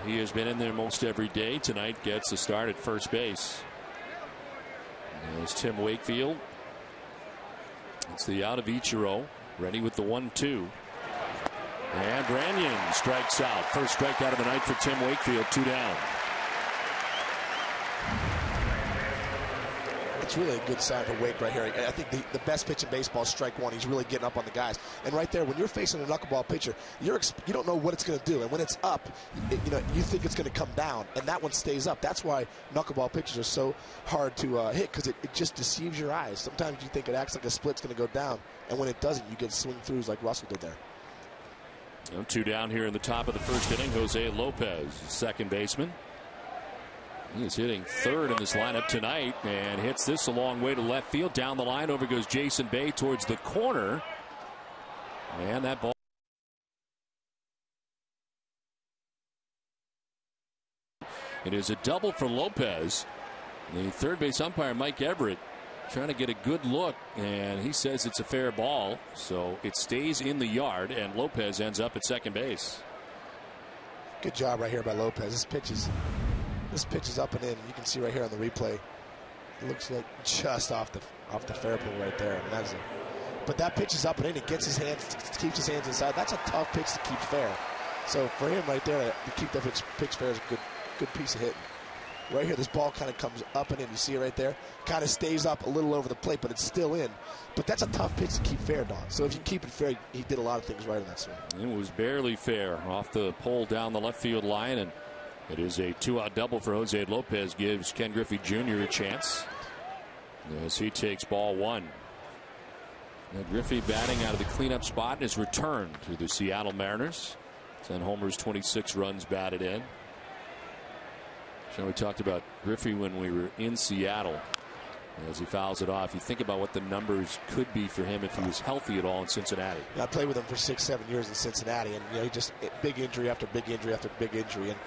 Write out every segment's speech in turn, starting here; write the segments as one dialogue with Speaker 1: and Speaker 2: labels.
Speaker 1: He has been in there most every day. Tonight gets a start at first base. There's Tim Wakefield. It's the out of Ichiro. Ready with the 1-2. And Branyan strikes out. First strikeout of the night for Tim Wakefield. 2 down.
Speaker 2: It's really a good sign for Wake right here. I think the best pitch in baseball is strike one. He's really getting up on the guys. And right there, when you're facing a knuckleball pitcher, you don't know what it's going to do. And when it's up, you think it's going to come down. And that one stays up. That's why knuckleball pitches are so hard to hit, because it just deceives your eyes. Sometimes you think it acts like a split's going to go down. And when it doesn't, you get swing throughs like Russell did there.
Speaker 1: 2 down here in the top of the first inning. Jose Lopez, second baseman. He is hitting third in this lineup tonight and hits this a long way to left field. Down the line, over goes Jason Bay towards the corner. And that ball. It is a double for Lopez. The third base umpire, Mike Everett, trying to get a good look, and he says it's a fair ball. So it stays in the yard, and Lopez ends up at second base.
Speaker 2: Good job right here by Lopez. This pitch is up and in. You can see right here on the replay. It looks like just off the fair pole right there. I mean, but that pitch is up and in. It gets his hands, keeps his hands inside. That's a tough pitch to keep fair. So for him right there to keep that pitch fair is a good piece of hitting. Right here, this ball kind of comes up and in. You see it right there? Kind of stays up a little over the plate, but it's still in. But that's a tough pitch to keep fair, Don. So if you keep it fair, he did a lot of things right in that swing.
Speaker 1: It was barely fair off the pole down the left field line, and it is a 2-out double for Jose Lopez. Gives Ken Griffey Jr. a chance as he takes ball 1. Now Griffey batting out of the cleanup spot in his return to the Seattle Mariners. 10 homers, 26 runs batted in. So we talked about Griffey when we were in Seattle. As he fouls it off, you think about what the numbers could be for him if he was healthy at all in Cincinnati.
Speaker 2: I played with him for 6-7 years in Cincinnati, and he just big injury after big injury after big injury. And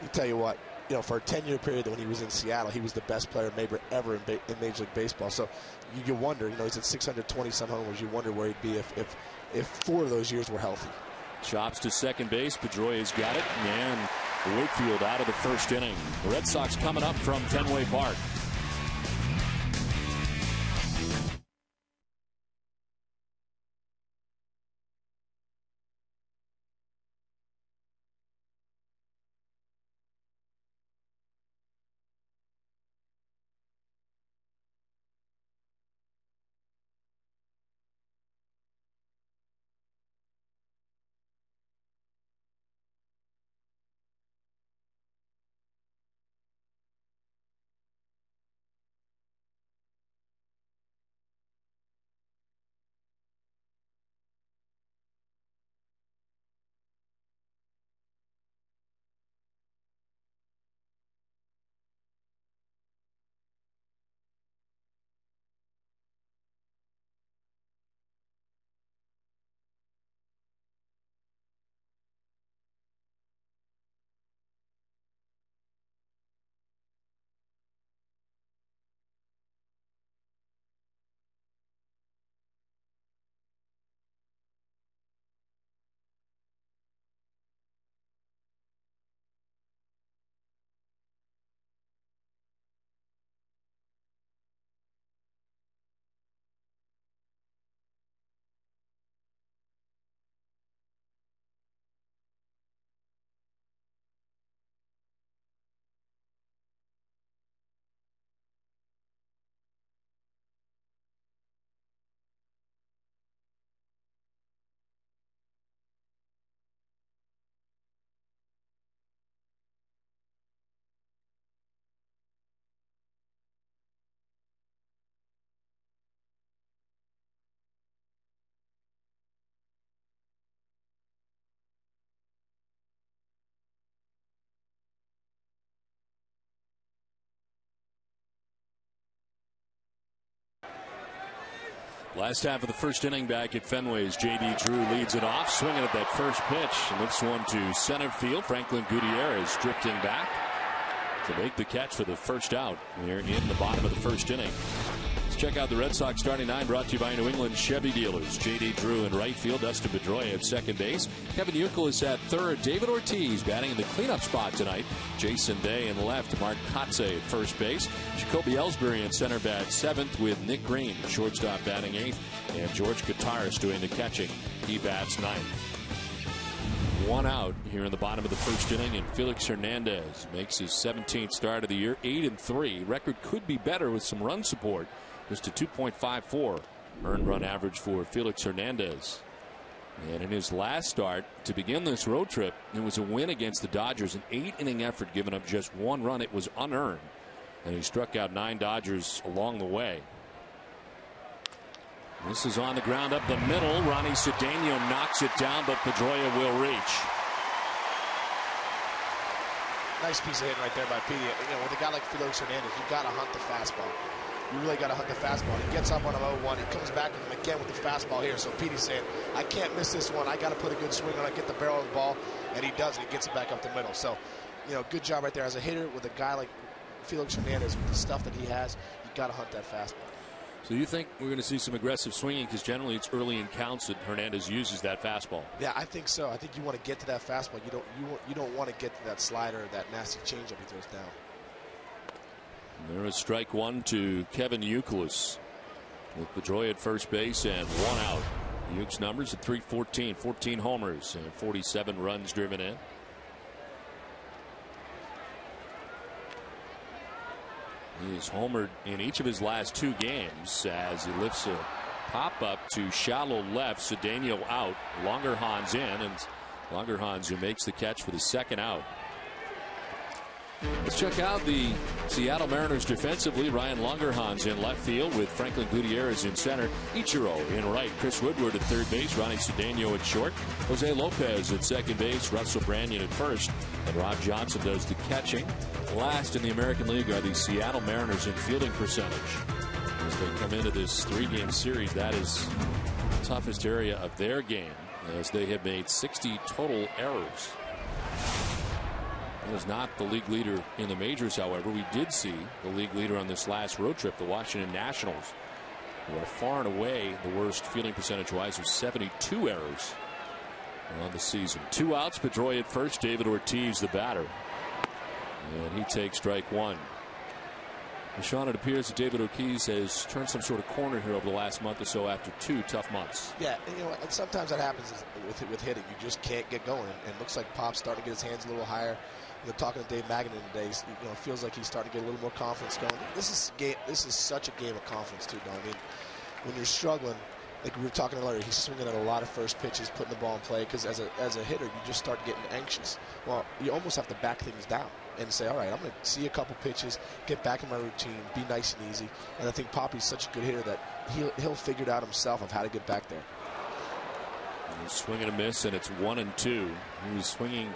Speaker 2: you tell you what, for a 10-year period when he was in Seattle, he was the best player maybe ever in Major League Baseball. So you wonder, he's at 620 some homers. You wonder where he'd be if 4 of those years were healthy.
Speaker 1: Chops to second base. Pedroia's got it, and Wakefield out of the first inning. The Red Sox coming up from Fenway Park. Last half of the first inning back at Fenway's J.D. Drew leads it off, swinging at that first pitch. And this one to center field. Franklin Gutierrez drifting back to make the catch for the first out here in the bottom of the first inning. Check out the Red Sox starting nine, brought to you by New England Chevy Dealers. J.D. Drew in right field, Dustin Pedroia at second base, Kevin Youkilis at third, David Ortiz batting in the cleanup spot tonight, Jason Day in left, Mark Kotze at first base, Jacoby Ellsbury in center bat seventh with Nick Green, shortstop batting eighth, and George Gutaris doing the catching. He bats ninth. One out here in the bottom of the first inning, and Felix Hernandez makes his 17th start of the year, 8-3. Record could be better with some run support. Just a 2.54 earned run average for Felix Hernandez. And in his last start to begin this road trip, it was a win against the Dodgers, an 8-inning effort, giving up just one run. It was unearned, and he struck out 9 Dodgers along the way. This is on the ground up the middle. Ronnie Cedeno knocks it down, but Pedroia will reach.
Speaker 2: Nice piece of hitting right there by Petey. You know, with a guy like Felix Hernandez, you got to hunt the fastball. You really got to hunt the fastball. He gets up on an 0-1. He comes back with him again with the fastball here. So Petey's saying, I can't miss this one. I got to put a good swing on it, get the barrel of the ball, and he does. And he gets it back up the middle. So, you know, good job right there as a hitter with a guy like Felix Hernandez with the stuff that he has. You got to hunt that fastball.
Speaker 1: So you think we're going to see some aggressive swinging, because generally it's early in counts that Hernandez uses that fastball?
Speaker 2: Yeah, I think so. I think you want to get to that fastball. You don't want to get to that slider, that nasty changeup he throws down.
Speaker 1: And there is strike one to Kevin Youkilis with Pedroia at first base and one out. Yuke's numbers at .314, 14 homers and 47 runs driven in. He's homered in each of his last 2 games as he lifts a pop-up to shallow left. Cedeno out. Langerhans in, and Langerhans who makes the catch for the second out. Let's check out the Seattle Mariners defensively. Ryan Langerhans in left field with Franklin Gutierrez in center. Ichiro in right. Chris Woodward at third base. Ronnie Cedeno at short. Jose Lopez at second base. Russell Branyan at first. And Rob Johnson does the catching. Last in the American League are the Seattle Mariners in fielding percentage. As they come into this 3-game series, that is the toughest area of their game, as they have made 60 total errors. That is not the league leader in the majors, however. We did see the league leader on this last road trip, the Washington Nationals, who are far and away the worst fielding percentage-wise, with 72 errors on the season. 2 outs, Pedroia at first, David Ortiz the batter. And he takes strike one. And Sean, it appears that David Ortiz has turned some sort of corner here over the last month or so after 2 tough months.
Speaker 2: Yeah, and, you know, and sometimes that happens with hitting. You just can't get going. And it looks like Pop's starting to get his hands a little higher. You know, talking to Dave Magadan today, you know, it feels like he's starting to get a little more confidence going. This is such a game of confidence too, Don. I mean, when you're struggling, like we were talking earlier, he's swinging at a lot of first pitches, putting the ball in play, because as a hitter, you just start getting anxious. Well, you almost have to back things down and say, all right, I'm going to see a couple pitches, get back in my routine, be nice and easy. And I think Poppy's such a good hitter that he'll figure it out himself of how to get back there.
Speaker 1: Swing and a miss, and it's 1-2. He was swinging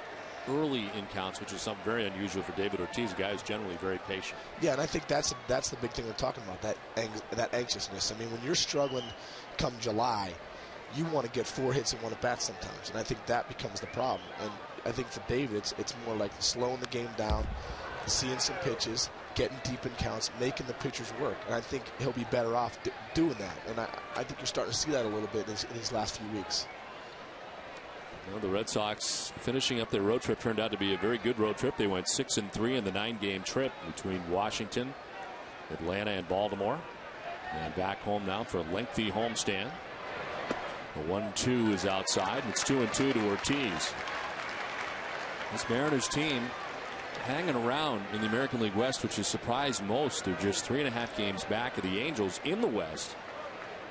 Speaker 1: early in counts, which is something very unusual for David Ortiz. A guy who's generally very patient. Yeah, and I think that's the big thing we're talking about, that anxiousness. I mean, when you're struggling come July, you want to get 4 hits in 1 at bat sometimes, and I think that becomes the problem. And I think for David, it's more like slowing the game down, seeing some pitches, getting deep in counts, making the pitchers work. And I think he'll be better off doing that. And I think you're starting to see that a little bit in these last few weeks. Well, the Red Sox finishing up their road trip turned out to be a very good road trip. They went 6-3 in the 9-game trip between Washington, Atlanta, and Baltimore. And back home now for a lengthy homestand. The 1-2 is outside. It's 2-2 to Ortiz. This Mariners team hanging around in the American League West, which has surprised most. They're just 3.5 games back of the Angels in the West,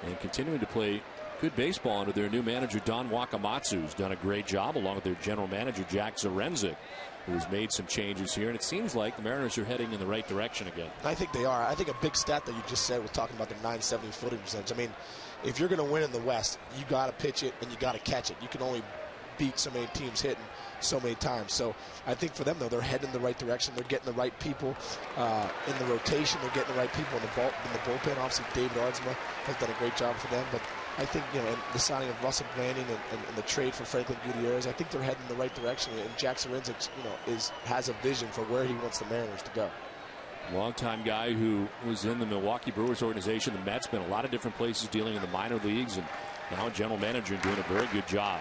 Speaker 1: and continuing to play good baseball under their new manager Don Wakamatsu, who's done a great job, along with their general manager Jack Zarenzik, who has made some changes here. And it seems like the Mariners are heading in the right direction again.
Speaker 2: I think they are. I think a big stat that you just said was talking about the .970 fielding percentage. I mean, if you're going to win in the West, you got to pitch it and you got to catch it. You can only beat so many teams hitting so many times. So I think for them, though, they're heading in the right direction. They're getting the right people in the rotation. They're getting the right people in the bullpen. Obviously, David Aardsma has done a great job for them. But I think, you know, and the signing of Russell Branyan and the trade for Franklin Gutierrez, I think they're heading in the right direction. And Jack Zarenzik, you know, has a vision for where he wants the Mariners to go.
Speaker 1: Longtime guy who was in the Milwaukee Brewers organization, the Mets, been a lot of different places dealing in the minor leagues, and now a general manager doing a very good job.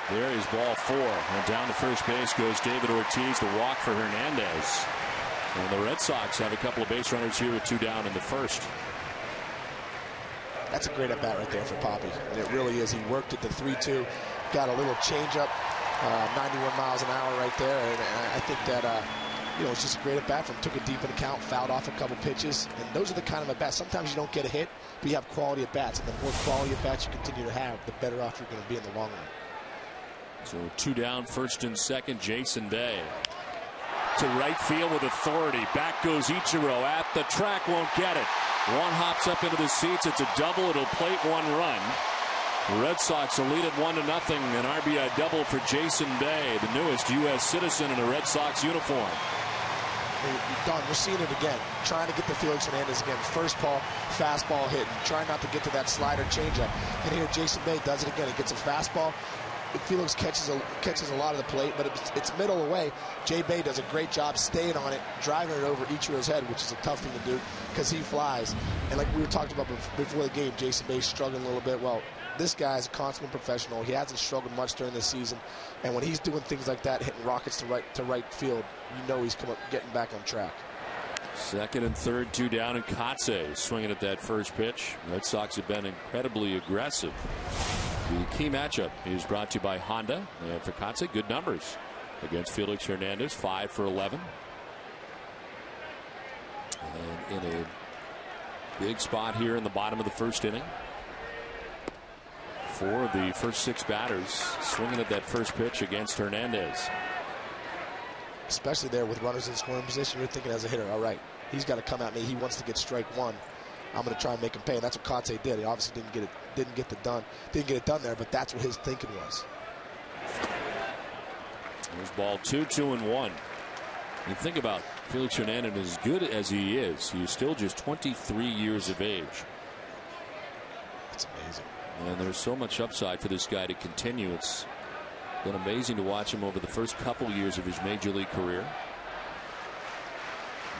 Speaker 1: There is ball 4, and down to first base goes David Ortiz, the walk for Hernandez. And the Red Sox have a couple of base runners here with 2 down in the first.
Speaker 2: That's a great at bat right there for Poppy. And it really is. He worked at the 3-2, got a little changeup, 91 miles an hour right there. And I think that, it's just a great at bat from him. Took it deep in the count, fouled off a couple pitches. And those are the kind of at bats. Sometimes you don't get a hit, but you have quality at bats. And the more quality at bats you continue to have, the better off you're going to be in the long run.
Speaker 1: So 2 down, first and second. Jason Bay to right field with authority. Back goes Ichiro at the track, won't get it. One hops up into the seats. It's a double. It'll plate 1 run. The Red Sox will lead it 1-0. An RBI double for Jason Bay, the newest U.S. citizen in a Red Sox uniform.
Speaker 2: Don, we're seeing it again. Trying to get to Felix Hernandez again. First ball, fastball hitting. Trying not to get to that slider changeup. And here Jason Bay does it again. He gets a fastball. Felix catches a lot of the plate, but it's middle away. Jay Bay does a great job staying on it, driving it over Ichiro's head, which is a tough thing to do because he flies. And like we were talking about before the game, Jason Bay struggling a little bit. Well, this guy's a consummate professional. He hasn't struggled much during this season, and when he's doing things like that, hitting rockets to right field, he's getting back on track.
Speaker 1: Second and third, 2 down, and Kotze swinging at that first pitch. Red Sox have been incredibly aggressive. The key matchup is brought to you by Honda, and for Kotze, good numbers against Felix Hernandez, 5 for 11. And in a big spot here in the bottom of the first inning. 4 of the first 6 batters swinging at that first pitch against Hernandez.
Speaker 2: Especially there with runners in scoring position, you're thinking as a hitter, all right, he's got to come at me. He wants to get strike 1. I'm going to try and make him pay, and that's what Kotze did. He obviously didn't get it done there, but that's what his thinking was.
Speaker 1: There's ball 2, 2-1. You think about Felix Hernandez, as good as he is, he's still just 23 years of age.
Speaker 2: It's amazing.
Speaker 1: And there's so much upside for this guy to continue. It's been amazing to watch him over the first couple years of his major league career.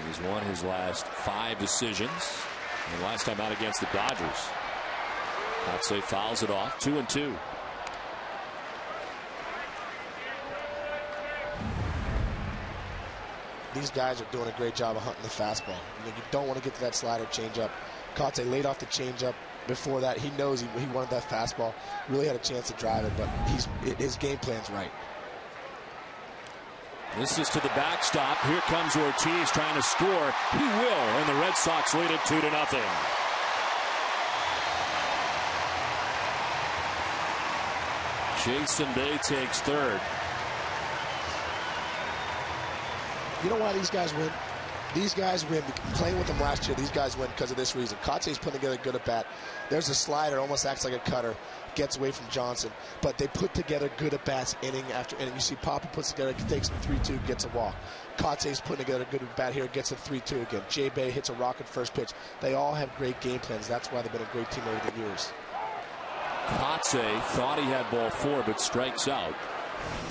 Speaker 1: He's won his last 5 decisions. And last time out against the Dodgers. Kotze fouls it off. 2-2.
Speaker 2: These guys are doing a great job of hunting the fastball. You don't want to get to that slider changeup. Kotze laid off the changeup. Before that, he knows he wanted that fastball. Really had a chance to drive it, but his game plan's right.
Speaker 1: This is to the backstop. Here comes Ortiz trying to score. He will, and the Red Sox lead it 2-0. Jason Bay takes third.
Speaker 2: You know why these guys win? These guys win. Playing with them last year, these guys win because of this reason. Kotze's putting together a good at bat. There's a slider, almost acts like a cutter, gets away from Johnson. But they put together good at bats inning after inning. You see Papa puts together, takes him 3-2, gets a walk. Kotze's putting together a good at bat here, gets a 3-2 again. Jay Bay hits a rocket first pitch. They all have great game plans. That's why they've been a great team over the years.
Speaker 1: Kotze thought he had ball 4, but strikes out.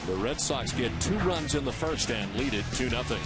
Speaker 1: The Red Sox get 2 runs in the first and lead it 2-0.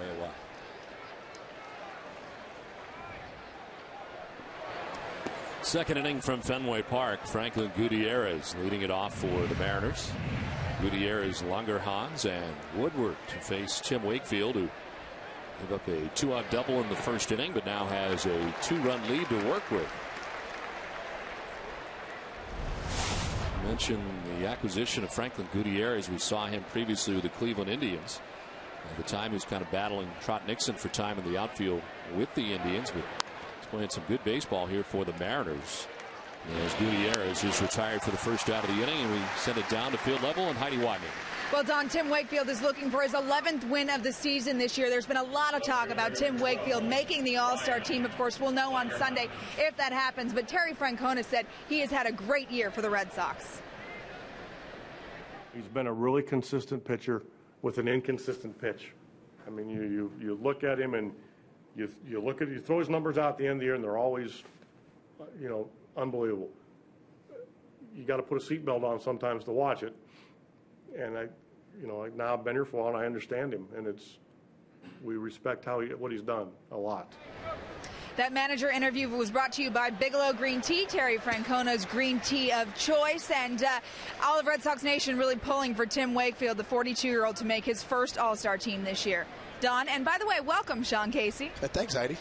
Speaker 1: way away. Second inning from Fenway Park. Franklin Gutierrez leading it off for the Mariners. Gutierrez, Langerhans, and Woodward to face Tim Wakefield, who gave up a 2-out double in the first inning, but now has a 2-run lead to work with. I mentioned the acquisition of Franklin Gutierrez. We saw him previously with the Cleveland Indians. At the time, he was kind of battling Trot Nixon for time in the outfield with the Indians, but he's playing some good baseball here for the Mariners. As Gutierrez is retired for the first out of the inning, and we send it down to field level, and Heidi Wadney.
Speaker 3: Well, Don, Tim Wakefield is looking for his 11th win of the season this year. There's been a lot of talk about Tim Wakefield making the All-Star team. Of course, we'll know on Sunday if that happens. But Terry Francona said he has had a great year for the Red Sox.
Speaker 4: He's been a really consistent pitcher with an inconsistent pitch. I mean, you look at him and you throw his numbers out at the end of the year, and they're always, unbelievable. You got to put a seatbelt on sometimes to watch it. And now I've been here for a while, and I understand him, and we respect what he's done a lot.
Speaker 3: That manager interview was brought to you by Bigelow Green Tea, Terry Francona's green tea of choice, and all of Red Sox Nation really pulling for Tim Wakefield, the 42-year-old, to make his first All-Star team this year. Don, and by the way, welcome, Sean Casey.
Speaker 2: Thanks, Heidi.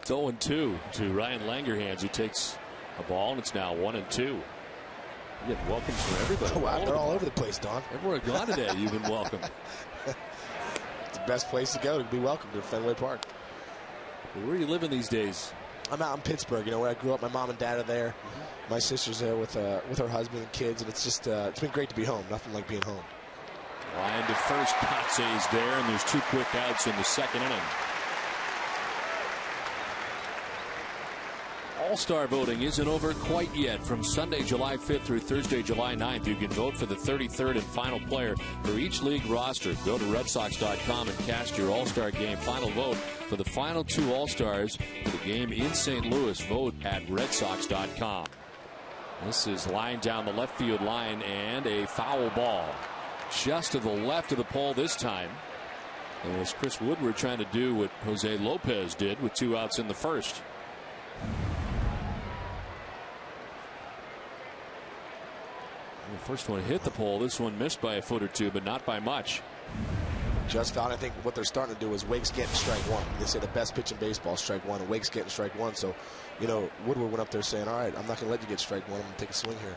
Speaker 1: It's 0-2 to Ryan Langerhans, who takes a ball, and it's now 1-2. You get welcomes from everybody.
Speaker 2: Oh, wow, they're all over the place, Don.
Speaker 1: Everywhere I've gone today, you've been welcomed.
Speaker 2: It's the best place to go to be welcomed to Fenway Park.
Speaker 1: Well, where are you living these days?
Speaker 2: I'm out in Pittsburgh, where I grew up. My mom and dad are there. My sister's there with her husband and kids, and it's just it's been great to be home. Nothing like being home.
Speaker 1: Line to first. Kotze's there, and there's 2 quick outs in the second inning. All-Star voting isn't over quite yet. From Sunday, July 5th through Thursday, July 9th, you can vote for the 33rd and final player for each league roster. Go to RedSox.com and cast your All-Star Game final vote for the final 2 All-Stars for the game in St. Louis. Vote at RedSox.com. This is lined down the left field line, and a foul ball. Just to the left of the pole this time. And it's Chris Woodward trying to do what Jose Lopez did with 2 outs in the first. The first one hit the pole. This one missed by a foot or 2, but not by much.
Speaker 2: Just found, I think what they're starting to do is Wake's getting strike 1. They say the best pitch in baseball is strike 1, and Wake's getting strike 1. So, Woodward went up there saying, all right, I'm not going to let you get strike 1. I'm going to take a swing here.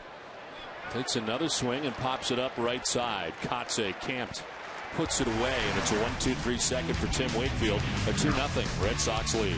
Speaker 1: Takes another swing and pops it up right side. Kotze camped, puts it away, and it's a 1-2-3 second for Tim Wakefield. A 2-0 Red Sox lead.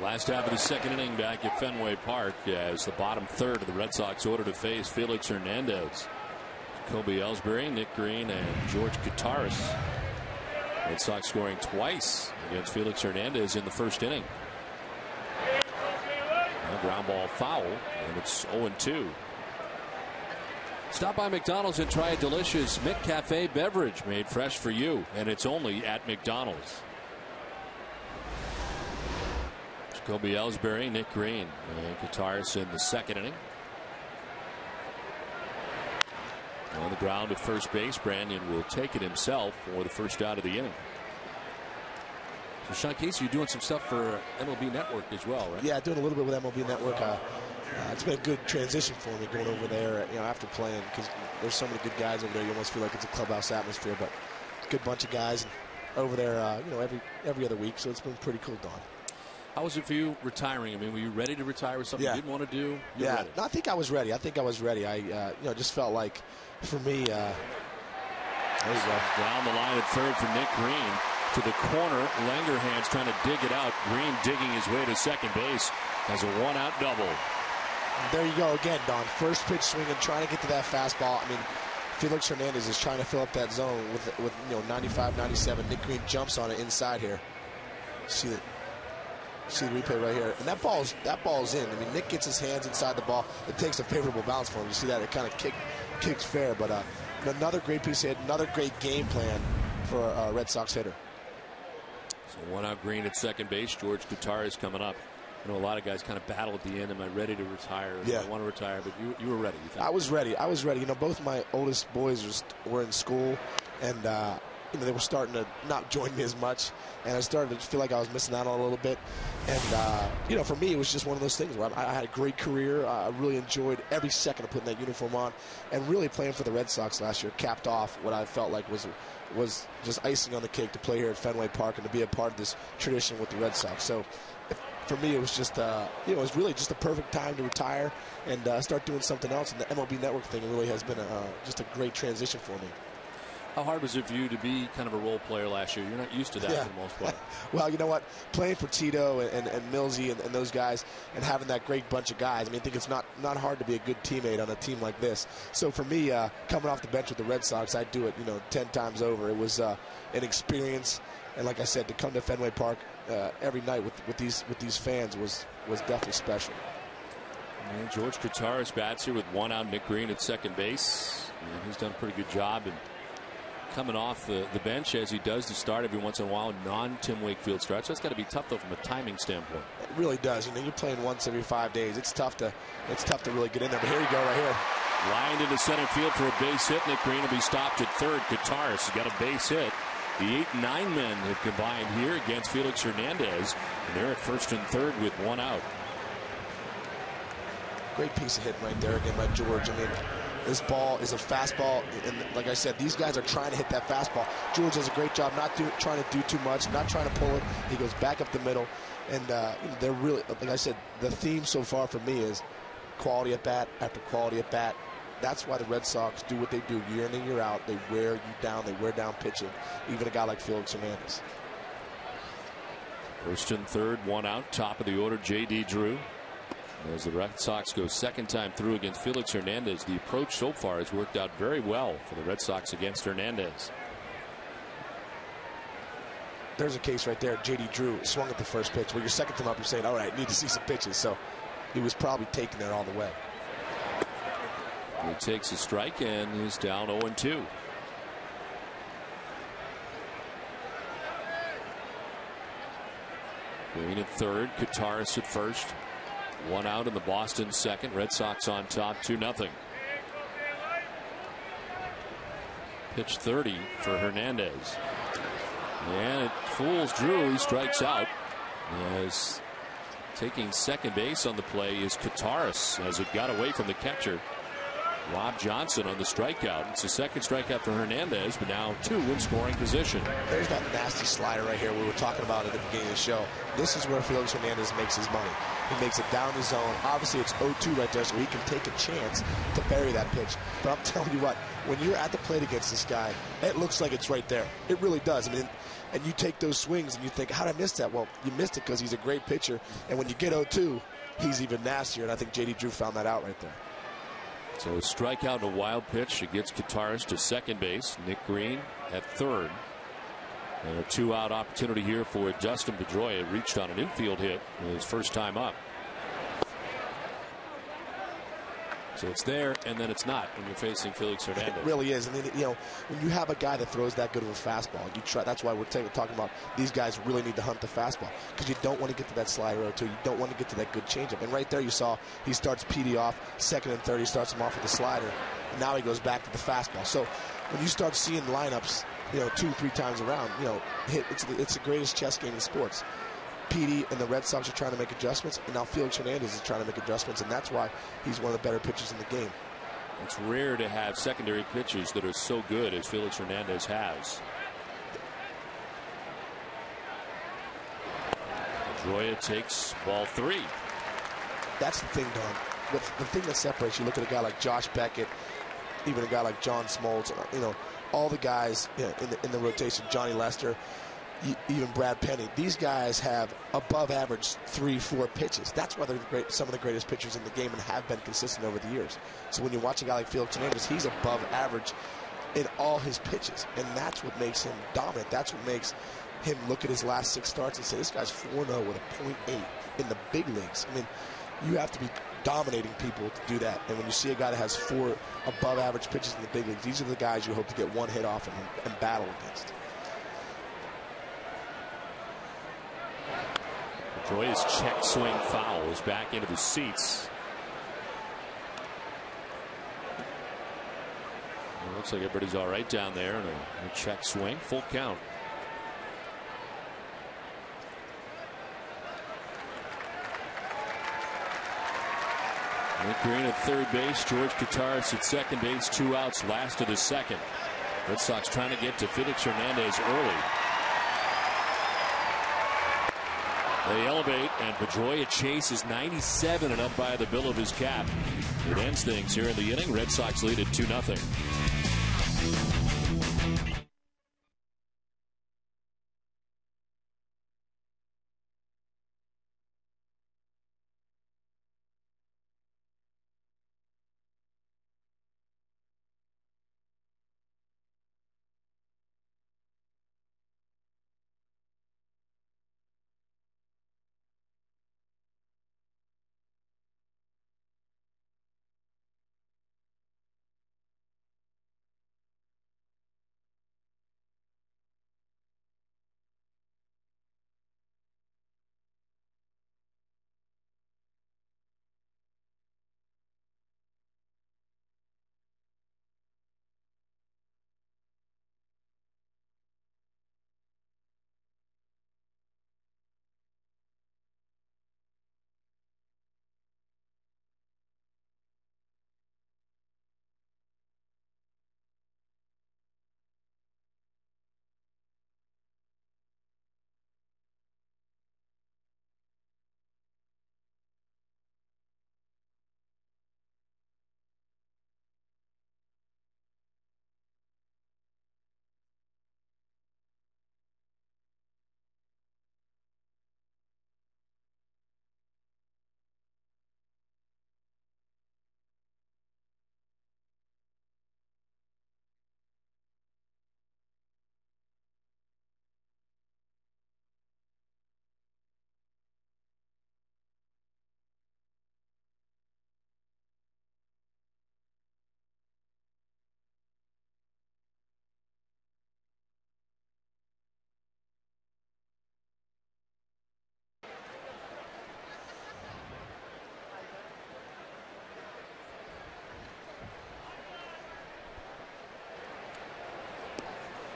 Speaker 1: Last half of the second inning back at Fenway Park as the bottom third of the Red Sox order to face Felix Hernandez, Kobe Ellsbury, Nick Green, and George Kataris. Red Sox scoring twice against Felix Hernandez in the first inning. A ground ball foul, and it's 0-2. Stop by McDonald's and try a delicious McCafe beverage made fresh for you, and it's only at McDonald's. Kobe Ellsbury, Nick Green, and Kataris in the second inning. On the ground at first base, Brandon will take it himself for the first out of the inning. So, Sean Casey, you're doing some stuff for MLB Network as well, right?
Speaker 2: Yeah, doing a little bit with MLB Network. It's been a good transition for me going over there, after playing, because there's so many good guys over there. You almost feel like it's a clubhouse atmosphere, but good bunch of guys over there, every other week. So it's been pretty cool, Don.
Speaker 1: How was it for you retiring? I mean, were you ready to retire with something you didn't want to do?
Speaker 2: No, I think I was ready. I just felt like, for me, there you go.
Speaker 1: Down the line at third for Nick Green to the corner. Langerhans trying to dig it out. Green digging his way to second base as a one-out double.
Speaker 2: There you go again, Don. First pitch swinging, trying to get to that fastball. I mean, Felix Hernandez is trying to fill up that zone with 95, 97. Nick Green jumps on it inside here. See the replay right here, and that ball's in. I mean, Nick gets his hands inside the ball. It takes a favorable bounce for him. You see that it kind of kicks fair, but another great piece of hit, another great game plan for a Red Sox hitter.
Speaker 1: So one out Green at second base. George Kataris coming up. I know a lot of guys kind of battle at the end. Am I ready to retire?
Speaker 2: Yeah.
Speaker 1: I want to retire, but you were ready.
Speaker 2: I was ready. Both my oldest boys were in school, and they were starting to not join me as much, and I started to feel like I was missing out on a little bit. And for me, it was just one of those things where I had a great career. I really enjoyed every second of putting that uniform on, and really playing for the Red Sox last year capped off what I felt like was just icing on the cake to play here at Fenway Park and to be a part of this tradition with the Red Sox. So for me, it was just it was really just a perfect time to retire and start doing something else. And the MLB Network thing really has been just a great transition for me.
Speaker 1: How hard was it for you to be kind of a role player last year? You're not used to that for the most part.
Speaker 2: Well, you know what? Playing for Tito and Millsy and those guys and having that great bunch of guys, I think it's not hard to be a good teammate on a team like this. So for me, coming off the bench with the Red Sox, I'd do it 10 times over. It was an experience. And like I said, to come to Fenway Park every night with these fans was definitely special.
Speaker 1: And George Kataris bats here with one out. Nick Green at second base. And he's done a pretty good job in coming off the bench as he does to start every once in a while, non-Tim Wakefield starts. So it's got to be tough though from a timing standpoint.
Speaker 2: It really does. You're playing once every 5 days. It's tough to really get in there. But here you go right here.
Speaker 1: Lined into center field for a base hit. Nick Green will be stopped at third. Kataris has got a base hit. The 8-9 men have combined here against Felix Hernandez, and they're at first and third with one out.
Speaker 2: Great piece of hit right there again by George. This ball is a fastball, and like I said, these guys are trying to hit that fastball. George does a great job not trying to do too much, not trying to pull it. He goes back up the middle, and they're really, like I said, the theme so far for me is quality at bat after quality at bat. That's why the Red Sox do what they do year in and year out. They wear you down. They wear down pitching, even a guy like Felix Hernandez.
Speaker 1: First and third, one out. Top of the order, J.D. Drew. As the Red Sox go second time through against Felix Hernandez, the approach so far has worked out very well for the Red Sox against Hernandez.
Speaker 2: There's a case right there. J.D. Drew swung at the first pitch. Well, you're second time up, you're saying, all right, need to see some pitches. So he was probably taking that all the way.
Speaker 1: He takes a strike and is down 0-2. Green at third, Kataris at first. One out in the Boston second. Red Sox on top 2-0. Pitch 30 for Hernandez. And it fools Drew. He strikes out. As taking second base on the play is Kataris as it got away from the catcher. Rob Johnson on the strikeout. It's the second strikeout for Hernandez, but now 2 in scoring position.
Speaker 2: There's that nasty slider right here we were talking about at the beginning of the show. This is where Felix Hernandez makes his money. He makes it down the zone. Obviously, it's 0-2 right there, so he can take a chance to bury that pitch. But I'm telling you what, when you're at the plate against this guy, it looks like it's right there. It really does. I mean, and you take those swings and you think, how did I miss that? Well, you missed it because he's a great pitcher. And when you get 0-2, he's even nastier. And I think J.D. Drew found that out right there.
Speaker 1: So a strikeout and a wild pitch. It gets Kataris to second base. Nick Green at third. And a 2-out opportunity here for Dustin Pedroia. Reached on an infield hit his first time up. So it's there, and then it's not when you're facing Felix Hernandez.
Speaker 2: It really is. I mean, you know, when you have a guy that throws that good of a fastball, you try. That's why we're talking about these guys really need to hunt the fastball, because you don't want to get to that slider 0-2. You don't want to get to that good changeup. And right there, you saw he starts PD off second and third. He starts him off with the slider. And now he goes back to the fastball. So when you start seeing lineups, you know, 2-3 times around, you know, it's the greatest chess game in sports. PD and the Red Sox are trying to make adjustments, and now Felix Hernandez is trying to make adjustments, and that's why he's one of the better pitchers in the game.
Speaker 1: It's rare to have secondary pitchers that are so good as Felix Hernandez has. Pedroia takes ball 3.
Speaker 2: That's the thing, Don. The thing that separates you, look at a guy like Josh Beckett, even a guy like John Smoltz, you know, all the guys, you know, in the rotation, Johnny Lester, even Brad Penny. These guys have above average 3-4 pitches. That's why they're some of the greatest pitchers in the game and have been consistent over the years. So when you watch a guy like Felix Hernandez, he's above average in all his pitches, and that's what makes him dominant. That's what makes him look at his last 6 starts and say, this guy's 4-0 with a .8 in the big leagues. I mean, you have to be dominating people to do that. And when you see a guy that has 4 above average pitches in the big leagues, these are the guys you hope to get one hit off and battle against.
Speaker 1: Pedroia's check swing foul is back into the seats. It looks like everybody's all right down there, and a check swing, full count. Nick Green at third base, George Kataris at second base, 2 outs, last of the second. Red Sox trying to get to Felix Hernandez early. They elevate, and Pedroia chases 97 and up by the bill of his cap. It ends things here in the inning. Red Sox lead at 2-0.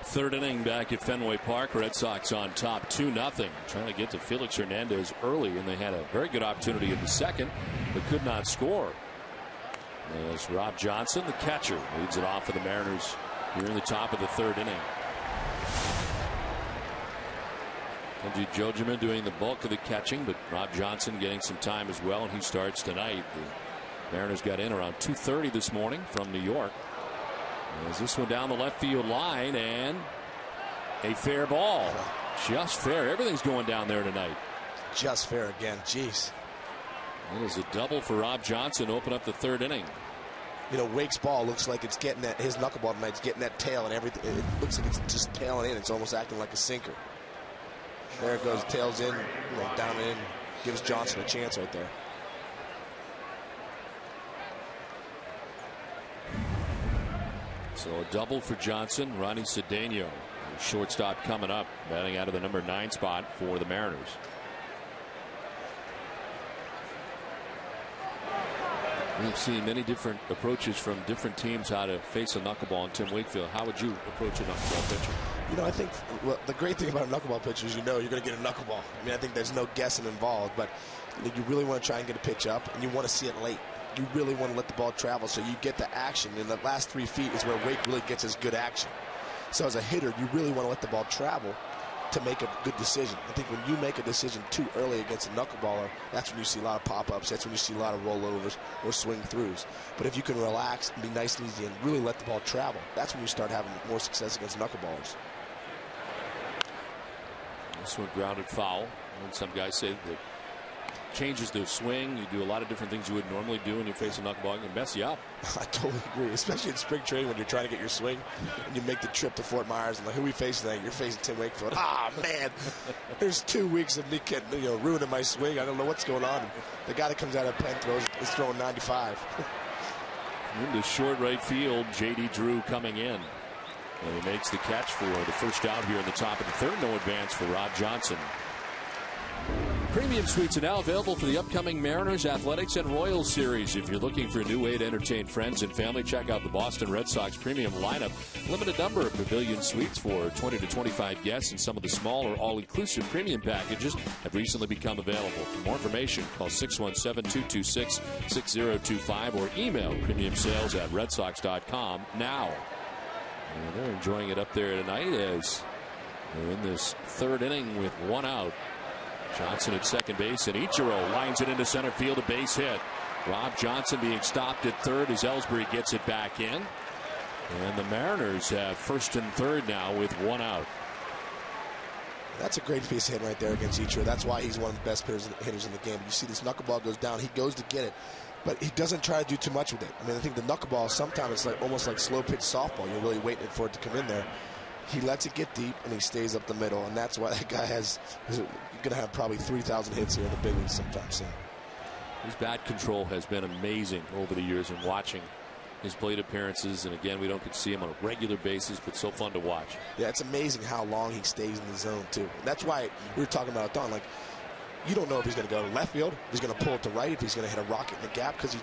Speaker 1: Third inning back at Fenway Park. Red Sox on top 2-0. Trying to get to Felix Hernandez early, and they had a very good opportunity in the second, but could not score. As Rob Johnson, the catcher, leads it off for the Mariners here in the top of the third inning. Kenji Jojiman doing the bulk of the catching, but Rob Johnson getting some time as well, and he starts tonight. The Mariners got in around 2:30 this morning from New York. As this one down the left field line, and a fair ball. Just fair. Everything's going down there tonight.
Speaker 2: Just fair again. Jeez.
Speaker 1: That is a double for Rob Johnson. Open up the third inning.
Speaker 2: You know, Wake's ball looks like it's getting that, his knuckleball tonight's getting that tail and everything. It looks like it's just tailing in. It's almost acting like a sinker. There it goes, tails in, you know, down in, gives Johnson a chance right there.
Speaker 1: So a double for Johnson. Ronnie Cedeno, shortstop, coming up, batting out of the number 9 spot for the Mariners. We've seen many different approaches from different teams how to face a knuckleball. And Tim Wakefield, how would you approach a knuckleball pitcher?
Speaker 2: You know, I think the great thing about a knuckleball pitcher is, you know, you're going to get a knuckleball. I mean, I think there's no guessing involved, but you really want to try and get a pitch up, and you want to see it late. You really want to let the ball travel so you get the action. And the last 3 feet is where Wake really gets his good action. So as a hitter, you really want to let the ball travel to make a good decision. I think when you make a decision too early against a knuckleballer, that's when you see a lot of pop-ups. That's when you see a lot of rollovers or swing throughs. But if you can relax and be nice and easy and really let the ball travel, that's when you start having more success against knuckleballers.
Speaker 1: This one grounded foul. And some guys say that changes their swing. You do a lot of different things you would normally do when you face a knuckleball. It can mess you up.
Speaker 2: I totally agree, especially in spring training when you're trying to get your swing and you make the trip to Fort Myers and like, who we facing today? You're facing Tim Wakefield. Ah, man, there's 2 weeks of me getting, you know, ruining my swing. I don't know what's going on. The guy that comes out of Penn is throwing 95.
Speaker 1: Into short right field, J.D. Drew coming in. And he makes the catch for the first out here in the top of the third. No advance for Rob Johnson. Premium suites are now available for the upcoming Mariners, Athletics, and Royals series. If you're looking for a new way to entertain friends and family, check out the Boston Red Sox premium lineup. Limited number of pavilion suites for 20 to 25 guests, and some of the smaller all-inclusive premium packages have recently become available. For more information, call 617-226-6025 or email premiumsales@redsox.com now. And they're enjoying it up there tonight as they're in this third inning with one out. Johnson at second base, and Ichiro lines it into center field, a base hit. Rob Johnson being stopped at third as Ellsbury gets it back in. And the Mariners have first and third now with one out.
Speaker 2: That's a great piece of hitting right there against Ichiro. That's why he's one of the best hitters in the game. You see this knuckleball goes down, he goes to get it, but he doesn't try to do too much with it. I mean, I think the knuckleball, sometimes it's like almost like slow pitch softball. You're really waiting for it to come in there. He lets it get deep and he stays up the middle, and that's why that guy is going to have probably 3,000 hits here in the big leagues sometime soon.
Speaker 1: His bat control has been amazing over the years, and watching his plate appearances, and again, we don't get to see him on a regular basis, but so fun to watch.
Speaker 2: Yeah, it's amazing how long he stays in the zone too. And that's why we were talking about it, Don, like, you don't know if he's going to go to left field, if he's going to pull it to right, if he's going to hit a rocket in the gap, because he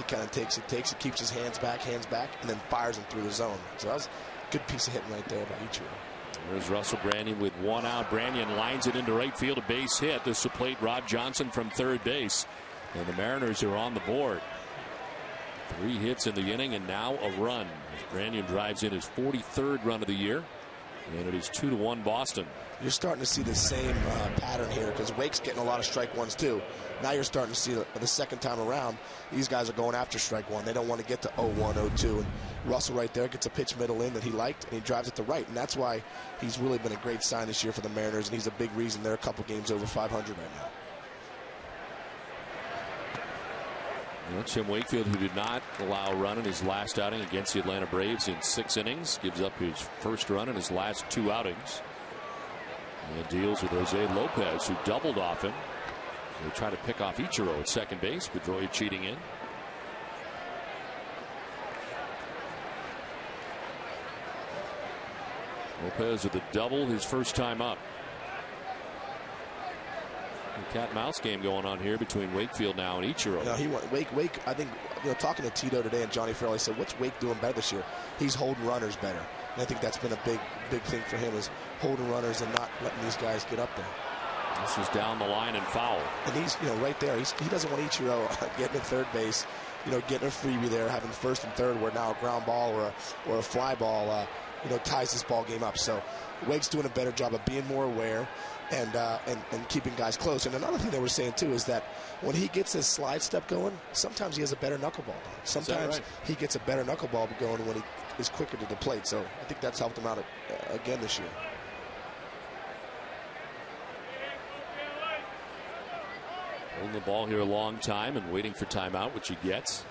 Speaker 2: kind of takes it, keeps his hands back, and then fires him through the zone. So that was a good piece of hitting right there by Ichiro.
Speaker 1: There's Russell Branyan with one out. Branyan lines it into right field, a base hit. This will plate Rob Johnson from third base. And the Mariners are on the board. 3 hits in the inning and now a run. As Branyan drives in his 43rd run of the year. And it is 2-1 Boston.
Speaker 2: You're starting to see the same pattern here, because Wake's getting a lot of strike ones too. Now you're starting to see the second time around, these guys are going after strike one. They don't want to get to 0-1, 0-2. And Russell right there gets a pitch middle in that he liked, and he drives it to right. And that's why he's really been a great sign this year for the Mariners, and he's a big reason they're a couple games over 500 right now.
Speaker 1: Tim Wakefield, who did not allow a run in his last outing against the Atlanta Braves in 6 innings, gives up his first run in his last 2 outings. And deals with Jose Lopez, who doubled off him. They try to pick off Ichiro at second base. Pedroia cheating in. Lopez with a double his first time up. Cat and mouse game going on here between Wakefield now and Ichiro.
Speaker 2: No, he went Wake. I think, you know, talking to Tito today and Johnny Farrell, he said, "What's Wake doing better this year?" He's holding runners better, and I think that's been a big thing for him, is holding runners and not letting these guys get up there.
Speaker 1: This is down the line and foul.
Speaker 2: And he's, you know, right there. He doesn't want Ichiro getting at third base, getting a freebie there, having first and third, where now a ground ball or a fly ball, ties this ball game up. So Wake's doing a better job of being more aware and keeping guys close. And another thing that we're saying too is that when he gets his slide step going, sometimes he has a better knuckleball. Sometimes he gets a better knuckleball going when he is quicker to the plate. So I think that's helped him out again this year.
Speaker 1: Holding the ball here a long time and waiting for timeout, which he gets.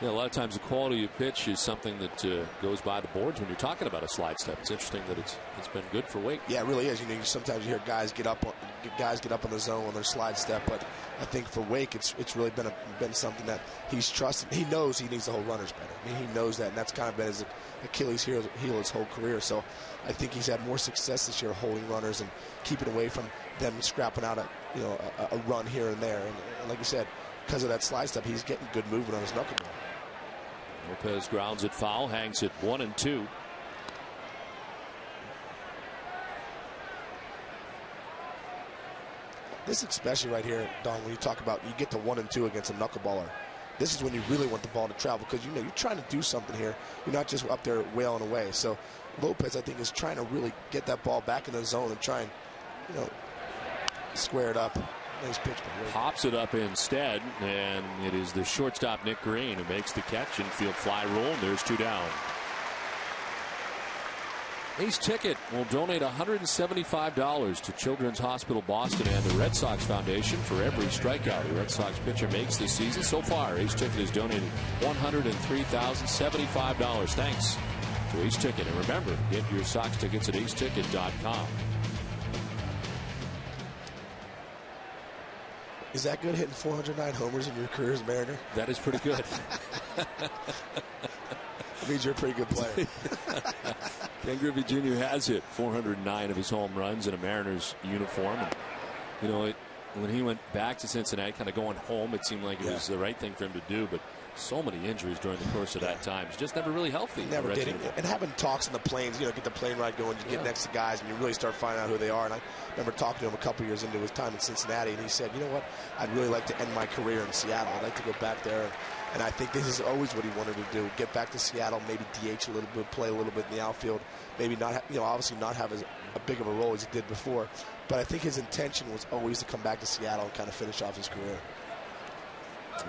Speaker 1: Yeah, a lot of times the quality of pitch is something that goes by the boards when you're talking about a slide step. It's interesting that it's been good for Wake.
Speaker 2: Yeah, it really is. Sometimes you hear guys get up on the zone on their slide step, but I think for Wake, it's really been something that he's trusted. He knows he needs to hold runners better. I mean, he knows that, and that's kind of been his Achilles heel his whole career. So I think he's had more success this year holding runners and keeping away from them scrapping out a run here and there. And like you said, because of that slide step, he's getting good movement on his knuckleball.
Speaker 1: Lopez grounds it foul, hangs it 1-2.
Speaker 2: This especially right here, Don, when you talk about you get to 1-2 against a knuckleballer, this is when you really want the ball to travel, because you're trying to do something here. You're not just up there wailing away. So Lopez, I think, is trying to really get that ball back in the zone and try and square it up. Nice pitch.
Speaker 1: Pops it up instead, and it is the shortstop Nick Green who makes the catch. Infield fly rule, and there's 2 down. Ace Ticket will donate $175 to Children's Hospital Boston and the Red Sox Foundation for every strikeout the Red Sox pitcher makes this season. So far, Ace Ticket has donated $103,075. Thanks to Ace Ticket. And remember, get your Sox tickets at aceticket.com.
Speaker 2: Is that good, hitting 409 homers in your career as a Mariner?
Speaker 1: That is pretty good.
Speaker 2: It means you're a pretty good player.
Speaker 1: Ken Griffey Jr. has hit 409 of his home runs in a Mariners uniform. And, when he went back to Cincinnati, kind of going home, it seemed like it was the right thing for him to do. But so many injuries during the course of that time. He's just never really healthy.
Speaker 2: Never did. And having talks on the planes, get the plane ride going, you get next to guys, and you really start finding out who they are. And I remember talking to him a couple years into his time in Cincinnati, and he said, you know what, I'd really like to end my career in Seattle. I'd like to go back there. And I think this is always what he wanted to do, get back to Seattle, maybe DH a little bit, play a little bit in the outfield, maybe not, obviously not have a big of a role as he did before. But I think his intention was always to come back to Seattle and kind of finish off his career.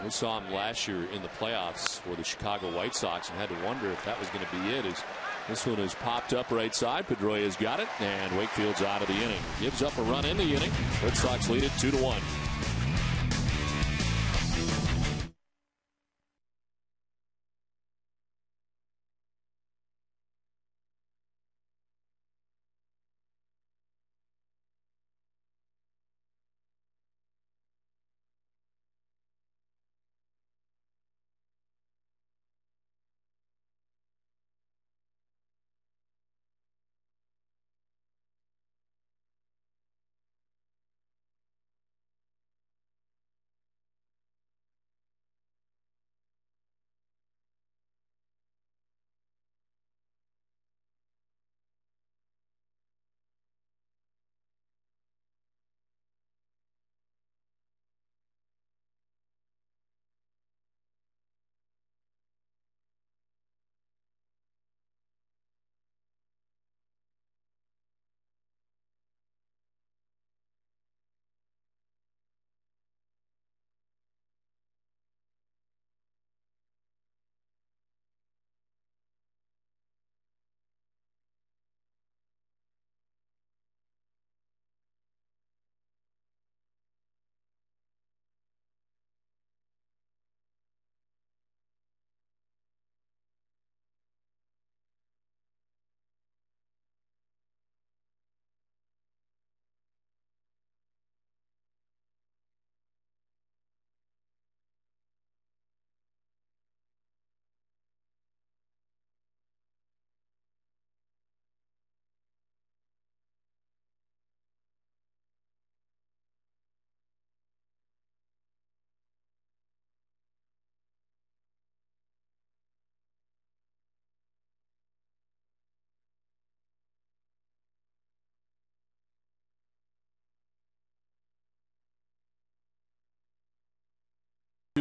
Speaker 1: We saw him last year in the playoffs for the Chicago White Sox and had to wonder if that was going to be it. As this one is popped up right side. Pedroia's got it, and Wakefield's out of the inning. Gives up a run in the inning. Red Sox lead it 2-1.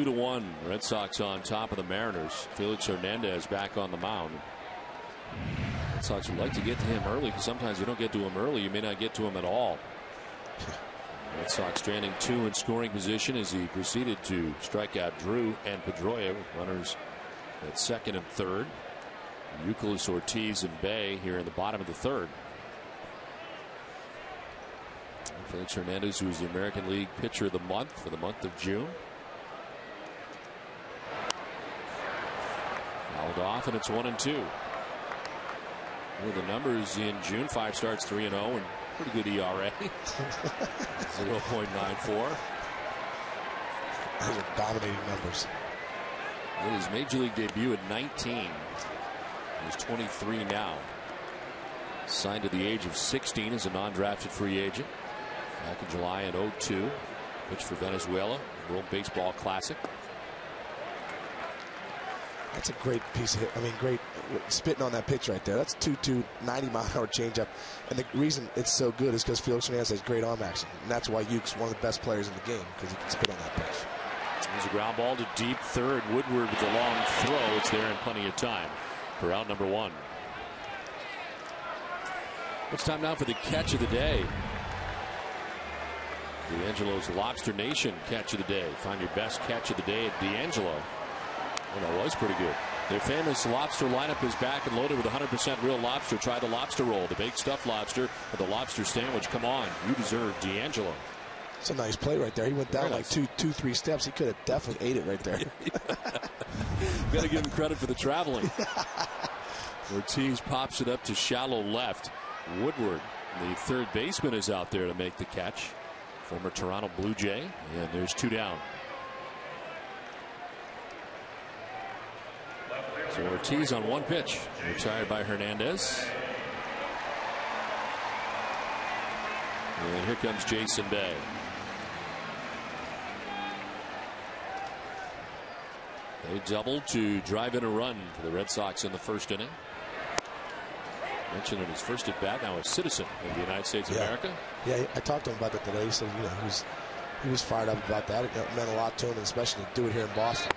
Speaker 1: 2-1. Red Sox on top of the Mariners. Felix Hernandez back on the mound. Red Sox would like to get to him early because sometimes you don't get to him early, you may not get to him at all. Red Sox stranding 2 in scoring position as he proceeded to strike out Drew and Pedroia with runners at second and third. Euclid, Ortiz, and Bay here in the bottom of the third. Felix Hernandez, who is the American League Pitcher of the Month for the month of June. Fouled off, and it's 1-2. Well, the numbers in June: 5 starts, 3-0, and pretty good ERA. 0.94.
Speaker 2: Those are dominating numbers.
Speaker 1: It his major league debut at 19. He's 23 now. Signed at the age of 16 as a non-drafted free agent. Back in July in 2002. Pitched for Venezuela, World Baseball Classic.
Speaker 2: That's a great piece of hit. I mean, great spitting on that pitch right there. That's 2-2, 90-mile-an-hour changeup. And the reason it's so good is because Felix Hernandez has great arm action. And that's why Yuke's one of the best players in the game, because he can spit on that pitch.
Speaker 1: There's a ground ball to deep third. Woodward with a long throw. It's there in plenty of time for out number 1. It's time now for the catch of the day. D'Angelo's Lobster Nation catch of the day. Find your best catch of the day at D'Angelo. Well, that was pretty good. Their famous lobster lineup is back and loaded with 100% real lobster. Try the lobster roll, the baked stuffed lobster, or the lobster sandwich. Come on, you deserve D'Angelo.
Speaker 2: It's a nice play right there. He went down like two, 3 steps. He could have definitely ate it right there.
Speaker 1: Got to give him credit for the traveling. Ortiz pops it up to shallow left. Woodward, the third baseman, is out there to make the catch. Former Toronto Blue Jay, and there's 2 down. So Ortiz on 1 pitch, retired by Hernandez. And here comes Jason Bay. They doubled to drive in a run for the Red Sox in the first inning. Mentioned in his first at bat, now a citizen of the United States of America.
Speaker 2: Yeah, I talked to him about that today. He said, he was fired up about that. It meant a lot to him, especially to do it here in Boston.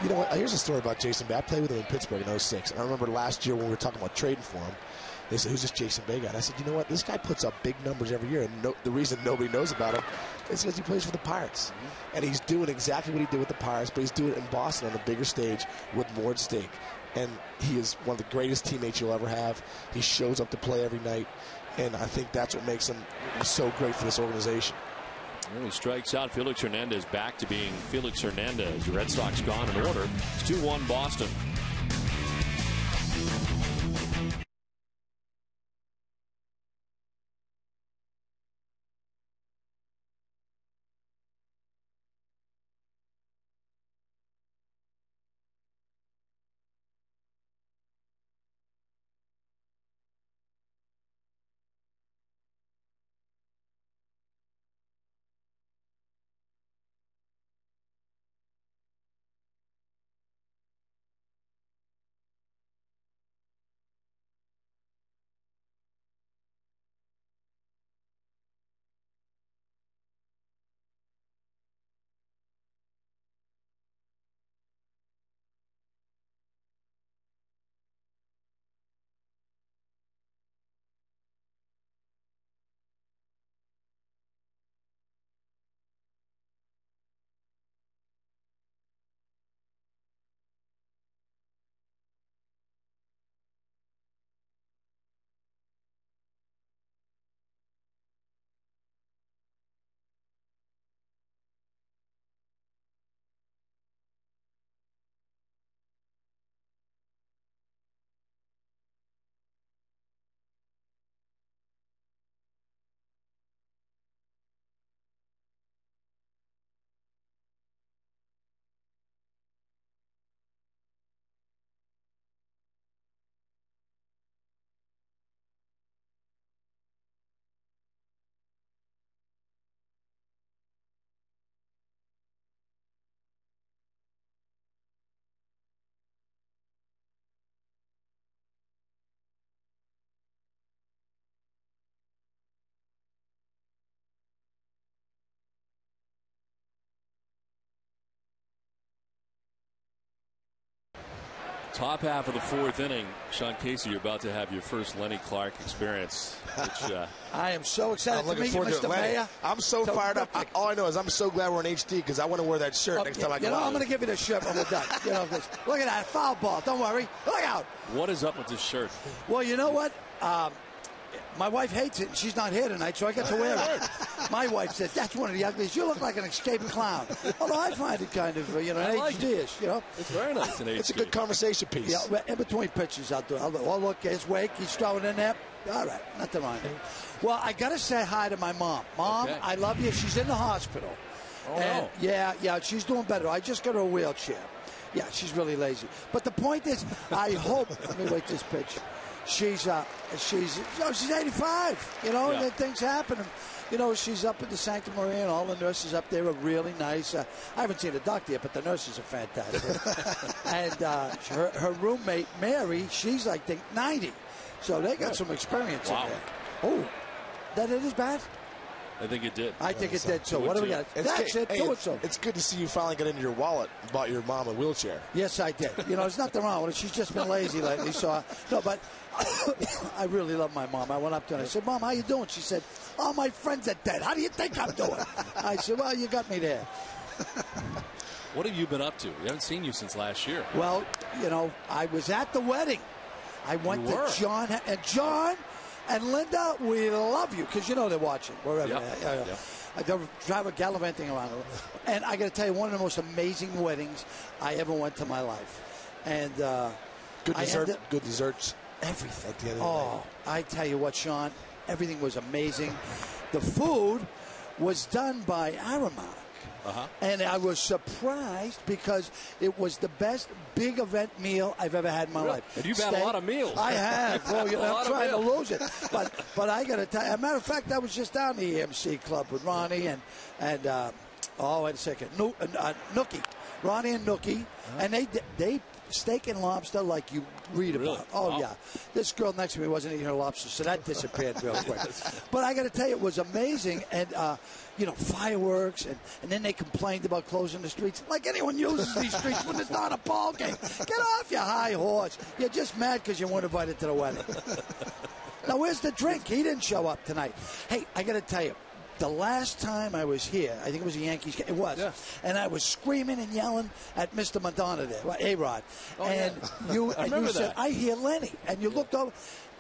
Speaker 2: You know what? Here's a story about Jason Bay. I played with him in Pittsburgh in 06. And I remember last year when we were talking about trading for him, they said, who's this Jason Bay guy? And I said, you know what? This guy puts up big numbers every year. And the reason nobody knows about him is because he plays for the Pirates. And he's doing exactly what he did with the Pirates, but he's doing it in Boston on a bigger stage with more at stake. And he is one of the greatest teammates you'll ever have. He shows up to play every night. And I think that's what makes him so great for this organization.
Speaker 1: Well, he strikes out. Felix Hernandez back to being Felix Hernandez. The Red Sox gone in order. It's 2-1 Boston. Top half of the fourth inning, Sean Casey, you're about to have your first Lenny Clark experience. Which,
Speaker 5: I am so excited
Speaker 2: I'm looking
Speaker 5: to meet you,
Speaker 2: forward to
Speaker 5: Mr.
Speaker 2: it. Lenny,
Speaker 5: Mayor.
Speaker 2: I'm so fired up. All I know is I'm so glad we're in HD because I want to wear that shirt next time I go out.
Speaker 5: I'm going to give you the shirt when we're done. Look at that foul ball. Don't worry. Look out.
Speaker 1: What is up with this shirt?
Speaker 5: Well, you know what? My wife hates it, and she's not here tonight, so I get to wear it. My wife said, that's one of the ugliest. You look like an escaped clown. Although I find it kind of, an HD-ish,
Speaker 1: It's very nice in HD.
Speaker 2: It's a good conversation piece.
Speaker 5: Yeah, in between pitches, I'll do it. Oh, look, here's Wake. He's throwing in there. All right, nothing wrong there. Well, I got to say hi to my mom. Mom, okay. I love you. She's in the hospital.
Speaker 1: Oh,
Speaker 5: and
Speaker 1: no.
Speaker 5: Yeah, she's doing better. I just got her a wheelchair. Yeah, she's really lazy. But the point is, I hope, let me wait this pitch. She's 85, and things happen. And, she's up at the Santa Maria, and all the nurses up there are really nice. I haven't seen a doctor yet, but the nurses are fantastic. And her roommate, Mary, she's, I think, 90. So they got some experience in there. Oh, that it is bad?
Speaker 1: I think it did.
Speaker 5: I think it did, too. What do we got? That's it. Do it, so.
Speaker 2: It's good to see you finally got into your wallet and bought your mom a wheelchair.
Speaker 5: Yes, I did. There's nothing wrong with it. She's just been lazy lately. So, no, but I really love my mom. I went up to her and I said, Mom, how you doing? She said, all my friends are dead. How do you think I'm doing? I said, well, you got me there.
Speaker 1: What have you been up to? We haven't seen you since last year.
Speaker 5: Well, I was at the wedding. I went to John and Linda, we love you because they're watching wherever.
Speaker 1: Yep.
Speaker 5: I drive a gallivanting around, and I got to tell you, one of the most amazing weddings I ever went to in my life. And
Speaker 2: good desserts,
Speaker 5: everything.
Speaker 2: At the end of the night.
Speaker 5: I tell you what, Sean, everything was amazing. The food was done by Aramark. And I was surprised because it was the best big event meal I've ever had in my life.
Speaker 1: And you've had a lot of meals.
Speaker 5: I have. Well, I'm trying to lose it. But I got to tell you, as a matter of fact, I was just down the EMC Club with Ronnie and wait a second, Nookie. Ronnie and Nookie. And they steak and lobster like you read about. Oh, wow. Yeah. This girl next to me wasn't eating her lobster, so that disappeared real quick. But I got to tell you, it was amazing. And, fireworks. And then they complained about closing the streets. Like anyone uses these streets when it's not a ball game. Get off your high horse. You're just mad because you weren't invited to the wedding. Now, where's the drink? He didn't show up tonight. Hey, I got to tell you. The last time I was here, I think it was a Yankees game. It was. Yeah. And I was screaming and yelling at Mr. Madonna there, A-Rod. You said, I hear Lenny. And you looked over,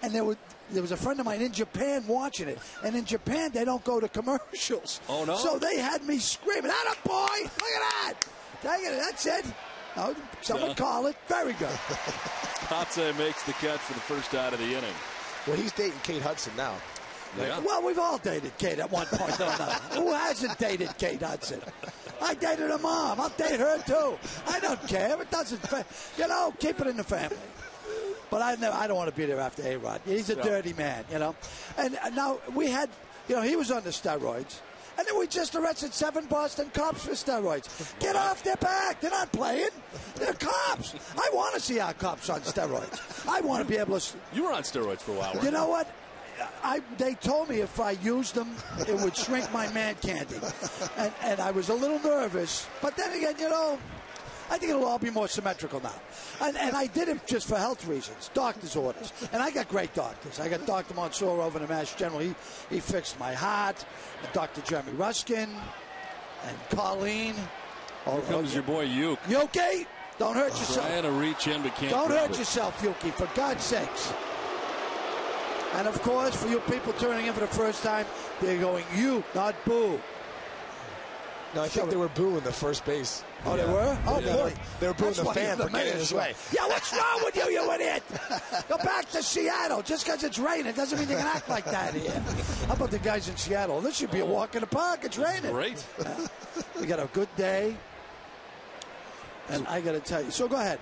Speaker 5: and there was a friend of mine in Japan watching it. And in Japan, they don't go to commercials.
Speaker 1: Oh, no?
Speaker 5: So they had me screaming, atta boy, look at that. That's it. No, someone call it. Very good.
Speaker 1: Kotze makes the catch for the first out of the inning.
Speaker 2: Well, he's dating Kate Hudson now.
Speaker 1: Yeah.
Speaker 5: Well, we've all dated Kate at one point or another. Who hasn't dated Kate Hudson? I dated her mom. I'll date her, too. I don't care. It doesn't, keep it in the family. But I don't want to be there after A-Rod. He's a dirty man, And now we had, he was on the steroids. And then we just arrested 7 Boston cops for steroids. Get off their back. They're not playing. They're cops. I want to see our cops on steroids. I want to be able to.
Speaker 1: You were on steroids for a while.
Speaker 5: You know what? They told me if I used them, it would shrink my man candy. And I was a little nervous. But then again, I think it'll all be more symmetrical now. And I did it just for health reasons, doctor's orders. And I got great doctors. I got Dr. Mansour over in the Mass General. He fixed my heart. And Dr. Jeremy Ruskin and Colleen.
Speaker 1: Here comes your boy, Yuke.
Speaker 5: Yuki, don't hurt yourself.
Speaker 1: Trying to reach in, but can't.
Speaker 5: Don't hurt yourself, Yuki, for God's sakes. And, of course, for you people tuning in for the first time, they're going, you, not boo.
Speaker 2: No, I think they were booing the first base.
Speaker 5: Oh, they were? Oh, boy.
Speaker 2: They were booing the fan for getting his way.
Speaker 5: Yeah, what's wrong with you, you idiot? Go back to Seattle. Just because it's raining doesn't mean you can act like that here. How about the guys in Seattle? This should be a walk in the park. It's raining.
Speaker 1: Great.
Speaker 5: We got a good day. And I got to tell you. So go ahead.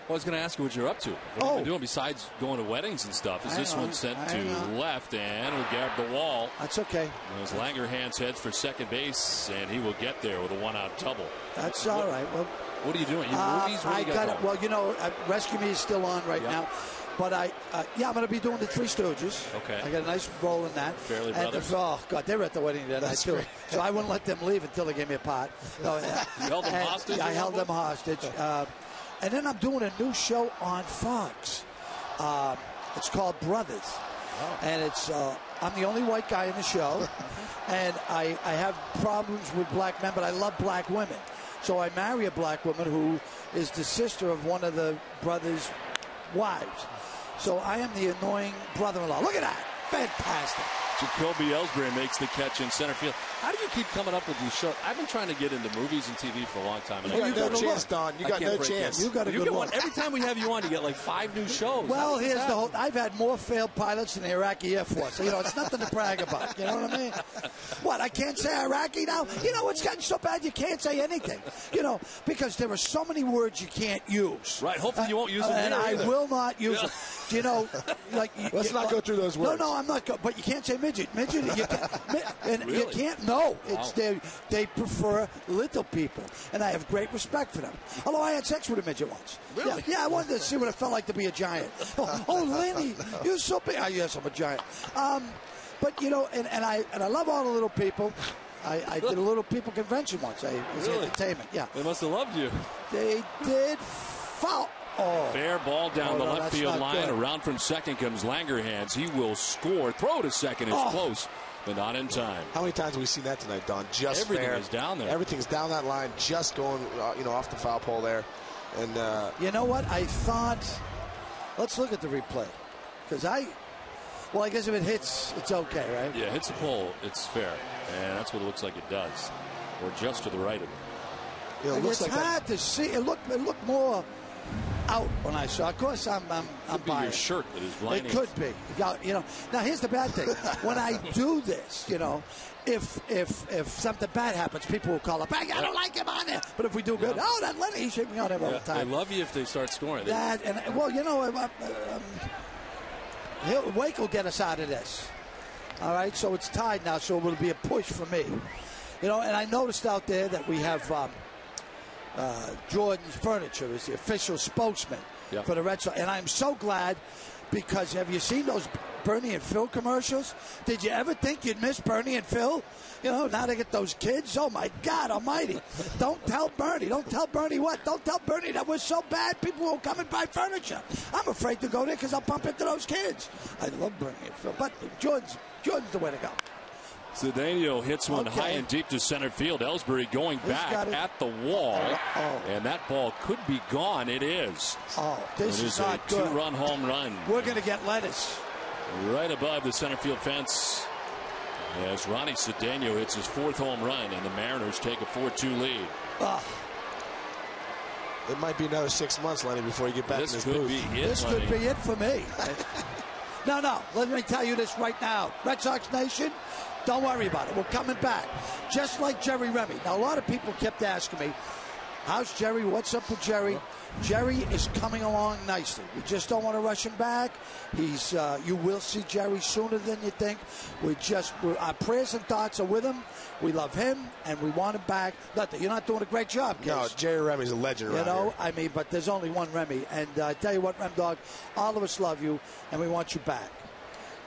Speaker 1: Well, I was going to ask you what you're up to. What have you been doing besides going to weddings and stuff? Is this one sent to left and will grab the wall?
Speaker 5: That's okay.
Speaker 1: As Langerhans heads for second base, and he will get there with a one-out double.
Speaker 5: That's all right. Well,
Speaker 1: what are you doing? Movies? What do you got going?
Speaker 5: Well, Rescue Me is still on right now. But I'm going to be doing the Three Stooges.
Speaker 1: Okay.
Speaker 5: I got a nice role in that.
Speaker 1: Fairly Brothers.
Speaker 5: Oh, God, they were at the wedding that night, too. So I wouldn't let them leave until they gave me a pot. No,
Speaker 1: you held them hostage?
Speaker 5: I held them hostage. And then I'm doing a new show on Fox. It's called Brothers. Oh. And it's I'm the only white guy in the show. And I have problems with black men, but I love black women. So I marry a black woman who is the sister of one of the brothers' wives. So I am the annoying brother-in-law. Look at that. Fantastic.
Speaker 1: Jacoby Ellsbury makes the catch in center field. How do you keep coming up with these shows? I've been trying to get into movies and TV for a long time. And
Speaker 2: you got no chance, Don. You got no chance.
Speaker 5: You got a good one.
Speaker 1: Every time we have you on, you get like 5 new shows.
Speaker 5: Well, here's the whole. I've had more failed pilots than the Iraqi Air Force. You know, it's nothing to brag about. You know what I mean? What, I can't say Iraqi now? You know, it's gotten so bad you can't say anything. You know, because there are so many words you can't use.
Speaker 1: Right. Hopefully you won't use them
Speaker 5: and
Speaker 1: here
Speaker 5: I
Speaker 1: either.
Speaker 5: will not use them. You know, like
Speaker 2: let's not go through those words.
Speaker 5: No, I'm not. But you can't say midget. Midget. And
Speaker 1: really?
Speaker 5: you can't. No, it's
Speaker 1: wow.
Speaker 5: they prefer little people, and I have great respect for them. Although I had sex with a midget once.
Speaker 1: Really?
Speaker 5: Yeah, I wanted to see what it felt like to be a giant. Oh, Lenny, you're so big. Yes, I'm a giant. But you know, and I love all the little people. I did a little people convention once. It was
Speaker 1: really?
Speaker 5: Entertainment. Yeah.
Speaker 1: They must have loved you.
Speaker 5: They did. Foul. Oh.
Speaker 1: Fair ball down the left field line.
Speaker 5: Good.
Speaker 1: Around from second comes Langerhans. He will score. Throw to second is close, but not in time.
Speaker 2: How many times have we seen that tonight, Don? Just
Speaker 1: everything
Speaker 2: fair.
Speaker 1: is down there.
Speaker 2: Everything's down that line, just going, off the foul pole there. And
Speaker 5: you know what? I thought. Let's look at the replay, because I guess if it hits, it's okay, right?
Speaker 1: Yeah, hits the pole, it's fair, and that's what it looks like it does, or just to the right of it.
Speaker 5: You know, it's like hard to see. It looked more out when I saw. Of course, I'm
Speaker 1: could be your shirt that is blinding.
Speaker 5: It could be. You know. Now here's the bad thing. When I do this, you know, if something bad happens, people will call up. I don't like him on there. But if we do good, that Lenny, he should be on there all the time.
Speaker 1: They love you if they start scoring.
Speaker 5: That and well, you know, Wake will get us out of this. All right, so it's tied now, so it will be a push for me. You know, and I noticed out there that we have. Jordan's Furniture is the official spokesman for the Red Sox. And I'm so glad because have you seen those Bernie and Phil commercials? Did you ever think you'd miss Bernie and Phil? You know, now they get those kids. Oh, my God almighty. Don't tell Bernie. Don't tell Bernie what? Don't tell Bernie that we're so bad people won't come and buy furniture. I'm afraid to go there because I'll bump into those kids. I love Bernie and Phil. But Jordan's the way to go.
Speaker 1: Cedeno hits one high and deep to center field. Ellsbury going back at the wall. And that ball could be gone. It is.
Speaker 5: This is not
Speaker 1: a
Speaker 5: good.
Speaker 1: 2-run home run.
Speaker 5: We're going to get lettuce.
Speaker 1: Right above the center field fence. As Ronnie Cedeno hits his 4th home run, and the Mariners take a 4-2 lead.
Speaker 2: It might be another 6 months, Lenny, before you get back in this booth.
Speaker 5: This could be it for me. No. Let me tell you this right now. Red Sox Nation, don't worry about it. We're coming back. Just like Jerry Remy. Now, a lot of people kept asking me, how's Jerry? What's up with Jerry? Jerry is coming along nicely. We just don't want to rush him back. He's. You will see Jerry sooner than you think. Our prayers and thoughts are with him. We love him, and we want him back. You're not doing a great job, Case.
Speaker 2: No, Jerry Remy's a legend around here.
Speaker 5: I mean, but there's only one Remy. And I tell you what, Rem Dog, all of us love you, and we want you back.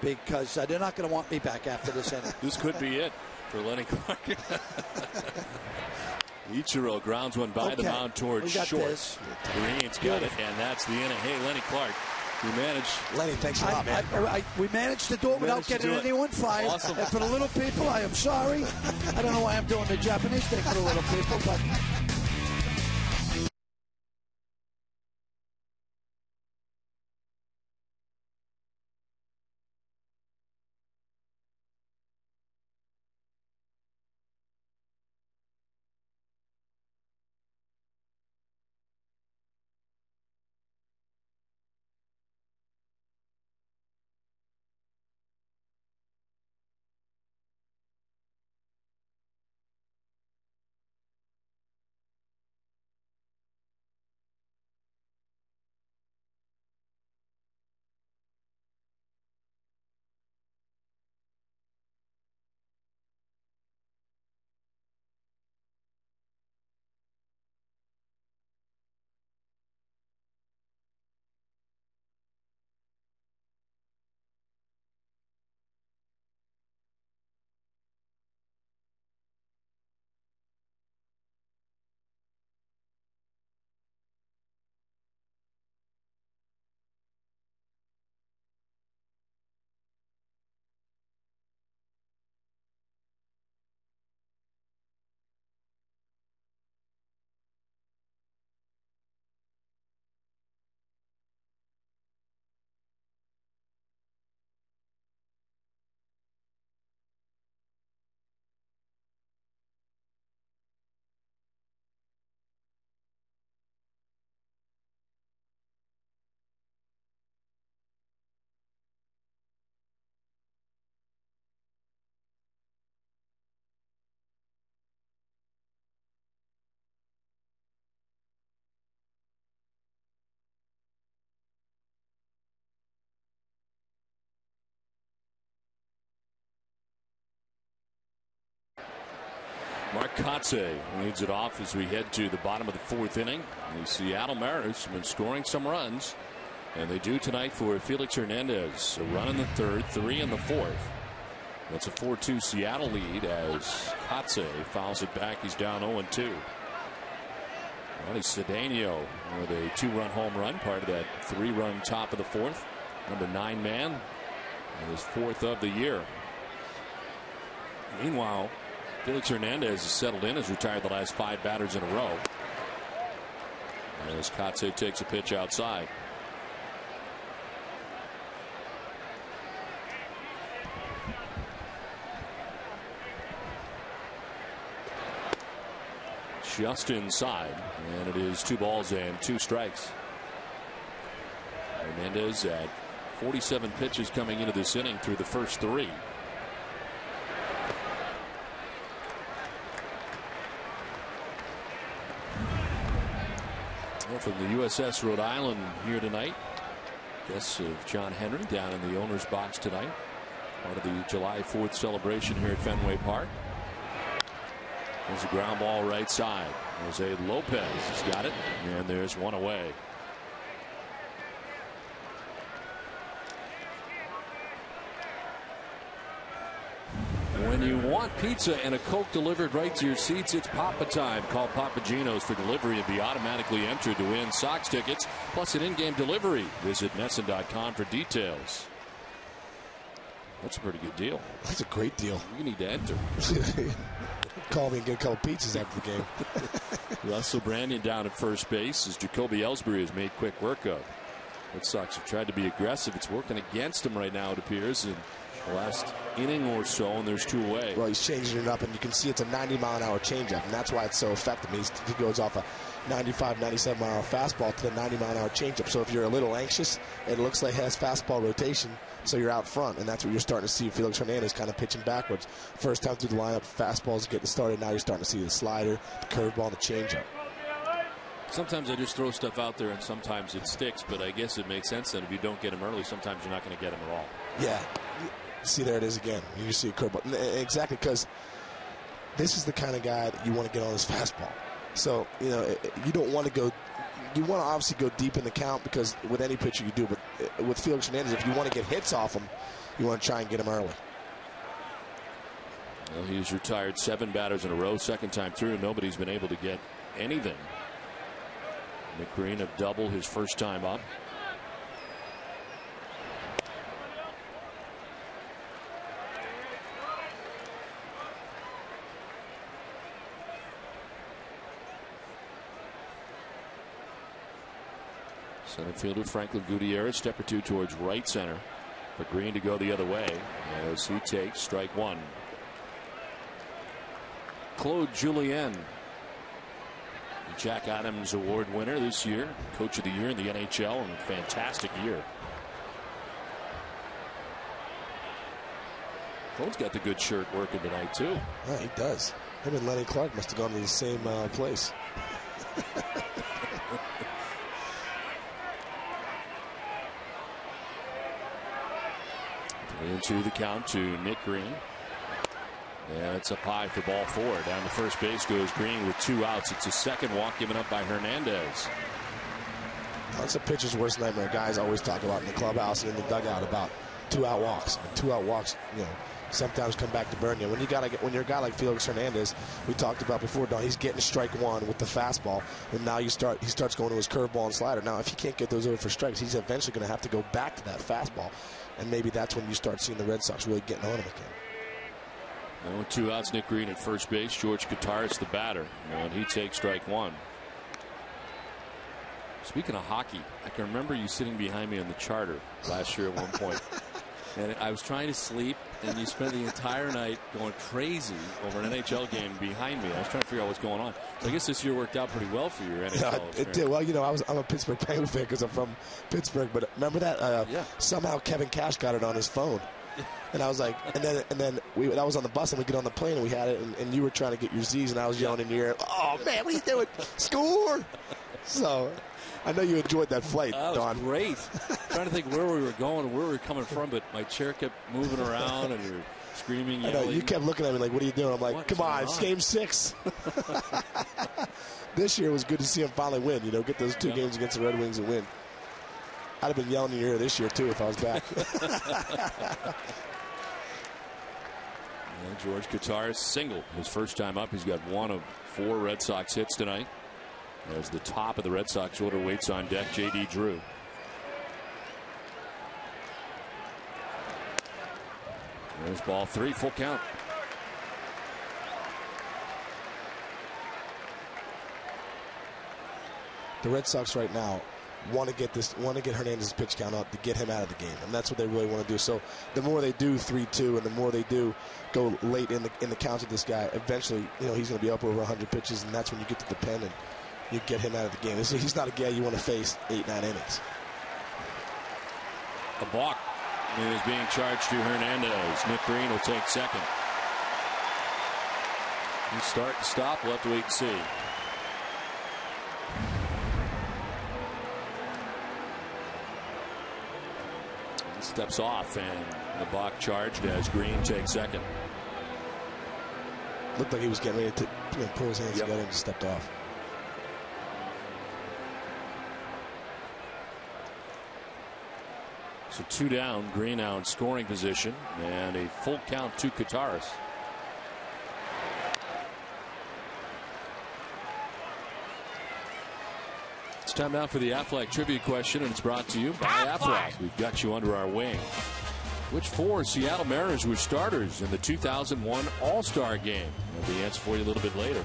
Speaker 5: Because they're not going to want me back after this inning.
Speaker 1: This could be it for Lenny Clark. Ichiro grounds one by the mound towards short.
Speaker 5: This.
Speaker 1: Green's got it, and that's the inning. Hey, Lenny Clark, we managed.
Speaker 2: Lenny, thanks a lot, man.
Speaker 5: We managed to do it without getting anyone fired.
Speaker 1: Awesome.
Speaker 5: And for the little people, I am sorry. I don't know why I'm doing the Japanese thing for the little people, but
Speaker 1: Mark Kotze leads it off as we head to the bottom of the fourth inning. The Seattle Mariners have been scoring some runs, and they do tonight for Felix Hernandez. A run in the third, 3 in the fourth. That's a 4-2 Seattle lead as Kotze fouls it back. He's down 0-2. Ronnie Cedeno with a 2-run home run, part of that 3-run top of the fourth. Number 9 man, and his 4th of the year. Meanwhile, Felix Hernandez has settled in, has retired the last 5 batters in a row. As Kotze takes a pitch outside. Just inside, and it is 2 balls and 2 strikes. Hernandez at 47 pitches coming into this inning through the first 3. From the USS Rhode Island here tonight. Guests of John Henry down in the owner's box tonight. Part of the July 4th celebration here at Fenway Park. There's a ground ball right side. Jose Lopez has got it, and there's one away. When you want pizza and a Coke delivered right to your seats, it's Papa time. Call Papa Gino's for delivery and be automatically entered to win Sox tickets, plus an in-game delivery. Visit Nesson.com for details. That's a pretty good deal.
Speaker 2: That's a great deal.
Speaker 1: You need to enter.
Speaker 2: Call me and get a couple pizzas after the game.
Speaker 1: Russell Brandon down at first base as Jacoby Ellsbury has made quick work of. Red Sox have tried to be aggressive. It's working against him right now, it appears. And the last inning or so, and there's 2 away.
Speaker 2: Well, he's changing it up, and you can see it's a 90-mile-an-hour changeup, and that's why it's so effective. He goes off a 95, 97-mile-an-hour fastball to the 90-mile-an-hour changeup. So if you're a little anxious, it looks like it has fastball rotation, so you're out front, and that's what you're starting to see. Felix Hernandez kind of pitching backwards. First time through the lineup, fastballs getting started. Now you're starting to see the slider, the curveball, and the changeup.
Speaker 1: Sometimes I just throw stuff out there, and sometimes it sticks, but I guess it makes sense that if you don't get him early, sometimes you're not going to get him at all.
Speaker 2: Yeah. See, there it is again. You see a curveball. Exactly, because this is the kind of guy that you want to get on his fastball. So, you don't want to go. You want to obviously go deep in the count because with any pitcher you do, but with Felix Hernandez, if you want to get hits off him, you want to try and get him early.
Speaker 1: Well, he's retired 7 batters in a row, second time through. Nobody's been able to get anything. Nick Green a double his first time up. Center fielder Franklin Gutierrez, step or 2 towards right center for Green to go the other way as he takes strike 1. Claude Julien, the Jack Adams Award winner this year, Coach of the Year in the NHL, and a fantastic year. Claude's got the good shirt working tonight too.
Speaker 2: Yeah, he does. Him and Lenny Clark must have gone to the same place.
Speaker 1: Into the count to Nick Green. And it's up high for ball 4. Down to first base goes Green with 2 outs. It's a second walk given up by Hernandez.
Speaker 2: That's a pitcher's worst nightmare. Guys always talk about in the clubhouse and in the dugout about 2-out walks. And 2-out walks, sometimes come back to burn you. When you're a guy like Felix Hernandez, we talked about before, Don, he's getting strike 1 with the fastball, and now he starts going to his curveball and slider. Now, if he can't get those over for strikes, he's eventually going to have to go back to that fastball, and maybe that's when you start seeing the Red Sox really getting on him again.
Speaker 1: And with 2 outs, Nick Green at first base. George Kottaras the batter, and he takes strike 1. Speaking of hockey, I can remember you sitting behind me on the charter last year at one point. And I was trying to sleep, and you spent the entire night going crazy over an NHL game behind me. I was trying to figure out what's going on. So I guess this year worked out pretty well for your NHL.
Speaker 2: Yeah, it did. Well, I'm a Pittsburgh Penguin fan because I'm from Pittsburgh. But remember that? Somehow Kevin Cash got it on his phone. And I was like, and then I was on the bus, and we get on the plane, and we had it, and you were trying to get your Z's, and I was yelling in your ear, "Oh man, what are you doing? Score!" So I know you enjoyed that flight,
Speaker 1: that was
Speaker 2: Don.
Speaker 1: Great. Trying to think where we were going, where we were coming from, but my chair kept moving around, and you're screaming, yelling.
Speaker 2: I know, you kept looking at me like, what are you doing? I'm like,
Speaker 1: What's
Speaker 2: come on, it's game 6. This year it was good to see him finally win. You know, get those 2 games against the Red Wings and win. I'd have been yelling in your ear this year, too, if I was back.
Speaker 1: George Kottaras single his first time up. He's got 1 of 4 Red Sox hits tonight. As the top of the Red Sox order waits on deck, J.D. Drew. There's ball 3, full count.
Speaker 2: The Red Sox right now want to get Hernandez's pitch count up to get him out of the game, and that's what they really want to do. So the more they do 3-2, and the more they do go late in the counts of this guy, eventually, you know, he's going to be up over 100 pitches, and that's when you get to the pen and you get him out of the game. He's not a guy you want to face 8-9 innings.
Speaker 1: A balk is being charged to Hernandez. Nick Green will take second. He's start and stop. We'll have to wait and see. He steps off, and the balk charged as Green takes second.
Speaker 2: Looked like he was getting ready to pull his hands together and just stepped off.
Speaker 1: So 2 down, Green now in scoring position, and a full count to Kottaras. It's time now for the Aflac trivia question, and it's brought to you by Aflac. We've got you under our wing. Which 4 Seattle Mariners were starters in the 2001 All-Star Game? We'll have the answer for you a little bit later.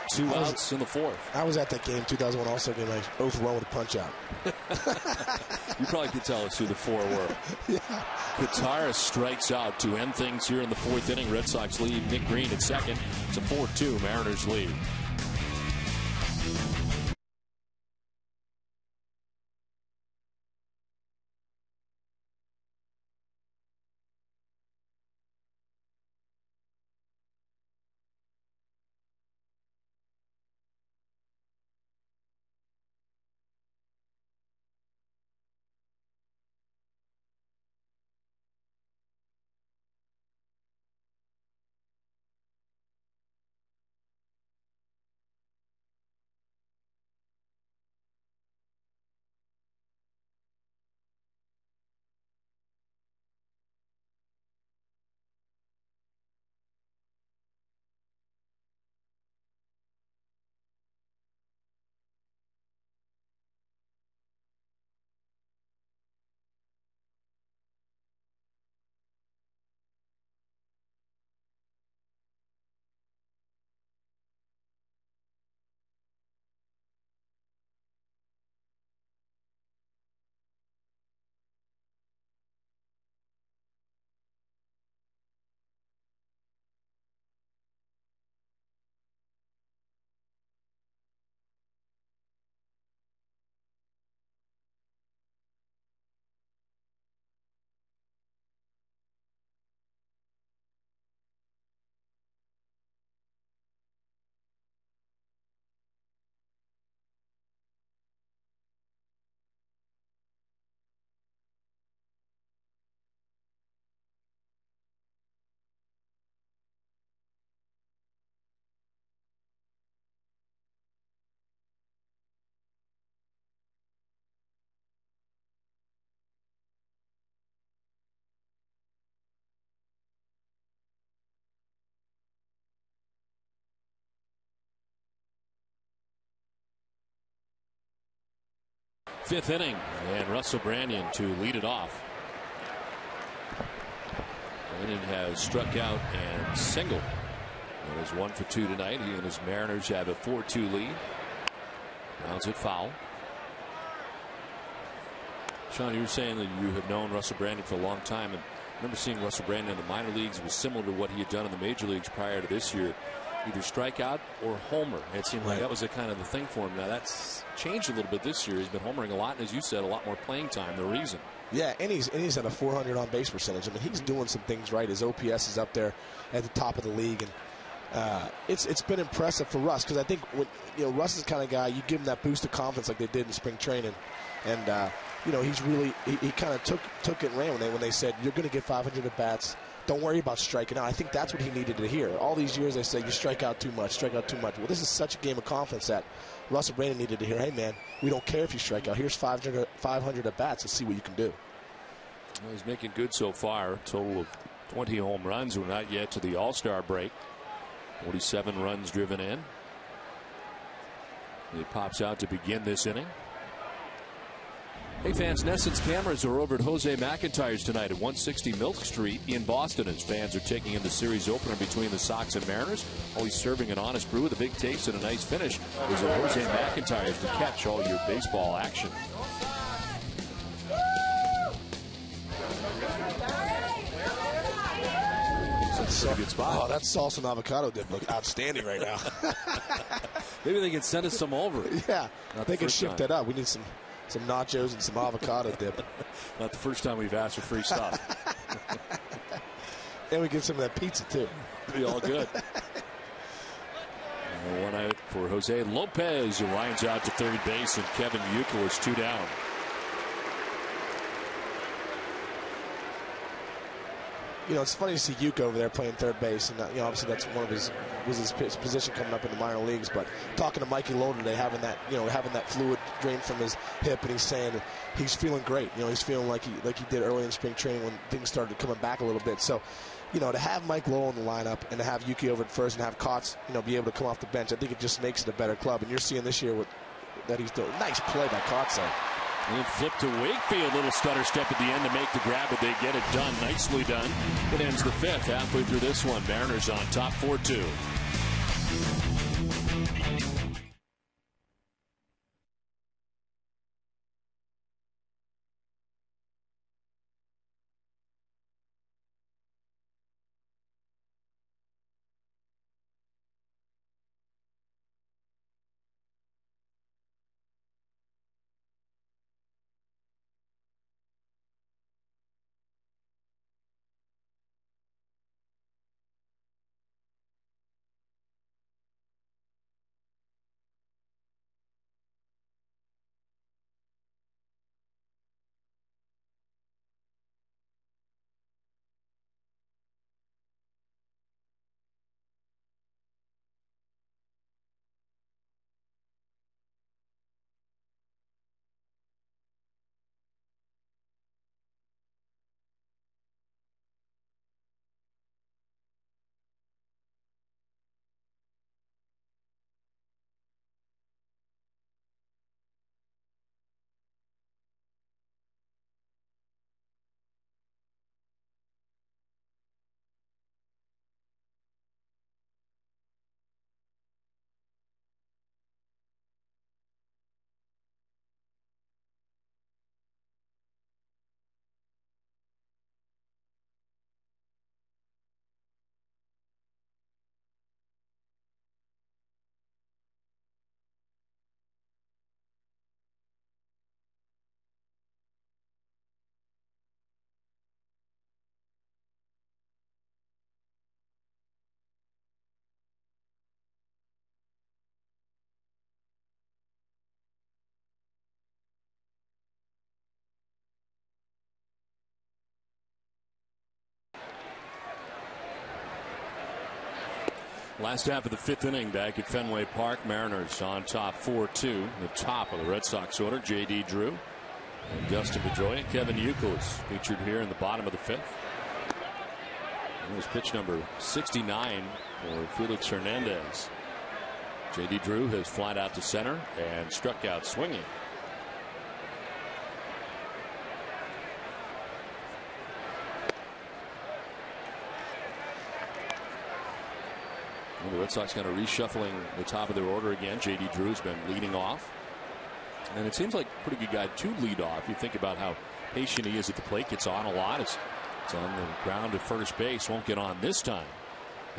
Speaker 1: Two outs in the 4th.
Speaker 2: I was at that game, 2001 All-Star Game. I 0 for 1 with a punch out.
Speaker 1: You probably could tell us who the 4 were.
Speaker 2: Yeah.
Speaker 1: Kottaras strikes out to end things here in the 4th inning. Red Sox lead. Nick Green at second. It's a 4-2 Mariners lead. Fifth inning, and Russell Branyan to lead it off. Branyan has struck out and singled. That is 1 for 2 tonight. He and his Mariners have a 4-2 lead. Rounds it foul. Sean, you were saying that you have known Russell Branyan for a long time, and I remember seeing Russell Branyan in the minor leagues. It was similar to what he had done in the major leagues prior to this year. either strikeout or homer. It seemed like that was kind of the thing for him. Now that's changed a little bit this year. He's been homering a lot, and as you said, a lot more playing time. The reason.
Speaker 2: Yeah, and he's at a 400 on base percentage. I mean, he's doing some things right. His OPS is up there at the top of the league, and it's been impressive for Russ, because I think when, Russ is the kind of guy, you give him that boost of confidence like they did in spring training, and he's really he kind of took it and ran when they said you're going to get 500 at bats. Don't worry about striking out. I think that's what he needed to hear. All these years they say you strike out too much, strike out too much. Well, this is such a game of confidence that Russell Brandon needed to hear, hey, man, we don't care if you strike out. Here's 500 at bats. Let's see what you can do.
Speaker 1: Well, he's making good so far. Total of 20 home runs. We're not yet to the All-Star break. 47 runs driven in. He pops out to begin this inning. Hey fans, Nesson's cameras are over at Jose McIntyre's tonight at 160 Milk Street in Boston as fans are taking in the series opener between the Sox and Mariners. Always serving an honest brew with a big taste and a nice finish is at Jose McIntyre's to catch all your baseball action. That's a good spot.
Speaker 2: Oh, that salsa and avocado dip look outstanding right now.
Speaker 1: Maybe they can send us some over.
Speaker 2: Yeah, they can ship that up. We need some nachos and some avocado dip.
Speaker 1: Not the first time we've asked for free stuff.
Speaker 2: And we get some of that pizza too.
Speaker 1: It'll be all good. One out for Jose Lopez, who lines out to third base, and Kevin Youkill is 2 down.
Speaker 2: It's funny to see Yuka over there playing third base, and obviously that's his position coming up in the minor leagues. But talking to Mikey Lowell today, having that fluid drain from his hip, and he's saying that he's feeling great. He's feeling like he did early in spring training when things started coming back a little bit. So, to have Mike Lowell in the lineup and to have Yuki over at first and have Kotz, be able to come off the bench, I think it just makes it a better club. And you're seeing this year that he's doing. Nice play by Kotz.
Speaker 1: And flip to Wakefield. Little stutter step at the end to make the grab, but they get it done. Nicely done. It ends the fifth. Halfway through this one, Mariners on top 4-2. Last half of the fifth inning back at Fenway Park. Mariners on top 4-2. The top of the Red Sox order, J.D. Drew, and Dustin Pedroia. Kevin Youkill is featured here in the bottom of the fifth. It was pitch number 69 for Felix Hernandez. J.D. Drew has flied out to center and struck out swinging. The Red Sox kind of reshuffling the top of their order again. J.D. Drew's been leading off. And it seems like a pretty good guy to lead off. You think about how patient he is at the plate. Gets on a lot. It's on the ground at first base. Won't get on this time.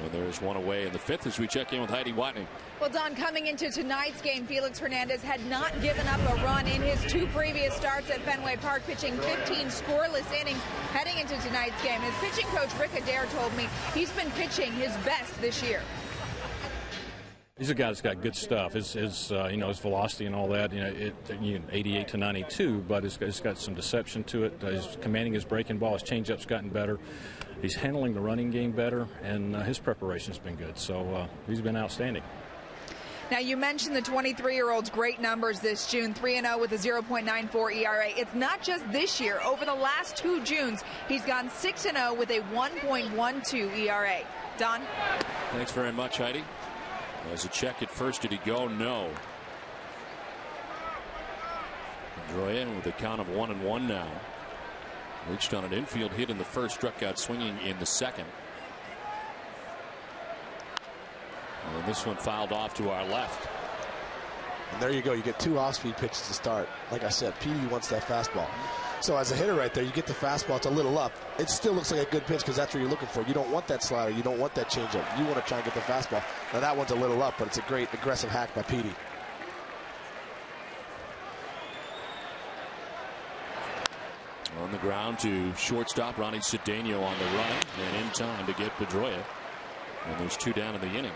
Speaker 1: And there's one away in the 5th as we check in with Heidi Watney.
Speaker 3: Well, Don, coming into tonight's game, Felix Hernandez had not given up a run in his 2 previous starts at Fenway Park, pitching 15 scoreless innings heading into tonight's game. His pitching coach, Rick Adair, told me he's been pitching his best this year.
Speaker 6: He's a guy that's got good stuff. His velocity and all that. 88 to 92, but it's got some deception to it. He's commanding his breaking ball. His changeup's gotten better. He's handling the running game better, and his preparation's been good. So he's been outstanding.
Speaker 3: Now, you mentioned the 23-year-old's great numbers this June, 3-0 with a 0.94 ERA. It's not just this year. Over the last 2 Junes, he's gone 6-0 with a 1.12 ERA. Don?
Speaker 1: Thanks very much, Heidi. As a check at first, did he go? No. Pedroia with a count of 1-1 now. Reached on an infield hit in the first, struck out swinging in the second. And this one fouled off to our left.
Speaker 2: And there you go. You get 2 off-speed pitches to start. Like I said, Petey wants that fastball. So as a hitter right there, you get the fastball. It's a little up. It still looks like a good pitch because that's what you're looking for. You don't want that slider. You don't want that changeup. You want to try and get the fastball. Now that one's a little up, but it's a great aggressive hack by Petey.
Speaker 1: On the ground to shortstop Ronnie Cedeno on the run, and in time to get Pedroia. And there's 2 down in the inning.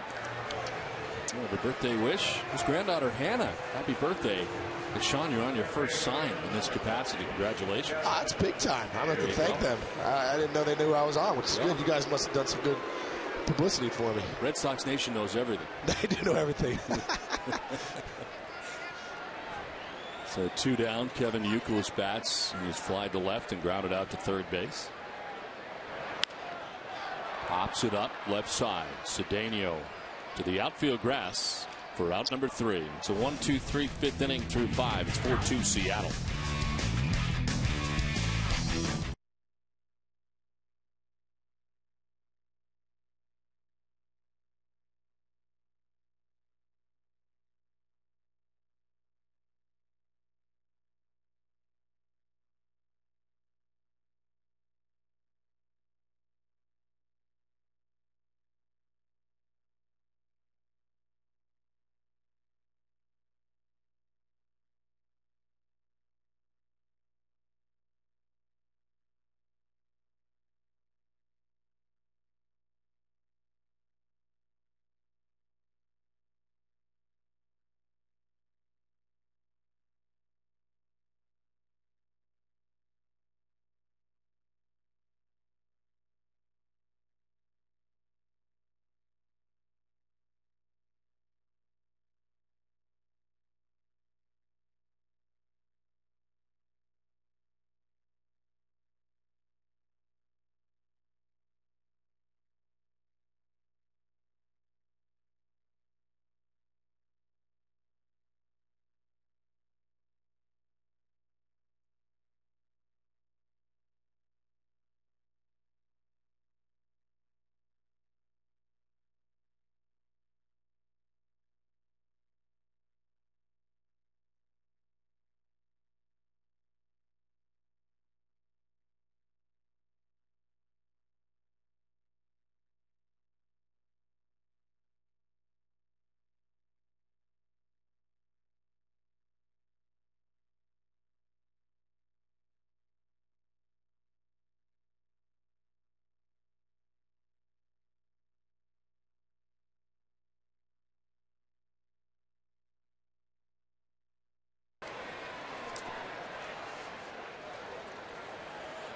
Speaker 1: Oh, the birthday wish. His granddaughter Hannah. Happy birthday. And Sean, you're on your first sign in this capacity. Congratulations.
Speaker 2: It's big time. I'm going to thank them. I didn't know they knew I was on, which is good. You guys must have done some good publicity for me.
Speaker 1: Red Sox Nation knows everything.
Speaker 2: They do know everything.
Speaker 1: So 2 down. Kevin Youkilis bats. He's flied to left and grounded out to third base. Pops it up left side. Cedeno to the outfield grass for out number 3. It's a 1-2-3 5th inning through 5. It's 4-2 Seattle.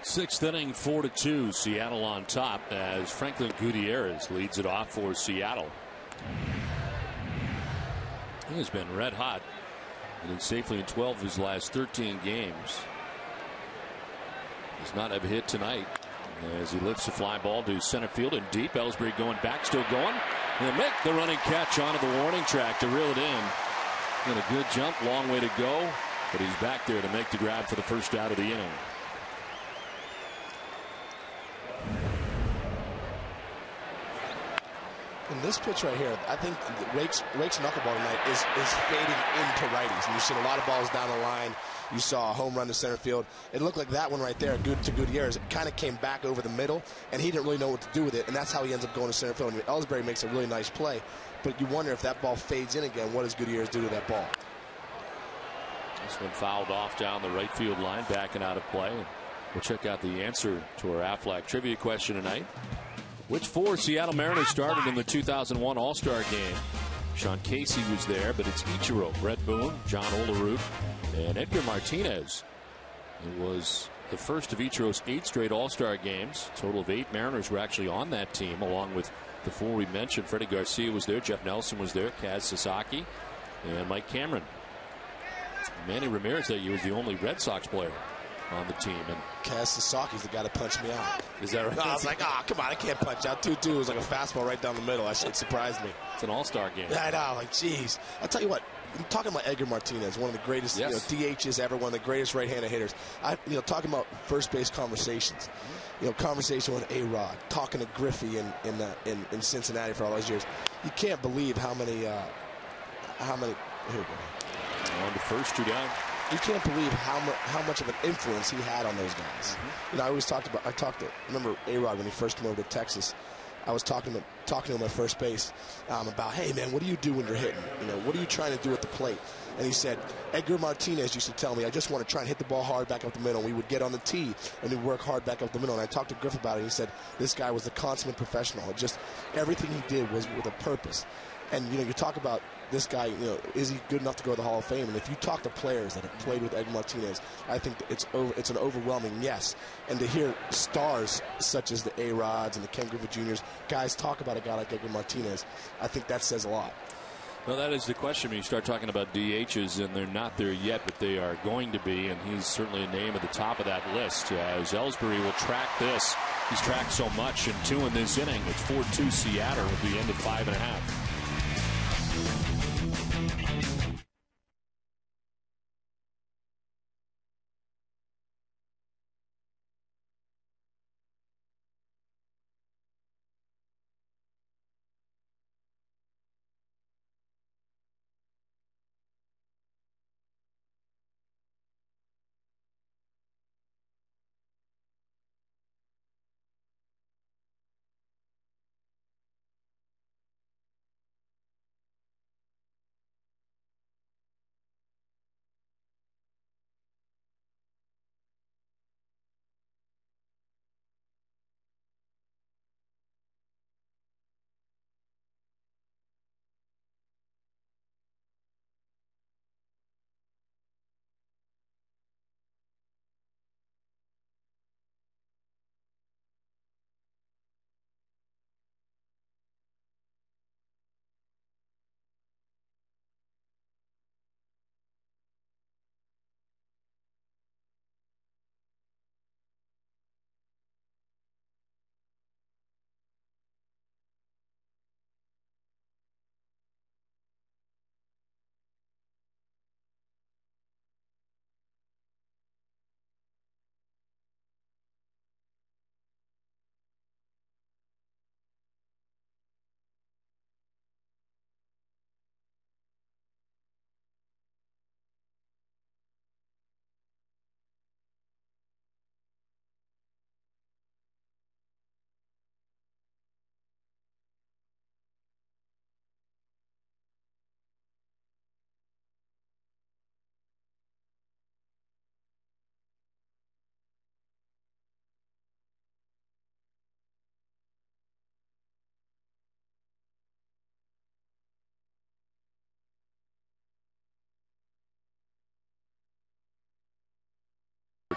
Speaker 1: Sixth inning, 4-2. Seattle on top as Franklin Gutierrez leads it off for Seattle. He has been red hot, hitting safely in 12 of his last 13 games. Does not have a hit tonight as he lifts a fly ball to center field and deep. Ellsbury going back, still going. He'll make the running catch onto the warning track to reel it in. And a good jump, long way to go, but he's back there to make the grab for the first out of the inning.
Speaker 2: And this pitch right here, I think Rake's knuckleball tonight is fading into righties. And you've seen a lot of balls down the line. You saw a home run to center field. It looked like that one right there, good to Gutierrez. It kind of came back over the middle, and he didn't really know what to do with it. And that's how he ends up going to center field. And Ellsbury makes a really nice play. But you wonder if that ball fades in again, what does Gutierrez do to that ball?
Speaker 1: This one fouled off down the right field line, backing out of play. We'll check out the answer to our Aflac trivia question tonight. Which 4 Seattle Mariners started in the 2001 All-Star game? Sean Casey was there, but it's Ichiro, Brett Boone, John Olerud, and Edgar Martinez. It was the first of Ichiro's 8 straight All-Star games. A total of 8 Mariners were actually on that team, along with the 4 we mentioned. Freddie Garcia was there, Jeff Nelson was there, Kaz Sasaki, and Mike Cameron. Manny Ramirez that year was the only Red Sox player on the team. And
Speaker 2: Kaz Sasaki's the guy that punched me out.
Speaker 1: Is that right?
Speaker 2: No, I was like, oh, come on, I can't punch out. 2-2 was like a fastball right down the middle. It surprised me.
Speaker 1: It's an all-star game.
Speaker 2: I know, like, geez. I'll tell you what, I'm talking about Edgar Martinez, one of the greatest DHs ever, one of the greatest right-handed hitters. Talking about first base conversations. Conversation with A-Rod, talking to Griffey in Cincinnati for all those years. You can't believe how many, here we go.
Speaker 1: On to first, 2 down.
Speaker 2: You can't believe how much of an influence he had on those guys. Remember A-Rod when he first came over to Texas. I was talking to him at first base about, hey man, what do you do when you're hitting? What are you trying to do at the plate? And he said, Edgar Martinez used to tell me, I just want to try and hit the ball hard back up the middle. And we would get on the tee and we'd work hard back up the middle. And I talked to Griff about it. He said, this guy was the consummate professional. Just everything he did was with a purpose. And, you talk about this guy, is he good enough to go to the Hall of Fame? And if you talk to players that have played with Edgar Martinez, I think it's an overwhelming yes. And to hear stars such as the A-Rods and the Ken Griffey Jr.'s, guys talk about a guy like Edgar Martinez, I think that says a lot.
Speaker 1: Well, that is the question when you start talking about DHs, and they're not there yet, but they are going to be, and he's certainly a name at the top of that list. As Ellsbury will track this. He's tracked so much, and 2 in this inning. It's 4-2 Seattle at the end of 5.5.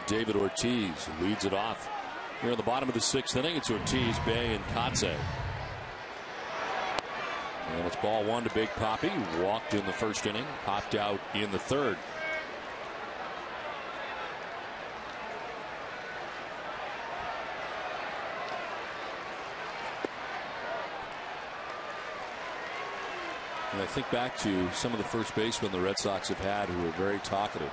Speaker 1: David Ortiz leads it off. Here in the bottom of the 6th inning, it's Ortiz, Bay, and Kotze. And it's ball 1 to Big Papi. Walked in the 1st inning, popped out in the 3rd. And I think back to some of the first basemen the Red Sox have had who were very talkative.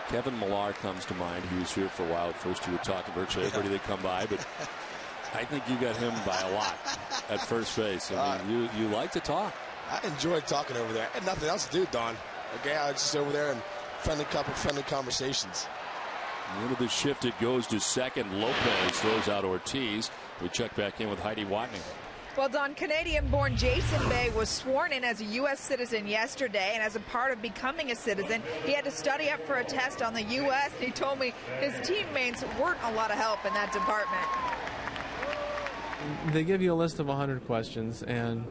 Speaker 1: Kevin Millar comes to mind. He was here for a while. At first, he would talk to virtually everybody that come by, but I think you got him by a lot at first base. I mean, you like to talk.
Speaker 2: I enjoyed talking over there. I had nothing else to do, Don. Okay, I was just over there and friendly conversations.
Speaker 1: Into the shift, it goes to second. Lopez throws out Ortiz. We check back in with Heidi Watney.
Speaker 3: Well, Don, Canadian-born Jason Bay was sworn in as a U.S. citizen yesterday, and as a part of becoming a citizen, he had to study up for a test on the U.S. He told me his teammates weren't a lot of help in that department.
Speaker 7: They give you a list of 100 questions, and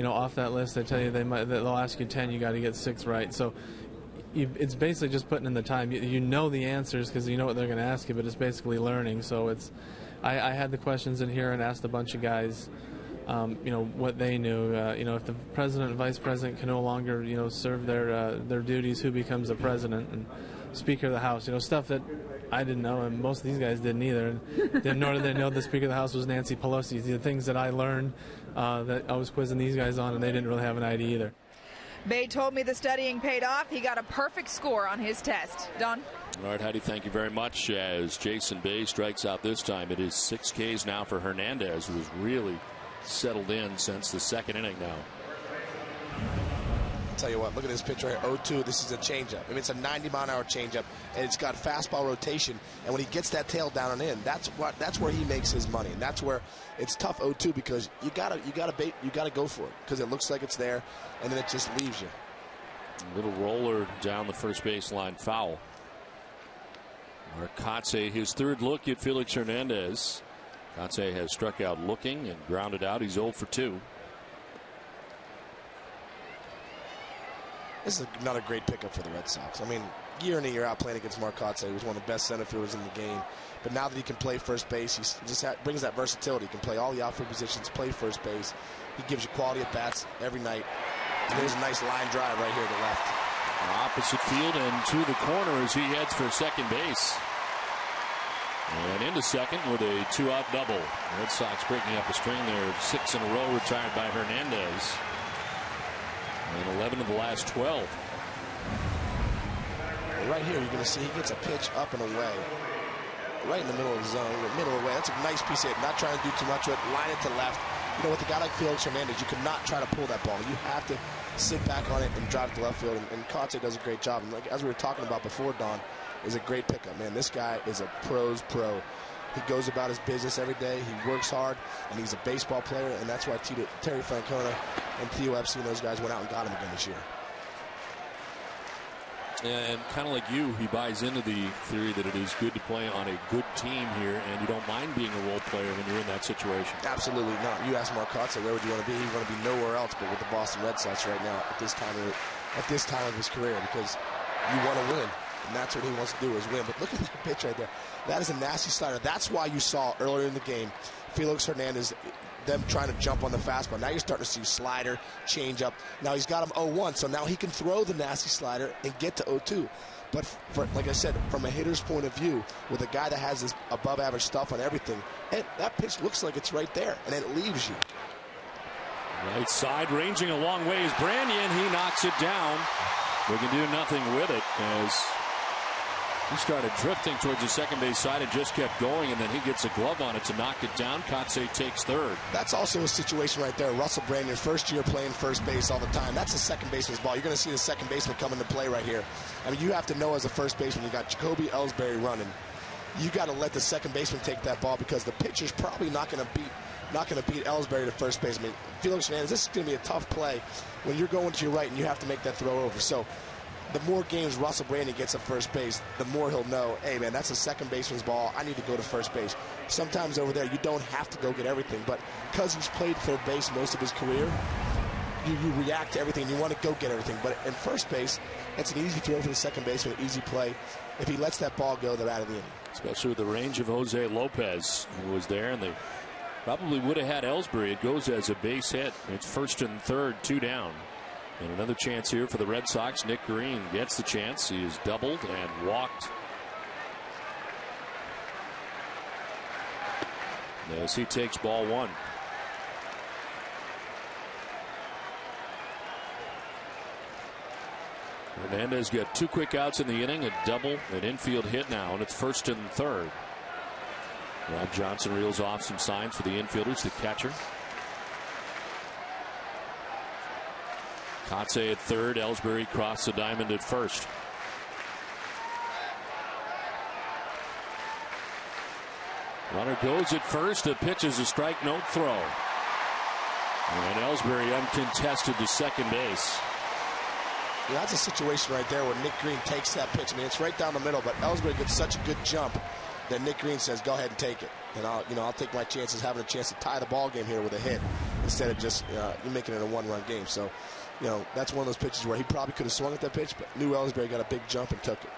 Speaker 7: off that list, they tell you they'll ask you 10. You got to get 6 right. So it's basically just putting in the time. You know the answers because you know what they're going to ask you, but it's basically learning. So I had the questions in here and asked a bunch of guys. What they knew. If the president and vice president can no longer, serve their duties, who becomes the president and Speaker of the House? Stuff that I didn't know, and most of these guys didn't either. Nor did they know the Speaker of the House was Nancy Pelosi. The things that I learned that I was quizzing these guys on, and they didn't really have an idea either.
Speaker 3: Bay told me the studying paid off. He got a perfect score on his test. Don?
Speaker 1: All right, Heidi, thank you very much. As Jason Bay strikes out this time, it is 6 Ks now for Hernandez, who has really settled in since the second inning now.
Speaker 2: I'll tell you what, look at this pitch right here, 0-2. This is a changeup. I mean, it's a 90-mile-an-hour changeup, and it's got fastball rotation. And when he gets that tail down and in, that's where he makes his money. And that's where it's tough 0-2 because you gotta go for it because it looks like it's there, and then it just leaves you.
Speaker 1: A little roller down the first baseline, foul. Arcatse, his third look at Felix Hernandez. Arcatse has struck out looking and grounded out. He's 0 for 2.
Speaker 2: This is another great pickup for the Red Sox. I mean, year in and year out playing against Arcatse, he was one of the best center fielders in the game. But now that he can play first base, he just brings that versatility. He can play all the outfield positions, play first base. He gives you quality at bats every night. And there's a nice line drive right here to left.
Speaker 1: Opposite field and to the corner as he heads for second base. And into second with a 2-out double. Red Sox breaking up a string there of 6 in a row retired by Hernandez. And 11 of the last 12.
Speaker 2: Right here, you're going to see he gets a pitch up and away. Right in the middle of the zone, middle of the way. That's a nice piece of it. Not trying to do too much with it. Line it to left. With a guy like Felix Hernandez, you cannot try to pull that ball. You have to sit back on it and drive it to left field. And Kotze does a great job. And as we were talking about before, Don, is a great pickup. Man, this guy is a pro's pro. He goes about his business every day. He works hard, and he's a baseball player. And that's why Terry Francona and TOFC and those guys went out and got him again this year.
Speaker 1: And kind of like you, he buys into the theory that it is good to play on a good team here, and you don't mind being a role player when you're in that situation.
Speaker 2: Absolutely not. You ask Arcatse, where would you want to be? He'd want to be nowhere else but with the Boston Red Sox right now at this time of his career, because you want to win, and that's what he wants to do is win. But look at that pitch right there. That is a nasty slider. That's why you saw earlier in the game Felix Hernandez, them trying to jump on the fastball. Now you're starting to see slider, changeup. Now he's got him 0-1, so now he can throw the nasty slider and get to 0-2. But like I said, from a hitter's point of view, with a guy that has this above-average stuff on everything, that pitch looks like it's right there, and it leaves you.
Speaker 1: Right side, ranging a long way is Branyan. He knocks it down. We can do nothing with it as he started drifting towards the second base side and just kept going, and then he gets a glove on it to knock it down. Kotze takes third.
Speaker 2: That's also a situation right there. Russell Branyan, first year playing first base all the time. That's a second baseman's ball. You're going to see the second baseman come into play right here. I mean, you have to know as a first baseman, you got Jacoby Ellsbury running. You got to let the second baseman take that ball because the pitcher's probably not going to beat Ellsbury to first base. I mean, Felix Hernandez, this is going to be a tough play when you're going to your right and you have to make that throw over. So the more games Russell Branyan gets at first base, the more he'll know, hey, man, that's a second baseman's ball. I need to go to first base. Sometimes over there, you don't have to go get everything. But because he's played third base most of his career, you react to everything. You want to go get everything. But in first base, it's an easy throw for the second baseman, an easy play. If he lets that ball go, they're out of the inning.
Speaker 1: Especially with the range of Jose Lopez, who was there, and they probably would have had Ellsbury. It goes as a base hit. It's first and third, 2 down. And another chance here for the Red Sox. Nick Green gets the chance. He is doubled and walked as he takes ball 1. Hernandez got 2 quick outs in the inning, a double, an infield hit now, and it's first and third. Rob Johnson reels off some signs for the infielders, the catcher. Kotze at third. Ellsbury crossed the diamond at first. Runner goes at first. The pitch is a strike, no throw. And Ellsbury uncontested to second base.
Speaker 2: Yeah, that's a situation right there where Nick Green takes that pitch. I mean, it's right down the middle, but Ellsbury gets such a good jump that Nick Green says, "Go ahead and take it." And I'll take my chances having a chance to tie the ball game here with a hit instead of just making it a one-run game. So, that's one of those pitches where he probably could have swung at that pitch, but knew Ellsbury got a big jump and took it.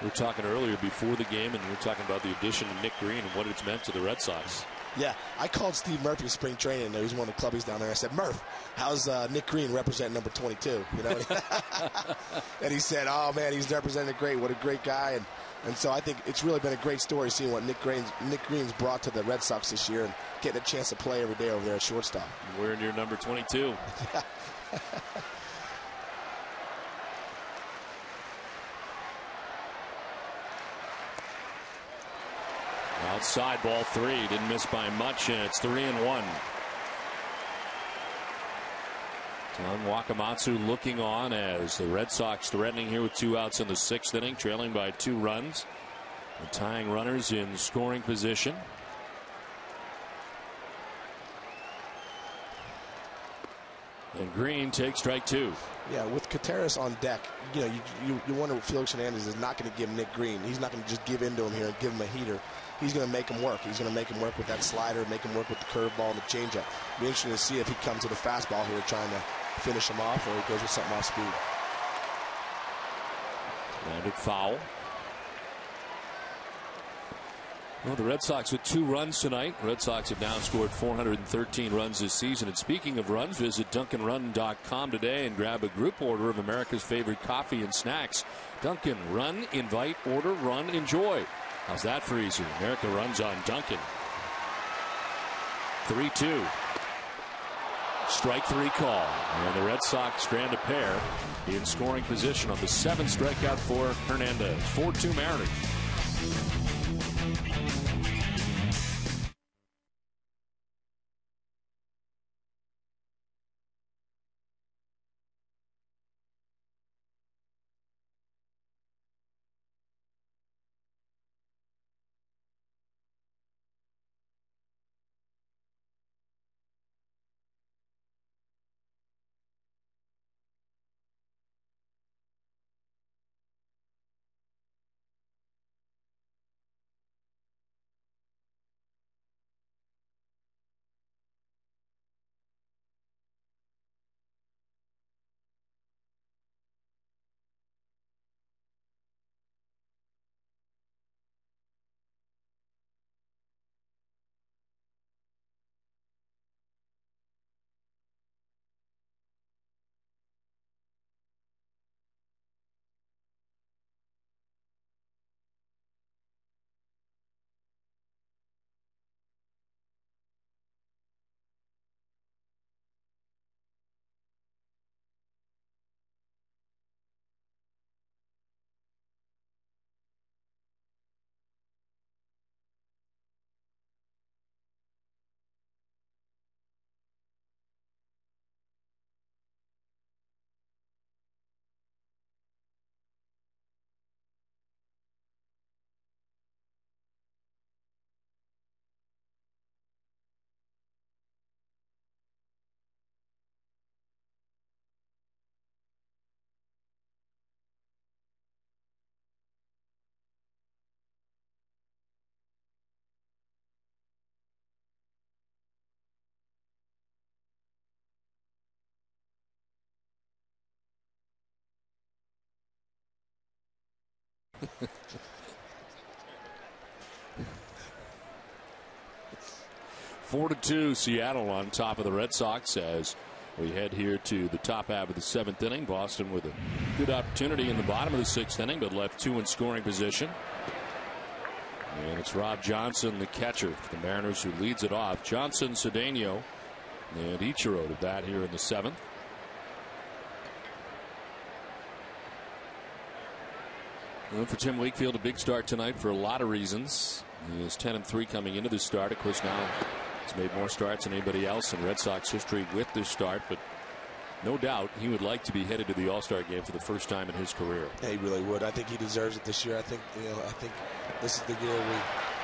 Speaker 1: We were talking earlier before the game, and we were talking about the addition of Nick Green and what it's meant to the Red Sox.
Speaker 2: Yeah, I called Steve Murphy in spring training. He was one of the clubbies down there. I said, "Murph, how's Nick Green representing number 22?" And he said, "Oh man, he's represented great. What a great guy." And so I think it's really been a great story seeing what Nick Green's brought to the Red Sox this year and getting a chance to play every day over there at shortstop.
Speaker 1: Wearing your number 22. Outside, ball 3. Didn't miss by much, and it's 3-1. Tom Wakamatsu looking on as the Red Sox threatening here with 2 outs in the 6th inning, trailing by 2 runs. And tying runners in scoring position. And Green takes strike 2.
Speaker 2: Yeah, with Contreras on deck, you wonder what Felix Hernandez is not going to give Nick Green. He's not going to just give in to him here and give him a heater. He's going to make him work. He's going to make him work with that slider, make him work with the curveball and the changeup. Be interesting to see if he comes with a fastball here trying to finish him off, or he goes with something off speed.
Speaker 1: Landed foul. Well, the Red Sox with 2 runs tonight. Red Sox have now scored 413 runs this season. And speaking of runs, visit DunkinRun.com today and grab a group order of America's favorite coffee and snacks. Dunkin', run, invite, order, run, enjoy. How's that for easy? America runs on Dunkin'. 3-2. Strike 3 call. And the Red Sox strand a pair in scoring position on the 7th strikeout for Hernandez. 4-2 Mariners. Four to 2 Seattle on top of the Red Sox as we head here to the top half of the 7th inning. Boston with a good opportunity in the bottom of the 6th inning, but left 2 in scoring position. And it's Rob Johnson, the catcher for the Mariners, who leads it off. Johnson, Cedeno, and Ichiro to bat here in the 7th. Well, for Tim Wakefield, a big start tonight for a lot of reasons. He is 10-3 coming into the start. Of course, now he's made more starts than anybody else in Red Sox history with this start. But no doubt he would like to be headed to the All-Star game for the first time in his career.
Speaker 2: Yeah, he really would. I think he deserves it this year. I think this is the year we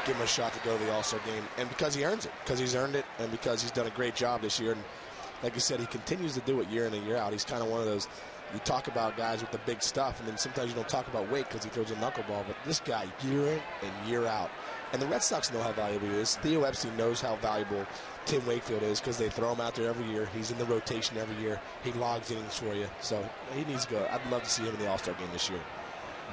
Speaker 2: give him a shot to go to the All-Star game, and because he earns it, because he's earned it, and because he's done a great job this year. And like you said, he continues to do it year in and year out. He's kind of one of those. You talk about guys with the big stuff, and then sometimes you don't talk about weight because he throws a knuckleball. But this guy, year in and year out. And the Red Sox know how valuable he is. Theo Epstein knows how valuable Tim Wakefield is because they throw him out there every year. He's in the rotation every year. He logs innings for you. So he needs to go. I'd love to see him in the All-Star game this year.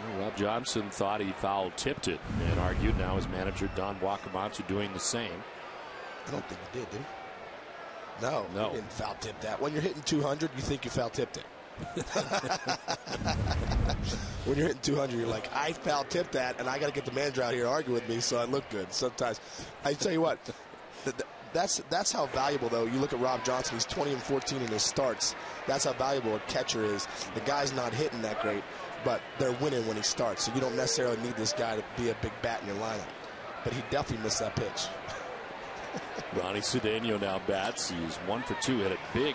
Speaker 1: Well, Rob Johnson thought he foul-tipped it and argued. Now his manager, Don Wakamatsu, doing the same.
Speaker 2: I don't think he did he? No. He didn't foul-tip that. When you're hitting 200, you think you foul-tipped it. When you're hitting 200, you're like, I foul-tipped that, and I got to get the manager out here to argue with me so I look good. Sometimes, I tell you what, that's how valuable, though. You look at Rob Johnson, he's 20-14 in his starts. That's how valuable a catcher is. The guy's not hitting that great, but they're winning when he starts, so you don't necessarily need this guy to be a big bat in your lineup. But he definitely missed that pitch.
Speaker 1: Ronnie Cedeno now bats. He's 1 for 2, hit a big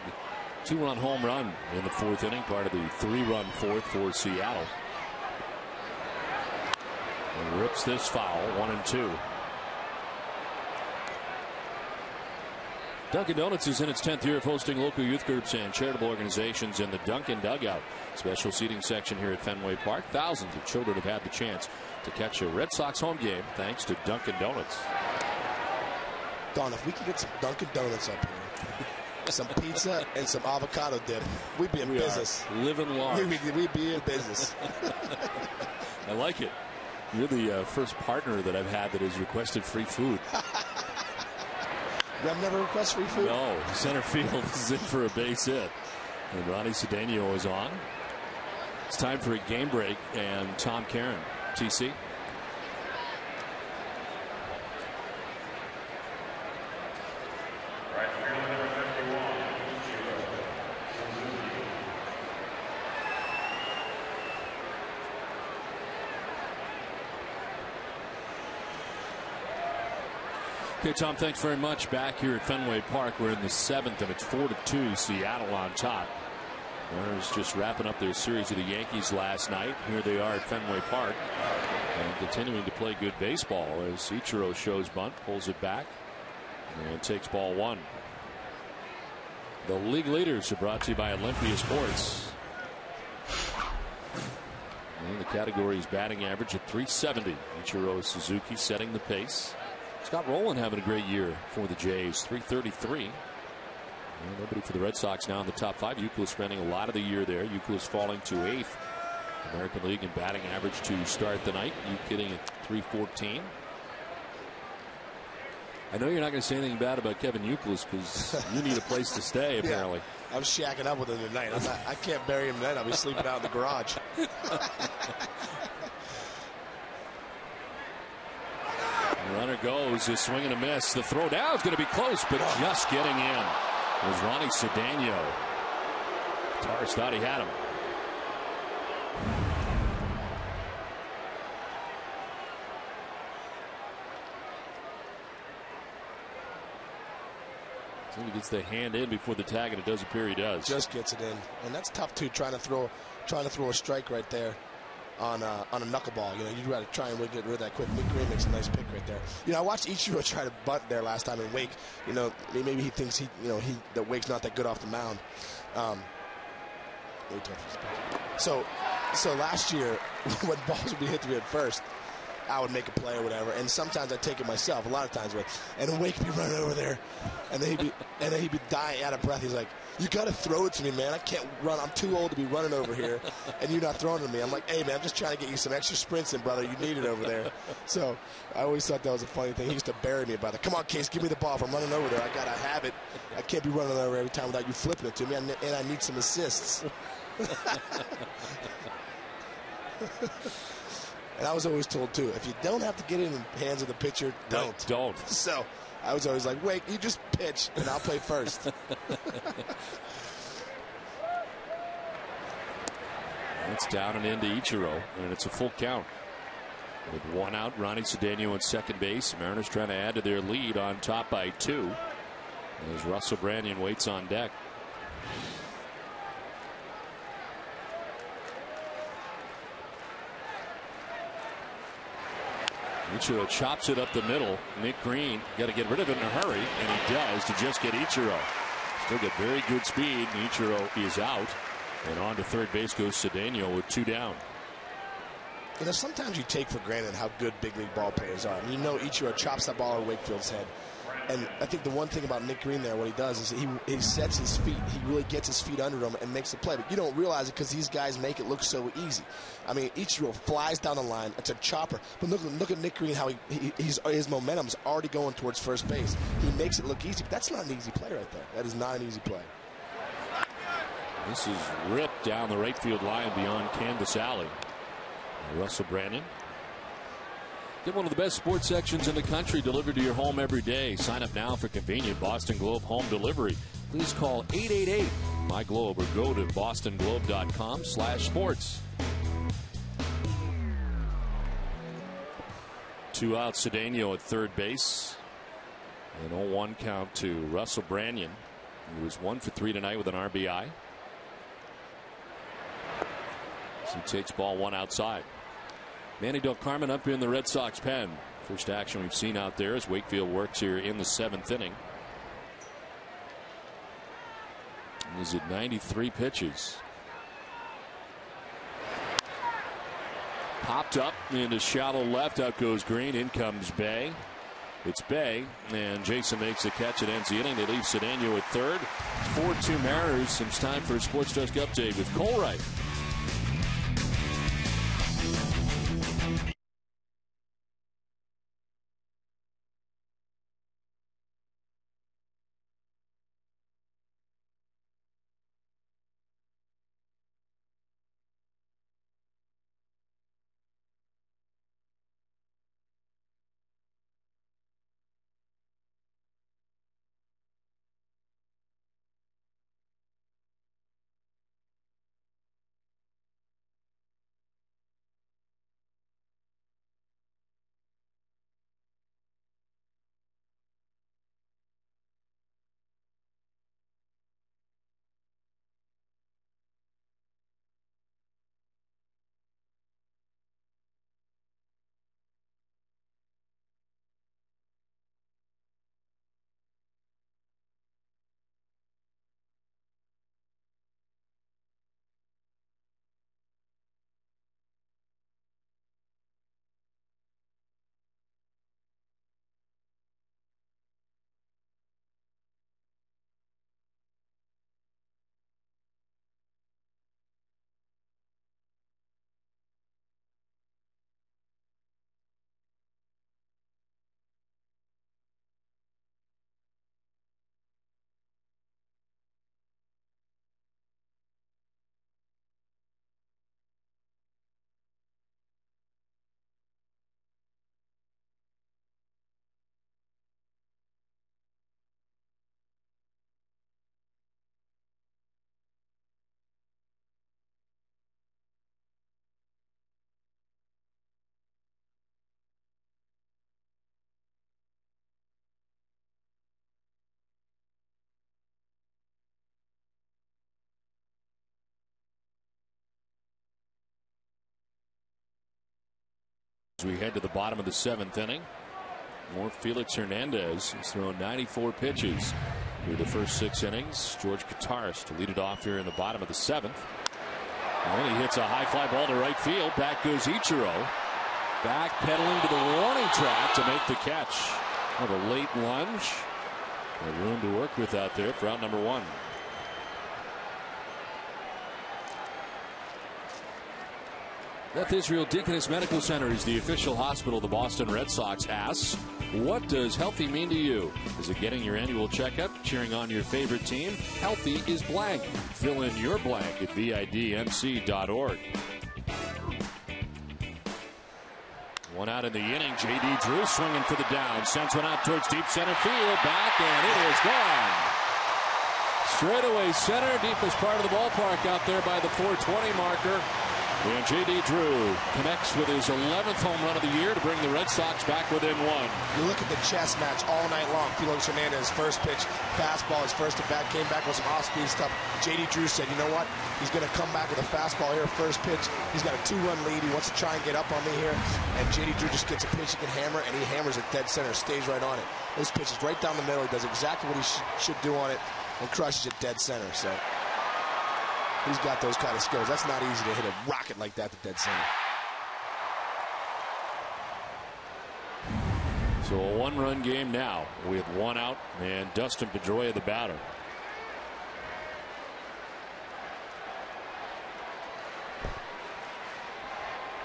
Speaker 1: 2-run home run in the 4th inning, part of the 3-run 4th for Seattle. And rips this foul, 1-2. Dunkin' Donuts is in its 10th year of hosting local youth groups and charitable organizations in the Dunkin' Dugout. Special seating section here at Fenway Park. Thousands of children have had the chance to catch a Red Sox home game thanks to Dunkin' Donuts.
Speaker 2: Don, if we can get some Dunkin' Donuts up here, some pizza and some avocado dip, we'd be in business.
Speaker 1: Living large.
Speaker 2: We'd be in business.
Speaker 1: I like it. You're the first partner that I've had that has requested free food.
Speaker 2: You have never requested free food?
Speaker 1: No. Center field is in for a base hit. And Ronnie Cedeno is on. It's time for a game break, and Tom Caron, TC. Okay, Tom, thanks very much. Back here at Fenway Park, we're in the 7th, and it's 4-2, Seattle on top. Mariners just wrapping up their series of the Yankees last night. Here they are at Fenway Park and continuing to play good baseball as Ichiro shows bunt, pulls it back, and takes ball 1. The league leaders are brought to you by Olympia Sports. And the category is batting average at .370. Ichiro Suzuki setting the pace. Scott Rowland having a great year for the Jays, .333. Well, nobody for the Red Sox now in the top 5. Euclid spending a lot of the year there. Euclid is falling to 8th American League in batting average to start the night. Euclid hitting at .314. I know you're not going to say anything bad about Kevin Euclid because you need a place to stay apparently.
Speaker 2: Yeah, I'm shacking up with him tonight. I can't bury him tonight. I'll be sleeping out in the garage.
Speaker 1: Runner goes, a swing and a miss. The throw down is going to be close, but just getting in was Ronnie Cedeno. Torres thought he had him. So he gets the hand in before the tag, and it does appear he does.
Speaker 2: Just gets it in, and that's tough too. Trying to throw a strike right there on a knuckleball. You know, you'd rather try and get rid of that quick. Nick Green makes a nice pick right there. You know, I watched Ichiro try to bunt there last time, and Wake, you know, maybe he thinks that Wake's not that good off the mound. So last year when balls would be hit to me at first, I would make a play or whatever, and sometimes I'd take it myself. A lot of times, and Wake would be running over there, and then he'd be dying out of breath. He's like, "You got to throw it to me, man. I can't run. I'm too old to be running over here, and you're not throwing it to me." I'm like, "Hey, man, I'm just trying to get you some extra sprints in, brother. You need it over there." So I always thought that was a funny thing. He used to bury me about it. Come on, Case, give me the ball. If I'm running over there, I gotta have it. I can't be running over every time without you flipping it to me, and I need some assists. And I was always told, too, if you don't have to get in the hands of the pitcher, don't. So I was always like, Wake, you just pitch, and I'll play first.
Speaker 1: It's down and into Ichiro, and it's a full count. With one out, Ronnie Cedeno at second base. Mariners trying to add to their lead on top by 2 as Russell Branyan waits on deck. Ichiro chops it up the middle. Nick Green got to get rid of it in a hurry, and he does to just get Ichiro. Still got very good speed, and Ichiro is out. And on to third base goes Cedeno with 2 down.
Speaker 2: You know, sometimes you take for granted how good big league ball players are. I mean, you know, Ichiro chops that ball over Wakefield's head. And I think the one thing about Nick Green there, what he does is he sets his feet. He really gets his feet under him and makes the play. But you don't realize it because these guys make it look so easy. I mean, Ichiro flies down the line. It's a chopper. But look at Nick Green, how his momentum's already going towards first base. He makes it look easy. But that's not an easy play right there. That is not an easy play.
Speaker 1: This is ripped down the right field line beyond Canvas Alley. Russell Branyan. Get one of the best sports sections in the country delivered to your home every day. Sign up now for convenient Boston Globe home delivery. Please call 888-MY-GLOBE or go to bostonglobe.com/sports. 2 out, Cedeno at third base. An 0-1 count to Russell Branyan, who was 1 for 3 tonight with an RBI. He takes ball 1 outside. Manny Del Carmen up in the Red Sox pen. First action we've seen out there as Wakefield works here in the 7th inning. He's at 93 pitches. Popped up into shallow left. Out goes Green. In comes Bay. It's Bay, and Jason makes the catch. It ends the inning. They leave Cedeno at third. 4-2 Mariners. It's time for a Sports Desk update with Cole Wright. As we head to the bottom of the 7th inning, more Felix Hernandez. He's thrown 94 pitches through the first 6 innings. George Kataris to lead it off here in the bottom of the 7th. And he hits a high fly ball to right field. Back goes Ichiro. Back pedaling to the warning track to make the catch. Of a late lunge. Room to work with out there for out number 1. Beth Israel Deaconess Medical Center is the official hospital of the Boston Red Sox. Asks, what does healthy mean to you? Is it getting your annual checkup, cheering on your favorite team? Healthy is blank. Fill in your blank at vidmc.org. 1 out in the inning. J.D. Drew swinging for the down. Sends one out towards deep center field. Back, and it is gone. Straightaway center, deepest part of the ballpark out there by the 420 marker. And J.D. Drew connects with his 11th home run of the year to bring the Red Sox back within one.
Speaker 2: You look at the chess match all night long. Felix Hernandez, first pitch, fastball, his first at bat, came back with some off-speed stuff. J.D. Drew said, you know what? He's going to come back with a fastball here, first pitch. He's got a 2-run lead. He wants to try and get up on me here. And J.D. Drew just gets a pitch he can hammer, and he hammers it dead center, stays right on it. This pitch is right down the middle. He does exactly what he should do on it and crushes it dead center. So he's got those kind of skills. That's not easy to hit a rocket like that to dead center.
Speaker 1: So a one-run game now with one out, and Dustin Pedroia the batter.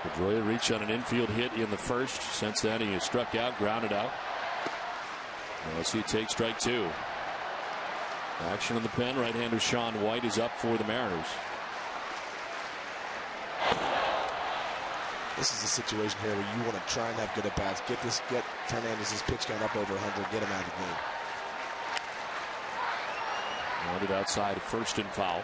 Speaker 1: Pedroia reached on an infield hit in the first. Since then, he has struck out, grounded out. As he takes strike two. Action in the pen. Right-hander Sean White is up for the Mariners.
Speaker 2: This is a situation here where you want to try and have good at-bats. Get Hernandez's pitch count up over 100. Get him out of the game.
Speaker 1: Wanted outside of first and foul.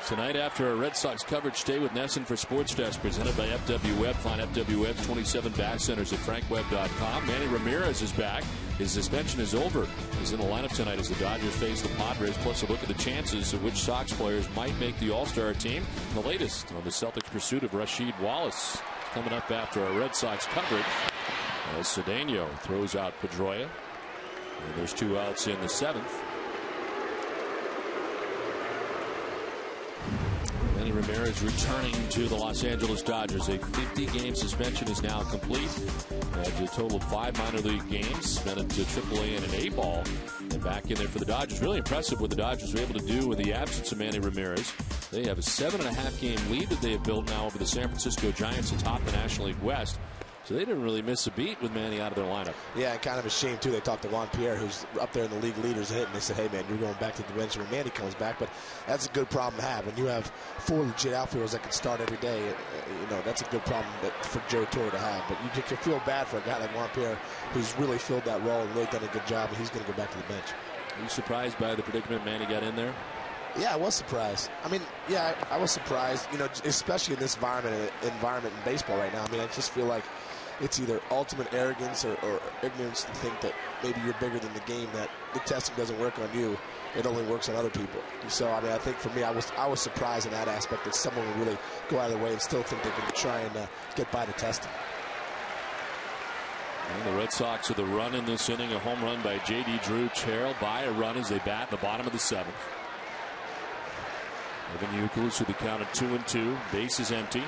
Speaker 1: Tonight, after our Red Sox coverage, stay with Nesson for Sports Desk, presented by FW Web. Find FW Web's 27 bat centers at frankweb.com. Manny Ramirez is back. His suspension is over. He's in the lineup tonight as the Dodgers face the Padres, plus a look at the chances of which Sox players might make the All-Star team. The latest on the Celtics' pursuit of Rasheed Wallace. Coming up after our Red Sox coverage, as Cedeno throws out Pedroia. And there's two outs in the seventh. Manny Ramirez returning to the Los Angeles Dodgers. A 50-game suspension is now complete. A total of 5 minor league games, spent it to AAA and an A-ball, and back in there for the Dodgers. Really impressive what the Dodgers were able to do in the absence of Manny Ramirez. They have a 7.5 game lead that they have built now over the San Francisco Giants atop the National League West. So they didn't really miss a beat with Manny out of their lineup.
Speaker 2: Yeah, and kind of a shame, too. They talked to Juan Pierre, who's up there in the league leaders hit, and they said, hey, man, you're going back to the bench when Manny comes back. But that's a good problem to have. When you have 4 legit outfielders that can start every day, you know, that's a good problem for Joe Torre to have. But you can feel bad for a guy like Juan Pierre, who's really filled that role and really done a good job, and he's going to go back to the bench.
Speaker 1: Are you surprised by the predicament Manny got in there?
Speaker 2: Yeah, I was surprised. I mean, yeah, I was surprised, you know, especially in this environment in baseball right now. I mean, I just feel like it's either ultimate arrogance or ignorance to think that maybe you're bigger than the game, that the testing doesn't work on you, it only works on other people. So, I mean, I think for me, I was surprised in that aspect that someone would really go out of their way and still think they can try and get by the testing.
Speaker 1: And the Red Sox with a run in this inning, a home run by J.D. Drew, trailed by a run as they bat in the bottom of the seventh. Evan Youkilis with the count of 2-2, base is empty.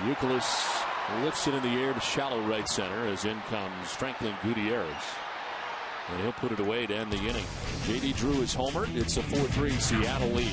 Speaker 1: Youkilis lifts it in the air to shallow right center as in comes Franklin Gutierrez. And he'll put it away to end the inning. J.D. Drew is homered. It's a 4-3 Seattle lead.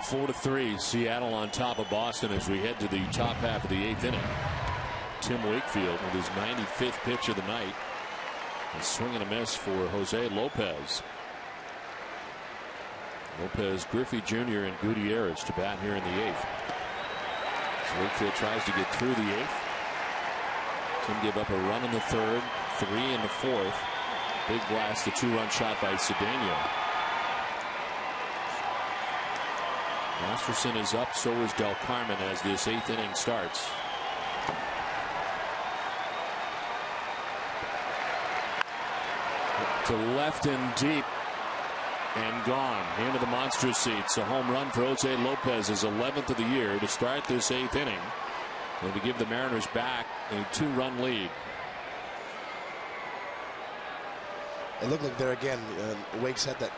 Speaker 1: 4-3, Seattle on top of Boston as we head to the top half of the 8th inning. Tim Wakefield with his 95th pitch of the night. A swing and a miss for Jose Lopez. Lopez, Griffey Jr. and Gutierrez to bat here in the 8th. So Wakefield tries to get through the 8th. Tim gave up a run in the 3rd, 3 in the 4th. Big blast, the 2-run shot by Cedeno. Masterson is up, so is Del Carmen as this 8th inning starts. To left and deep and gone into the monster seats. A home run for Jose Lopez, his 11th of the year to start this 8th inning and to give the Mariners back a 2-run lead.
Speaker 2: It looked like there again. Wakes had that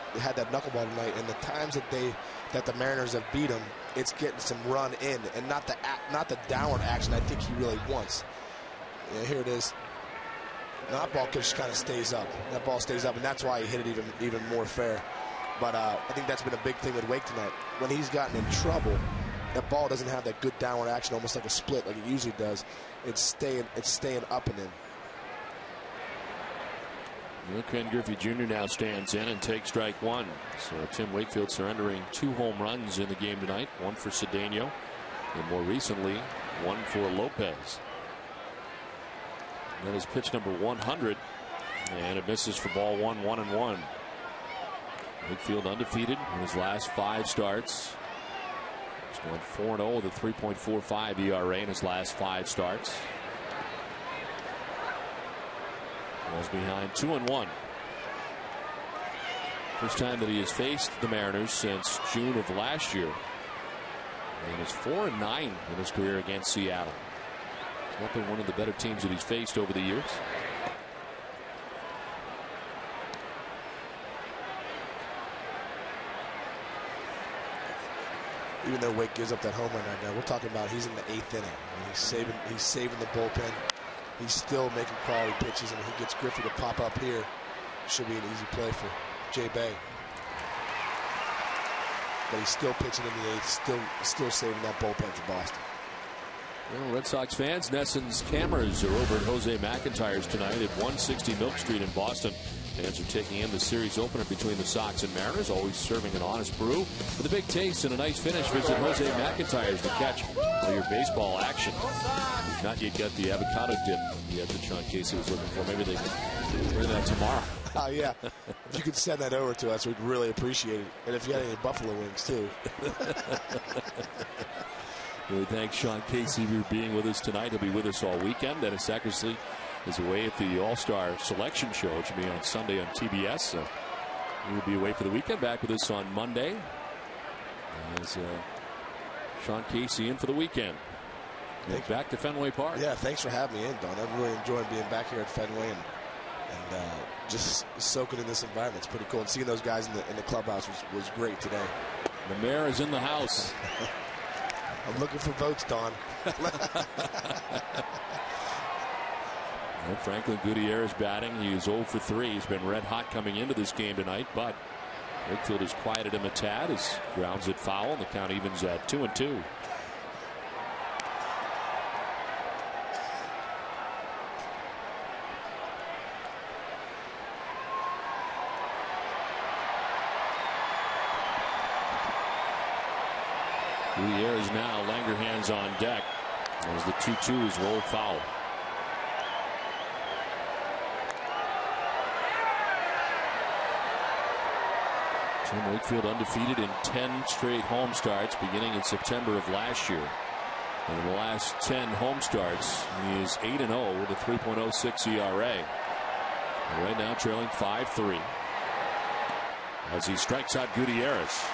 Speaker 2: knuckleball tonight, and the times that the Mariners have beat him, it's getting some run in, and not the downward action I think he really wants. Yeah, here it is. That ball just kind of stays up. That ball stays up, and that's why he hit it even more fair. But I think that's been a big thing with Wake tonight. When he's gotten in trouble, that ball doesn't have that good downward action, almost like a split, like it usually does. It's staying up and in.
Speaker 1: Ken Griffey Jr. now stands in and takes strike 1. So Tim Wakefield surrendering 2 home runs in the game tonight. 1 for Cedeno, and more recently 1 for Lopez. And that is pitch number 100, and it misses for ball 1, 1-1. Wakefield undefeated in his last 5 starts. He's going 4-0 with a 3.45 ERA in his last 5 starts. Was behind 2-1. First time that he has faced the Mariners since June of last year. And is 4-9 in his career against Seattle. He's not been one of the better teams that he's faced over the years.
Speaker 2: Even though Wake gives up that home run right now, we're talking about he's in the 8th inning. He's saving the bullpen. He's still making quality pitches, and he gets Griffey to pop up here. Should be an easy play for Jay Bay. But he's still pitching in the 8th, still saving that bullpen for Boston.
Speaker 1: Well, Red Sox fans, Nesson's cameras are over at Jose McIntyre's tonight at 160 Milk Street in Boston. Fans are taking in the series opener between the Sox and Mariners, always serving an honest brew. With a big taste and a nice finish, visit Jose McIntyre's to catch all your baseball action. We've not yet got the avocado dip yet that Sean Casey was looking for. Maybe they can bring that tomorrow.
Speaker 2: Oh, yeah. If you could send that over to us, we'd really appreciate it. And if you had any buffalo wings, too.
Speaker 1: We thank Sean Casey for being with us tonight. He'll be with us all weekend. Dennis Eckersley is away at the All-Star Selection Show, which will be on Sunday on TBS. So he will be away for the weekend. Back with us on Monday. As Sean Casey in for the weekend. Back to Fenway Park.
Speaker 2: Yeah, thanks for having me in, Don. I'm really enjoying being back here at Fenway and just soaking in this environment. It's pretty cool. And seeing those guys in the clubhouse was great today.
Speaker 1: The mayor is in the house.
Speaker 2: I'm looking for votes, Don.
Speaker 1: Well, Franklin Gutierrez batting. He is 0 for 3. He's been red hot coming into this game tonight, but Wakefield has quieted him a tad as grounds it foul, and the count evens at 2-2. Gutierrez now, Langerhans on deck as the 2-2 is rolled foul. Tim Wakefield undefeated in 10 straight home starts beginning in September of last year. And in the last 10 home starts, he is 8-0 with a 3.06 ERA. And right now trailing 5-3. As he strikes out Gutierrez.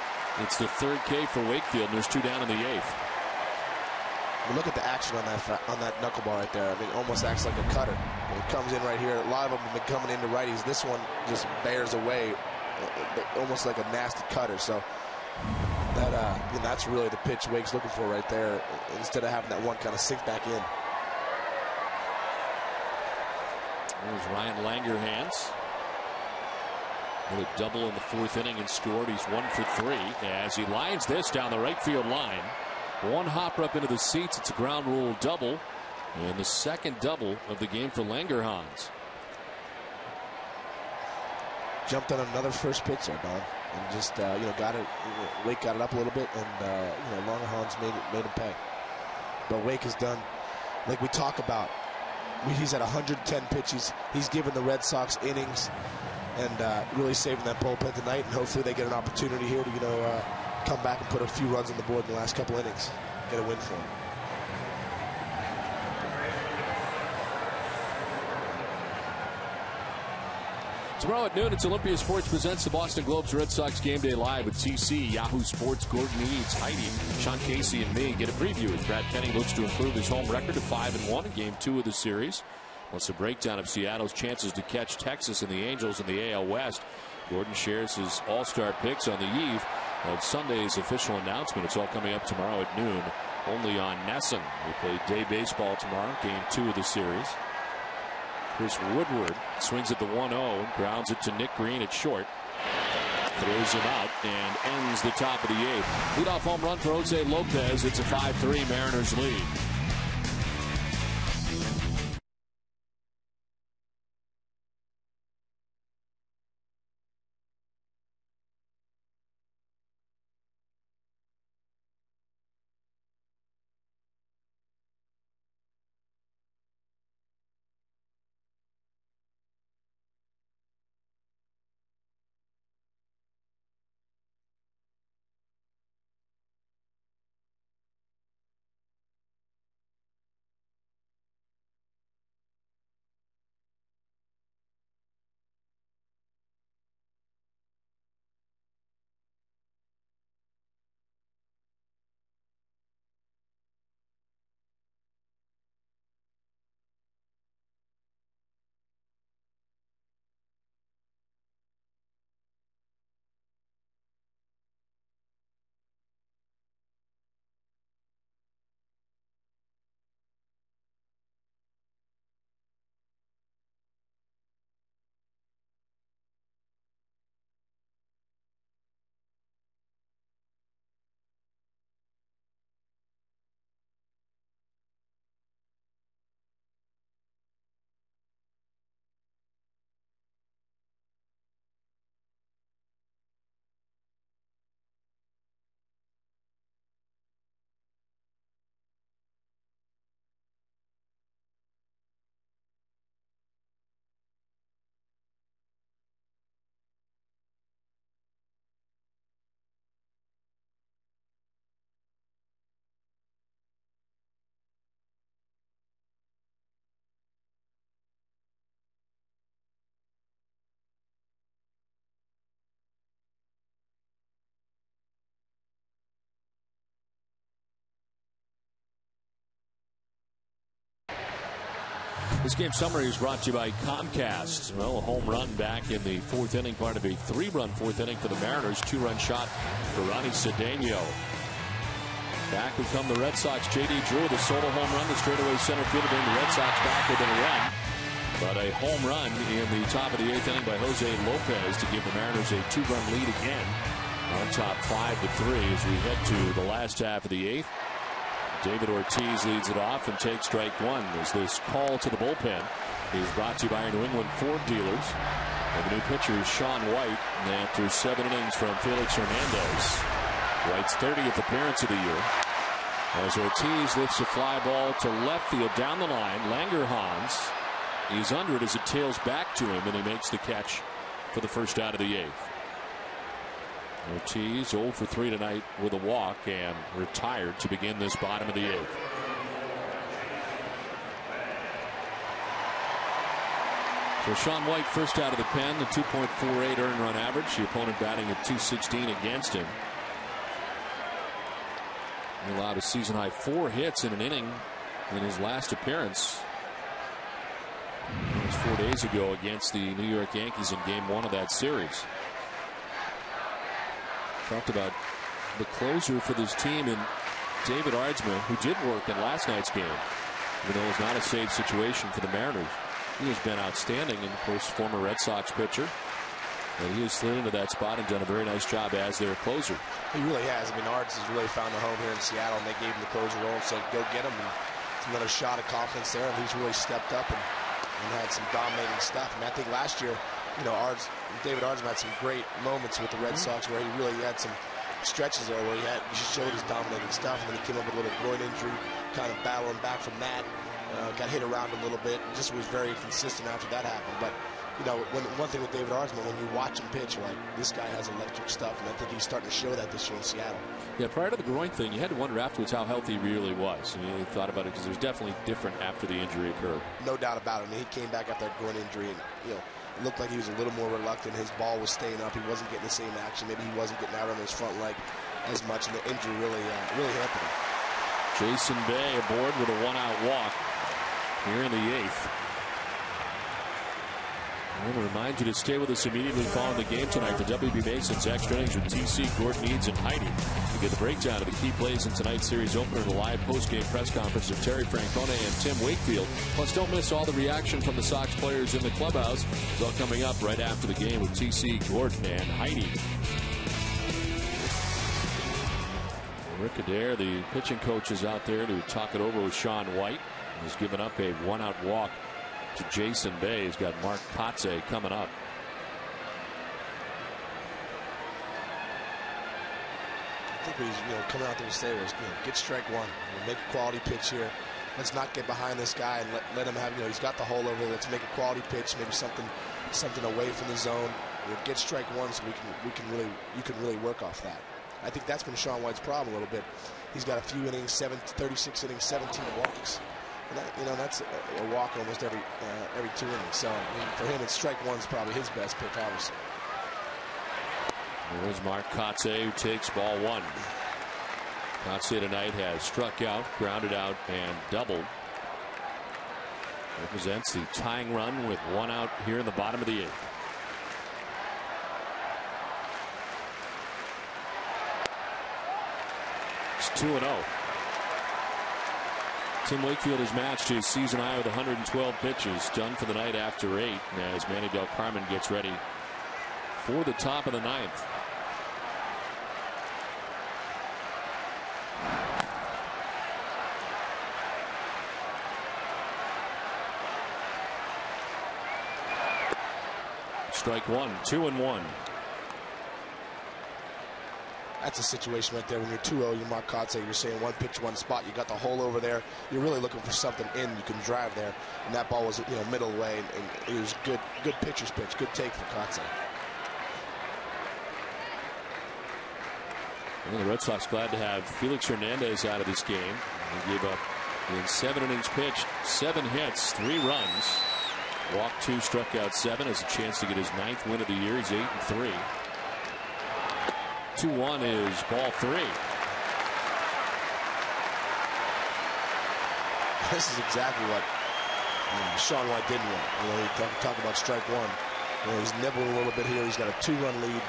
Speaker 1: It's the 3rd K for Wakefield, and there's 2 down in the 8th.
Speaker 2: Look at the action on that knuckleball right there. I mean, it almost acts like a cutter. It comes in right here. A lot of them have been coming into righties. This one just bears away, almost like a nasty cutter. So that's really the pitch Wake's looking for right there, instead of having that one kind of sink back in.
Speaker 1: There's Ryan Langerhans. With a double in the 4th inning and scored. He's 1 for 3 as he lines this down the right field line. One hopper up into the seats. It's a ground rule double, and the second double of the game for Langerhans.
Speaker 2: Jumped on another first pitch there, Don, and just got it. Wake got it up a little bit, and Langerhans made him pay. But Wake has done, like we talk about, he's at 110 pitches. He's given the Red Sox innings, and really saving that bullpen tonight. And hopefully they get an opportunity here to come back and put a few runs on the board in the last couple innings, get a win for him.
Speaker 1: Tomorrow at noon, it's Olympia Sports presents the Boston Globe's Red Sox Game Day Live with TC, Yahoo Sports, Gordon Eads, Heidi, Sean Casey, and me. Get a preview as Brad Penning looks to improve his home record to 5-1 in Game 2 of the series. Plus a breakdown of Seattle's chances to catch Texas and the Angels in the AL West. Gordon shares his all-star picks on the eve of Sunday's official announcement. It's all coming up tomorrow at noon, only on NESN. We play day baseball tomorrow, Game 2 of the series. Chris Woodward swings at the 1-0, grounds it to Nick Green at short. Throws him out and ends the top of the 8th. Leadoff home run for Jose Lopez. It's a 5-3 Mariners lead. This game summary is brought to you by Comcast. Well, a home run back in the 4th inning, part of a 3-run 4th inning for the Mariners. 2-run shot for Ronnie Cedeno. Back would come the Red Sox. J.D. Drew, the solo home run, the straightaway center fielder, bring the Red Sox back within a run. But a home run in the top of the 8th inning by Jose Lopez to give the Mariners a 2-run lead again. On top 5-3 as we head to the last half of the 8th. David Ortiz leads it off and takes strike 1 as this call to the bullpen is brought to you by our New England Ford dealers. And the new pitcher is Sean White after 7 innings from Felix Hernandez. White's 30th appearance of the year. As Ortiz lifts a fly ball to left field down the line, Langerhans is under it as it tails back to him, and he makes the catch for the first out of the 8th. Ortiz 0 for 3 tonight with a walk and retired to begin this bottom of the 8th. So Sean White first out of the pen, the 2.48 earned run average. The opponent batting at .216 against him. He allowed a season high 4 hits in an inning in his last appearance. It was 4 days ago against the New York Yankees in Game 1 of that series. Talked about the closer for this team in David Ardsma, who did work in last night's game, even though it was not a safe situation for the Mariners. He has been outstanding, and of course former Red Sox pitcher. And he has slid into that spot and done a very nice job as their closer.
Speaker 2: He really has. I mean, Ards has really found a home here in Seattle, and they gave him the closer role and said, go get him. And it's another shot of confidence there, and he's really stepped up and had some dominating stuff. And I think last year, you know, David Ards had some great moments with the Red Sox where he really had some stretches there where he showed his dominating stuff, and then he came up with a little groin injury, kind of battling back from that. Got hit around a little bit, and just was very consistent after that happened. But you know, one thing with David Ardsman, when you watch him pitch, you're like, this guy has electric stuff, and I think he's starting to show that this year in Seattle. Yeah,
Speaker 1: prior to the groin thing, you had to wonder afterwards how healthy he really was. And you thought about it because it was definitely different after the injury occurred.
Speaker 2: No doubt about it. I mean, he came back after that groin injury, and you know, it looked like he was a little more reluctant. His ball was staying up. He wasn't getting the same action. Maybe he wasn't getting out on his front leg as much, and the injury really hampered him.
Speaker 1: Jason Bay aboard with a one-out walk here in the 8th. I want to remind you to stay with us immediately following the game tonight for WB Mason's Extra Innings with TC, Gordon Eads, and Heidi. You get the breakdown of the key plays in tonight's series opener and a live post-game press conference of Terry Francona and Tim Wakefield. Plus, don't miss all the reaction from the Sox players in the clubhouse. It's all coming up right after the game with TC, Gordon, and Heidi. Rick Adair, the pitching coach, is out there to talk it over with Sean White. He's given up a one-out walk to Jason Bay. He's got Mark Kotze coming up.
Speaker 2: I think what he's coming out there to say was, get strike one. Make a quality pitch here. Let's not get behind this guy and let him have, he's got the hole over there. Let's make a quality pitch, maybe something away from the zone. Get strike one so you can really work off that. I think that's been Sean White's problem a little bit. He's got a few innings, 36 innings, 17 walks. And that's a walk almost every 2 innings. So for him, it's strike one's probably his best pitch, obviously.
Speaker 1: There's Mark Kotze, who takes ball one. Kotze tonight has struck out, grounded out, and doubled. Represents the tying run with one out here in the bottom of the 8th. It's 2-0. Tim Wakefield has matched his season high with 112 pitches, done for the night after 8, as Manny Del Carmen gets ready for the top of the 9th. Strike one, 2-1.
Speaker 2: That's a situation right there. When you're 2-0, you're Mark Kotze, you're saying one pitch, one spot. You got the hole over there. You're really looking for something in. You can drive there. And that ball was, middle way, and it was good pitcher's pitch. Good take for Kotze.
Speaker 1: Well, the Red Sox glad to have Felix Hernandez out of this game. He gave up in 7 innings pitched, 7 hits, 3 runs. Walked 2, struck out 7. Has a chance to get his 9th win of the year. He's 8-3. 2-1 is ball 3.
Speaker 2: This is exactly what Sean White didn't want. He talk about strike one. He's nibbling a little bit here. He's got a 2-run lead.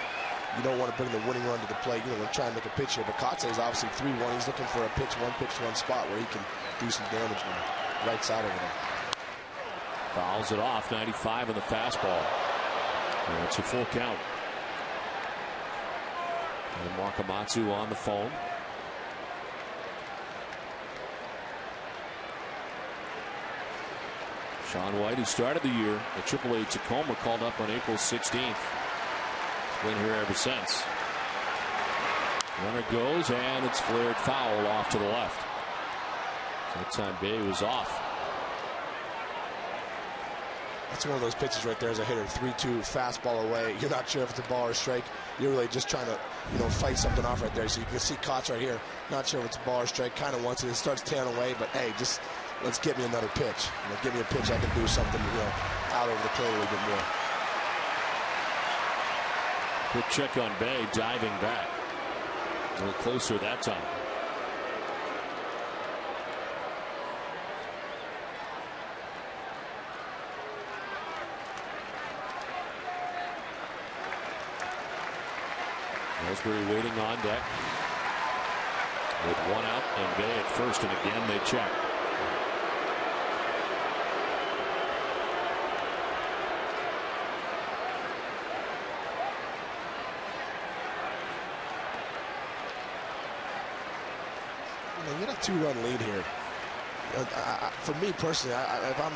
Speaker 2: You don't want to bring the winning run to the plate. We're trying to make a pitch here. But Kotze is obviously 3-1. He's looking for a one pitch, one spot where he can do some damage on the right side over there.
Speaker 1: Fouls it off, 95 on the fastball. And it's a full count. And Wakamatsu on the phone. Sean White, who started the year at AAA Tacoma, called up on April 16th. He's been here ever since. Runner goes, and it's flared foul off to the left. That time Bay was off.
Speaker 2: That's one of those pitches right there as a hitter. 3-2 fastball away. You're not sure if it's a ball or a strike. You're really just trying to, fight something off right there. So you can see Kotze right here. Not sure if it's a ball or strike. Kind of wants it. It starts tailing away. But hey, just let's get me another pitch. Give me a pitch I can do something, out over the plate a little bit more.
Speaker 1: Quick check on Bay, diving back. A little closer that time. Ellsbury waiting on deck with one out and Bay at first, and again they check.
Speaker 2: You got a 2-run lead here. For me personally, if I'm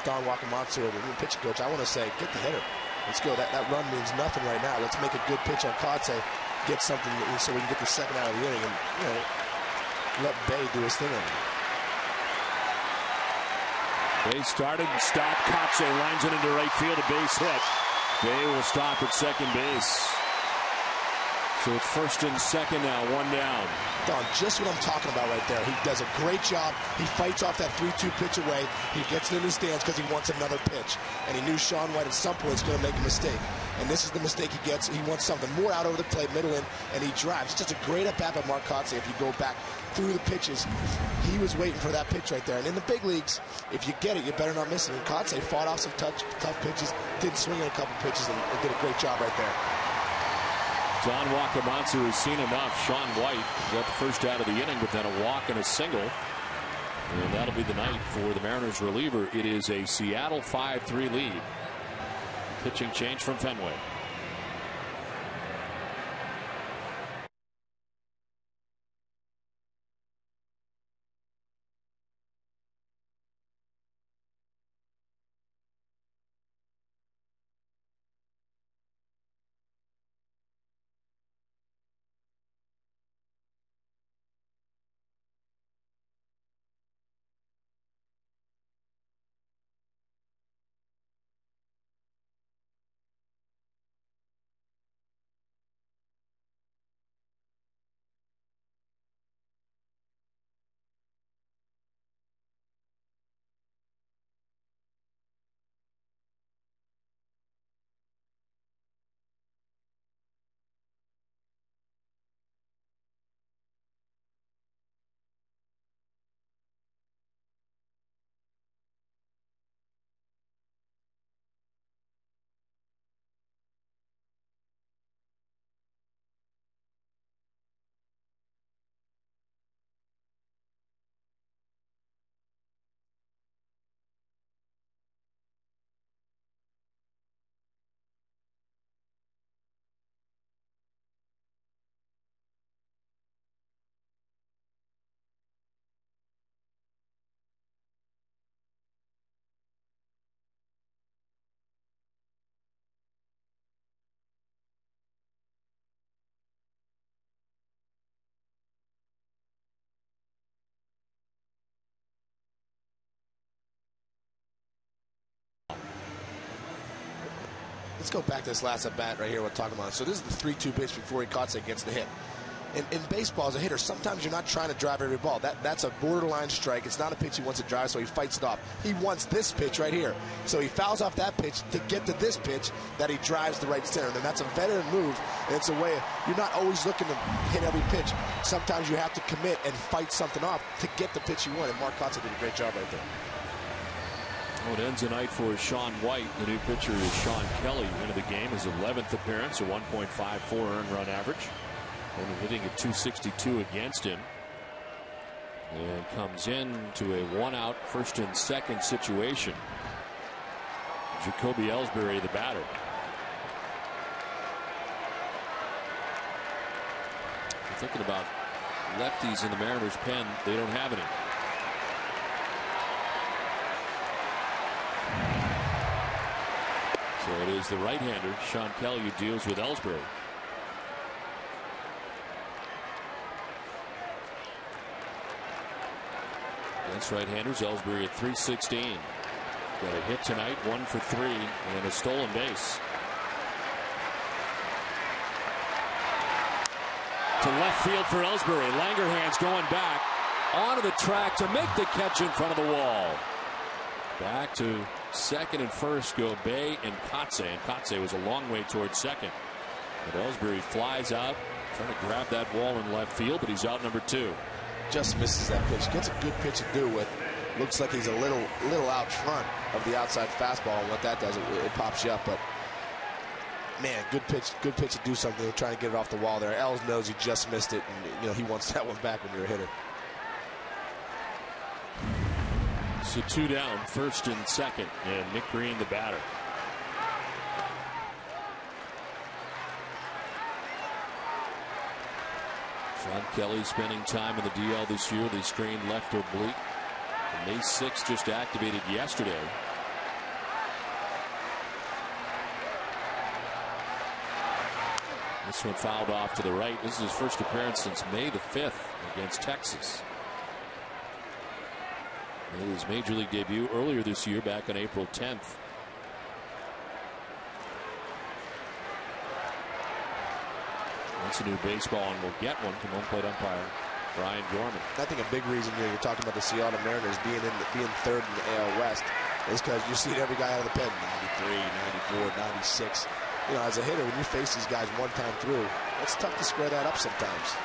Speaker 2: Don Wakamatsu or the new pitching coach, I want to say, get the hitter. Let's go. That run means nothing right now. Let's make a good pitch on Kotze, get something so we can get the second out of the inning, and let Bay do his thing on it.
Speaker 1: Bay started and stopped. Kotze lines it into right field, a base hit. Bay will stop at second base. So it's first and second now, 1 down.
Speaker 2: Don, just what I'm talking about right there. He does a great job. He fights off that 3-2 pitch away. He gets it in the stands because he wants another pitch. And he knew Sean White at some point is going to make a mistake. And this is the mistake he gets. He wants something more out over the plate, middle in, and he drives. It's just a great at-bat by Mark Kotze. If you go back through the pitches, he was waiting for that pitch right there. And in the big leagues, if you get it, you better not miss it. And Kotze fought off some tough pitches, did swing in a couple pitches, and did a great job right there.
Speaker 1: Don Wakamatsu has seen enough. Sean White got the first out of the inning, but then a walk and a single. And that'll be the night for the Mariners reliever. It is a Seattle 5-3 lead. Pitching change from Fenway.
Speaker 2: Let's go back to this last at bat right here we're talking about. So this is the 3-2 pitch before Kotze gets the hit. In baseball, as a hitter, sometimes you're not trying to drive every ball. That's a borderline strike. It's not a pitch he wants to drive, so he fights it off. He wants this pitch right here. So he fouls off that pitch to get to this pitch that he drives the right center. And that's a veteran move, and it's a way you're not always looking to hit every pitch. Sometimes you have to commit and fight something off to get the pitch you want, and Mark Kotze did a great job right there.
Speaker 1: Well, it ends the night for Sean White. The new pitcher is Sean Kelly into the game. His 11th appearance, a 1.54 earned run average. Only hitting at 262 against him. And comes in to a 1-out first and second situation. Jacoby Ellsbury, the batter. If you're thinking about lefties in the Mariners' pen, they don't have any. So it is the right-hander, Sean Kelly, who deals with Ellsbury. Against right-handers, Ellsbury at .316. Got a hit tonight, 1 for 3, and a stolen base. To left field for Ellsbury. Langerhans going back onto the track to make the catch in front of the wall. Back to second and first go Bay and Kotze. And Kotze was a long way towards second. But Ellsbury flies out, trying to grab that wall in left field, but he's out number 2.
Speaker 2: Just misses that pitch. Gets a good pitch to do with. Looks like he's a little out front of the outside fastball, and what that does, it pops you up. But man, good pitch to do something. They're trying to get it off the wall there. Els knows he just missed it, and he wants that one back when you're a hitter.
Speaker 1: So 2 down, first and second, and Nick Green, the batter. Sean Kelly spending time in the DL this year. They screened left oblique. The May 6th just activated yesterday. This one fouled off to the right. This is his first appearance since May the 5th against Texas. Made his major league debut earlier this year, back on April 10th. That's a new baseball, and we'll get one from home plate umpire Brian Gorman.
Speaker 2: I think a big reason you're talking about the Seattle Mariners being third in the AL West is because you see every guy out of the pen, 93, 94, 96. You know, as a hitter, when you face these guys one time through, it's tough to square that up sometimes.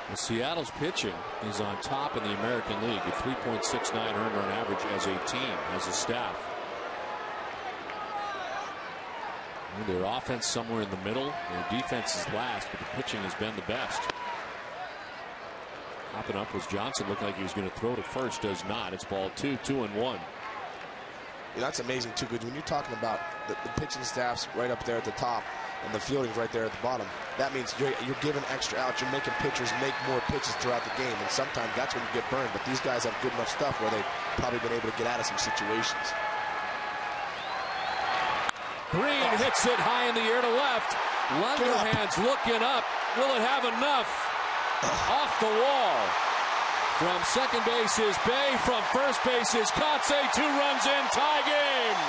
Speaker 1: Well, Seattle's pitching is on top in the American League with 3.69 earned run average as a team, as a staff. Their offense somewhere in the middle. Their defense is last, but the pitching has been the best. Popping up was Johnson. Looked like he was going to throw to first. Does not. It's ball 2, 2-1.
Speaker 2: Yeah, that's amazing too, because when you're talking about the pitching staffs right up there at the top and the fielding's right there at the bottom, that means you're giving extra outs. You're making pitchers make more pitches throughout the game, and sometimes that's when you get burned. But these guys have good enough stuff where they've probably been able to get out of some situations.
Speaker 1: Green hits it high in the air to left. Lunderhands looking up. Will it have enough? Off the wall. From second base is Bay. From first base is Kotze. 2 runs in. Tie game.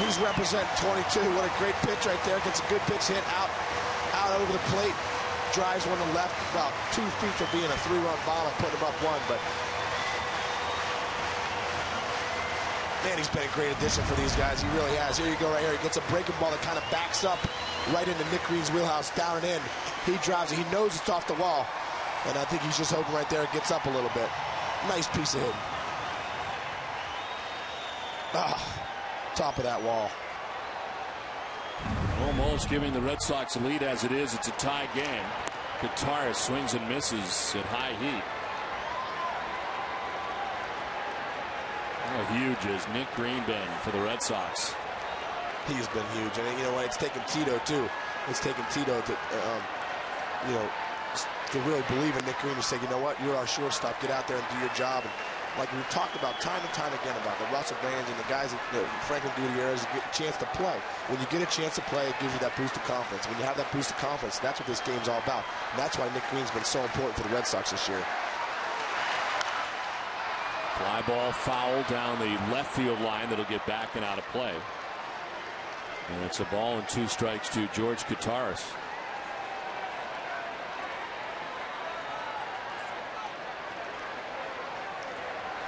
Speaker 2: He's representing 22. What a great pitch right there. Gets a good pitch hit out over the plate. Drives one to left, about 2 feet from being a 3-run bomb and putting him up 1. But man, he's been a great addition for these guys. He really has. Here you go right here. He gets a breaking ball that kind of backs up right into Nick Green's wheelhouse, down and in. He drives it. He knows it's off the wall. And I think he's just hoping right there it gets up a little bit. Nice piece of hitting. Top of that wall.
Speaker 1: Almost giving the Red Sox a lead as it is. It's a tie game. Guitarist swings and misses at high heat. How huge has Nick Green been for the Red Sox?
Speaker 2: He's been huge. And you know what? It's taken Tito, too. It's taken Tito to, to really believe in Nick Green to say, you know what? You're our shortstop. Get out there and do your job. And like we've talked about time and time again about the Russell Brands and the guys, Franklin Gutierrez, get a chance to play. When you get a chance to play, it gives you that boost of confidence. When you have that boost of confidence, that's what this game's all about. And that's why Nick Green's been so important for the Red Sox this year.
Speaker 1: Fly ball foul down the left field line that'll get back and out of play. And it's a ball and 2 strikes to George Guitarist.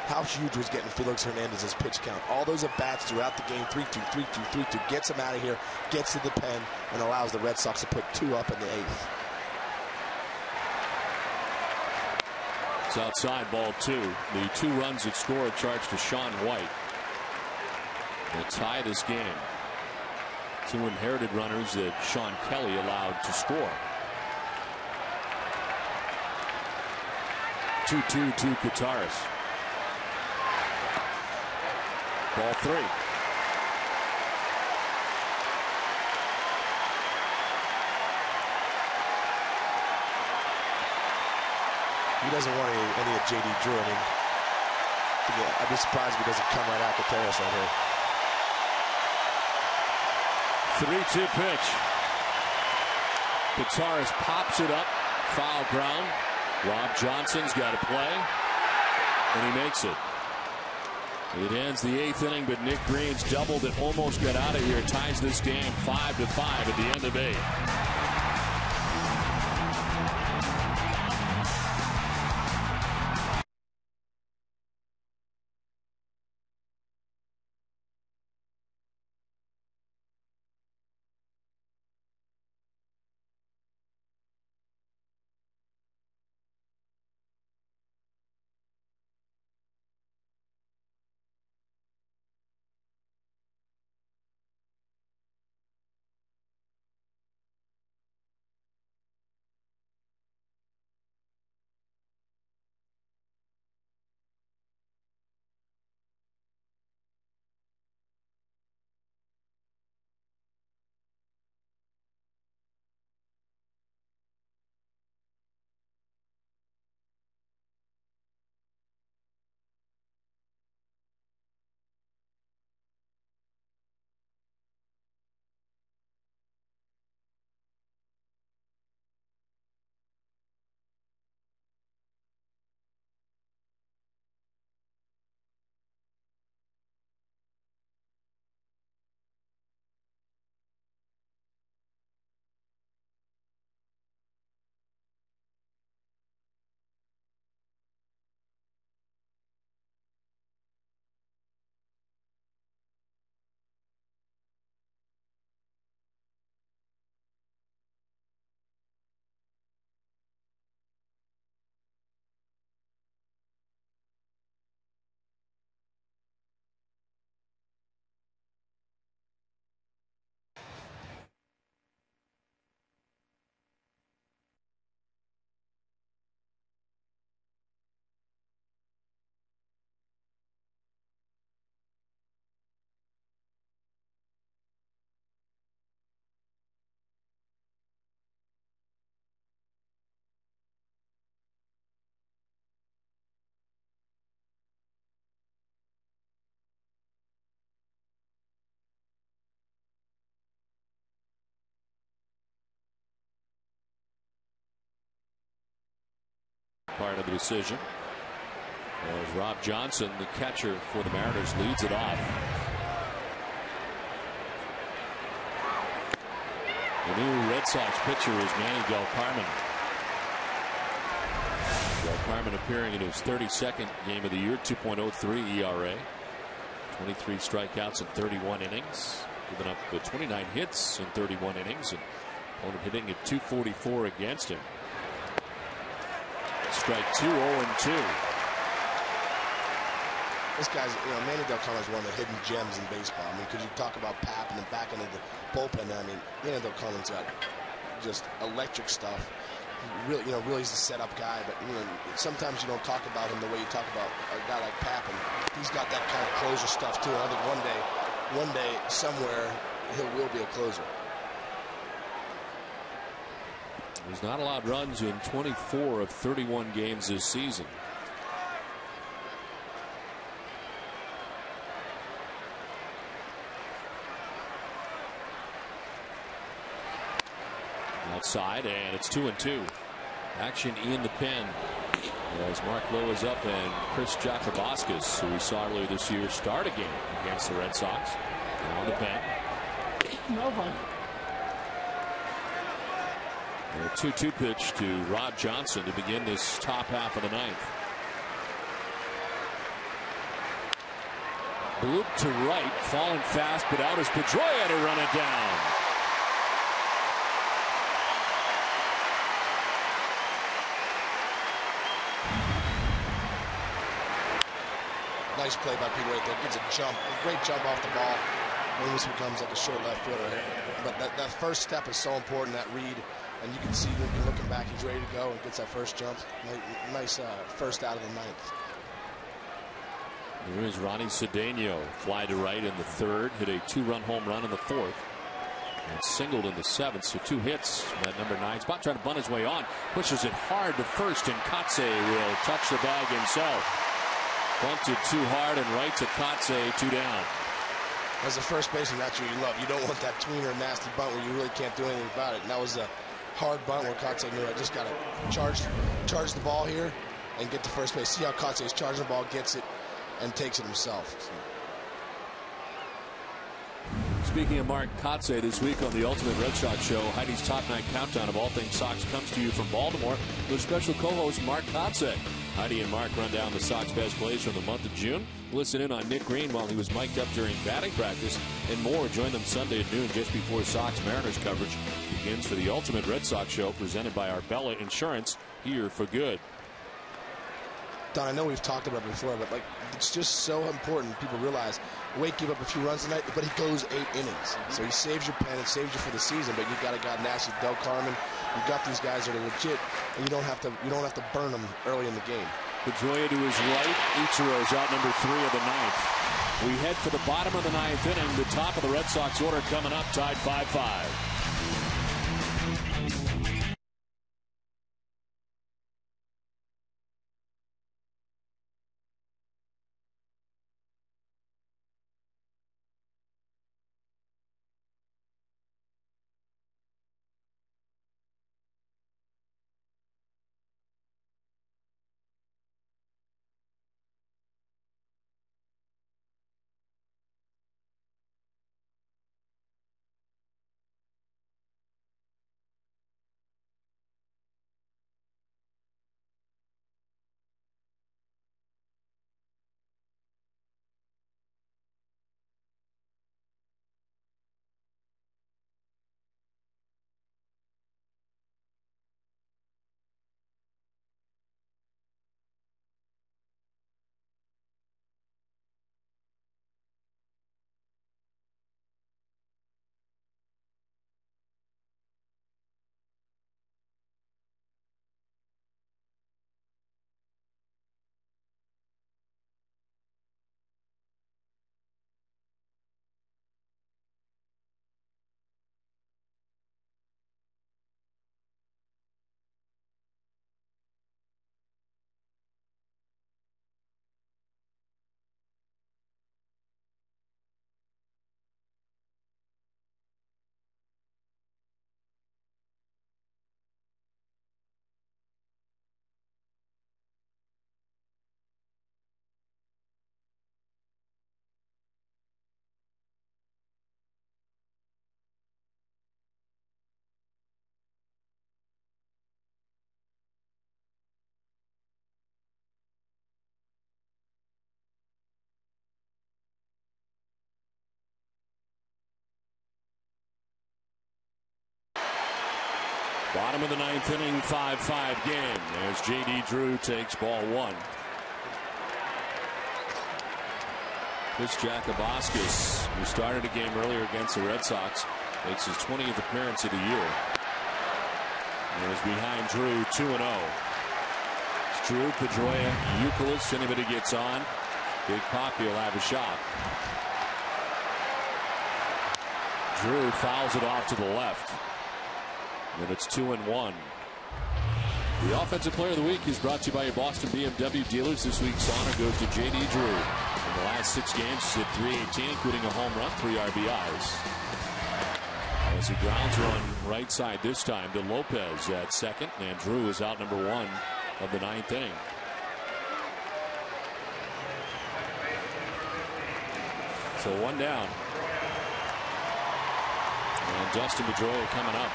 Speaker 2: How huge was getting Felix Hernandez's pitch count? All those at-bats throughout the game, 3-2, 3-2, 3-2, gets him out of here, gets to the pen, and allows the Red Sox to put 2 up in the 8th.
Speaker 1: It's outside, ball 2. The 2 runs that scored charged to Sean White. They'll tie this game. 2 inherited runners that Sean Kelly allowed to score. 2-2 to Guitarist. Ball 3.
Speaker 2: He doesn't want any of J.D. Drew. I mean, I'd be surprised if he doesn't come right out to Terrace right here.
Speaker 1: 3-2 pitch. Guitarist pops it up. Foul ground. Rob Johnson's got to play. And he makes it. It ends the 8th inning, but Nick Green's double that almost got out of here ties this game 5-5 at the end of 8. prior to the decision. As Rob Johnson, the catcher for the Mariners, leads it off. The new Red Sox pitcher is Manny Del Carmen. Del Carmen appearing in his 32nd game of the year, 2.03 ERA, 23 strikeouts in 31 innings, giving up 29 hits in 31 innings, and opponent hitting at 244 against him. Strike 2, 0-2.
Speaker 2: This guy's, Manny Del Carmen is one of the hidden gems in baseball. I mean, because you talk about Pap and then back into the bullpen. I mean, Manny Del Carmen's got just electric stuff. He really is a setup guy. But sometimes you don't talk about him the way you talk about a guy like Pap, and he's got that kind of closer stuff too. And I think one day, somewhere, he will be a closer.
Speaker 1: He's not allowed runs in 24 of 31 games this season. Outside, and it's 2-2. Action in the pen as Mark Lowe is up, and Chris Jacoboskas, who we saw earlier this year start a game against the Red Sox, on the pen.
Speaker 8: No fun.
Speaker 1: A 2-2 pitch to Rob Johnson to begin this top half of the ninth. Bloop to right, falling fast, but out is Pedroia to run it down.
Speaker 2: Nice play by Pete right there. Gets a jump, a great jump off the ball. Almost becomes like a short left fielder. But that first step is so important, that read. And you can see looking back, he's ready to go and gets that first jump. Nice first out of the ninth.
Speaker 1: There is Ronnie Cedeno, fly to right in the third, hit a 2-run home run in the fourth, and singled in the seventh. So 2 hits from that number 9 spot. Trying to bunt his way on, pushes it hard to first, and Kotze will touch the bag himself. Bunted too hard and right to Kotze, 2 down.
Speaker 2: As a first baseman, that's what you love. You don't want that tweener nasty bunt where you really can't do anything about it. And that was a hard bunt where Kotze knew, I just got to charge the ball here and get to first base. See how Kotze is charging the ball, gets it, and takes it himself. So.
Speaker 1: Speaking of Mark Kotze, this week on the Ultimate Red Sox Show, Heidi's Top 9 Countdown of all things Sox comes to you from Baltimore with special co-host Mark Kotze. Heidi and Mark run down the Sox best plays from the month of June. Listen in on Nick Green while he was mic'd up during batting practice and more. Join them Sunday at noon just before Sox Mariners coverage begins for the Ultimate Red Sox Show, presented by Arbella Insurance, here for good.
Speaker 2: Don, I know we've talked about it before, but it's just so important people realize Wade gave up a few runs tonight, but he goes 8 innings. So he saves your pen and saves you for the season, but you've got a guy nasty, Del Carmen. You've got these guys that are legit, and you don't have to burn them early in the game.
Speaker 1: Pedroia to his right. Ichiro's out number 3 of the ninth. We head for the bottom of the ninth inning. The top of the Red Sox order coming up, tied 5-5. Bottom of the ninth inning, 5-5 game as J.D. Drew takes ball one. This Jacobaskis, who started a game earlier against the Red Sox, makes his 20th appearance of the year. And is behind Drew 2-0. It's Drew, Pedroia, Youkilis. Anybody gets on, Big Papi will have a shot. Drew fouls it off to the left. And it's 2-1. The Offensive Player of the Week is brought to you by your Boston BMW dealers. This week's honor goes to J.D. Drew. In the last 6 games, he's hit .318, including a home run, 3 RBIs. As he grounds run right side this time to Lopez at second, and Drew is out number 1 of the ninth inning. So 1 down. And Dustin Pedroia coming up.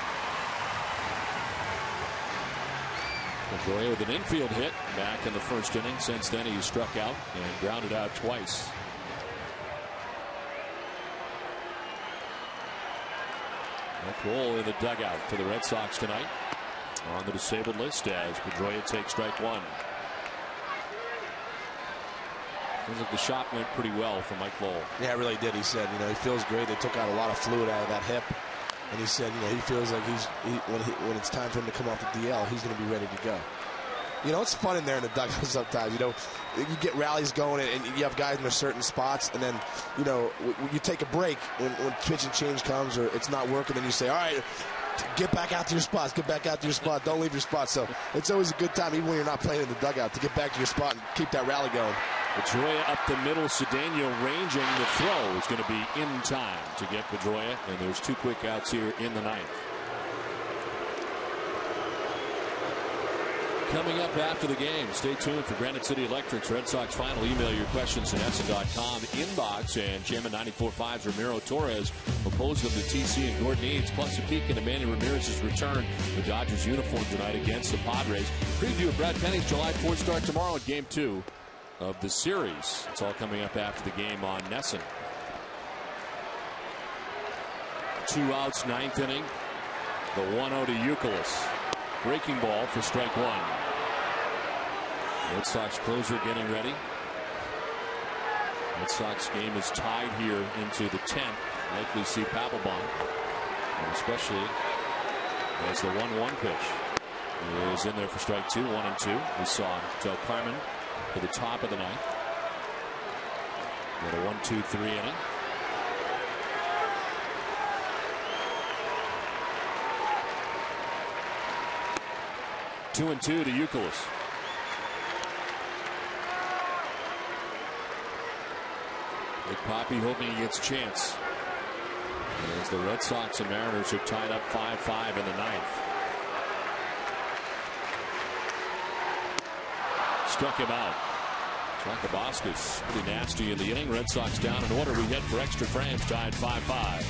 Speaker 1: Pedroia with an infield hit back in the first inning. Since then, he's struck out and grounded out twice. Cole in the dugout for the Red Sox tonight. On the disabled list as Pedroia takes strike 1. Seems like the shot went pretty well for Mike Lowell.
Speaker 2: Yeah, it really did. He said, he feels great. They took out a lot of fluid out of that hip. And he said, he feels like when it's time for him to come off the DL, he's going to be ready to go. It's fun in there in the dugout sometimes. You get rallies going and you have guys in their certain spots, and then you take a break when pitch and change comes or it's not working, and you say, all right, get back out to your spots, get back out to your spot, don't leave your spot. So it's always a good time, even when you're not playing in the dugout, to get back to your spot and keep that rally going.
Speaker 1: Pedroia up the middle, Cedeno ranging. The throw is going to be in time to get Pedroia, and there's 2 quick outs here in the ninth. Coming up after the game, stay tuned for Granite City Electric's Red Sox Final. Email your questions to NESN.com inbox, and Chairman 94.5's Ramiro Torres will pose them to TC and Gordon Eads, plus a peek into Manny Ramirez's return to Dodgers uniform tonight against the Padres. Preview of Brad Penny's July 4th start tomorrow in Game 2 of the series. It's all coming up after the game on NESN. 2 outs, ninth inning. The 1-0 to Youkilis. Breaking ball for strike 1. Red Sox closer getting ready. Red Sox game is tied here into the 10th. Likely see Papelbon, and especially as the 1-1 pitch is in there for strike 2, 1-2. We saw Del Carmen for the top of the ninth. Got a 1-2-3 inning. Two and 2 to Youkilis. Big Papi hoping he gets a chance, as the Red Sox and Mariners are tied up 5-5 in the ninth. Struck him out. Jacobaskis pretty nasty in the inning. Red Sox down in order. We head for extra frames, tied 5-5.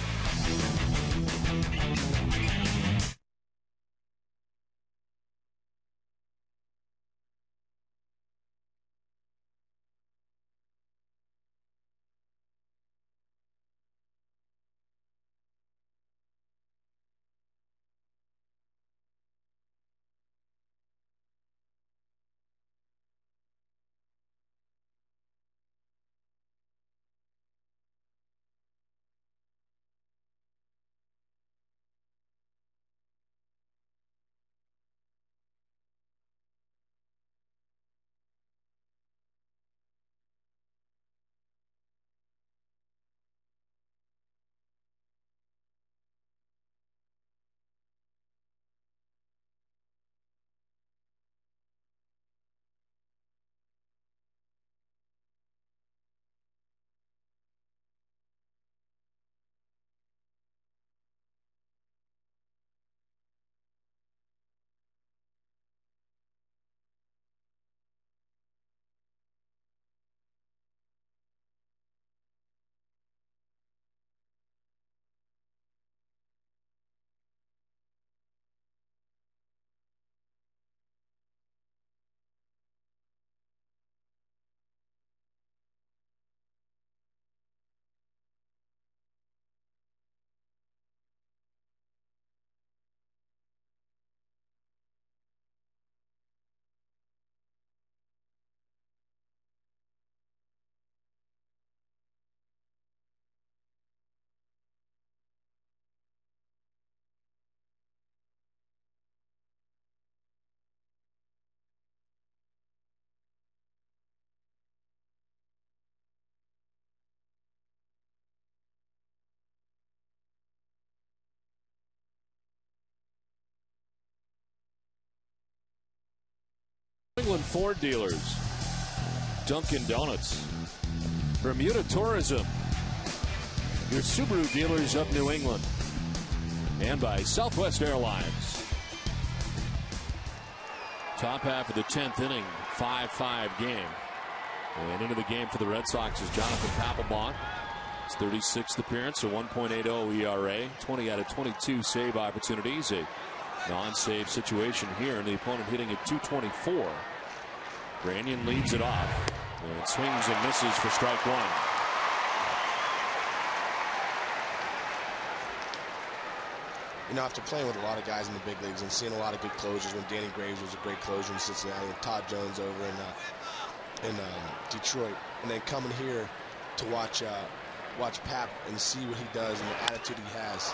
Speaker 1: England Ford dealers, Dunkin' Donuts, Bermuda Tourism, your Subaru dealers of New England, and by Southwest Airlines. Top half of the 10th inning, 5-5 game. And into the game for the Red Sox is Jonathan Papelbon. His 36th appearance, a 1.80 ERA, 20 out of 22 save opportunities, a non-save situation here, and the opponent hitting at .224. Branyan leads it off and swings and misses for strike one.
Speaker 2: You know, after playing with a lot of guys in the big leagues and seeing a lot of good closers, when Danny Graves was a great closer in Cincinnati, and Todd Jones over in Detroit, and then coming here to watch Pap and see what he does and the attitude he has,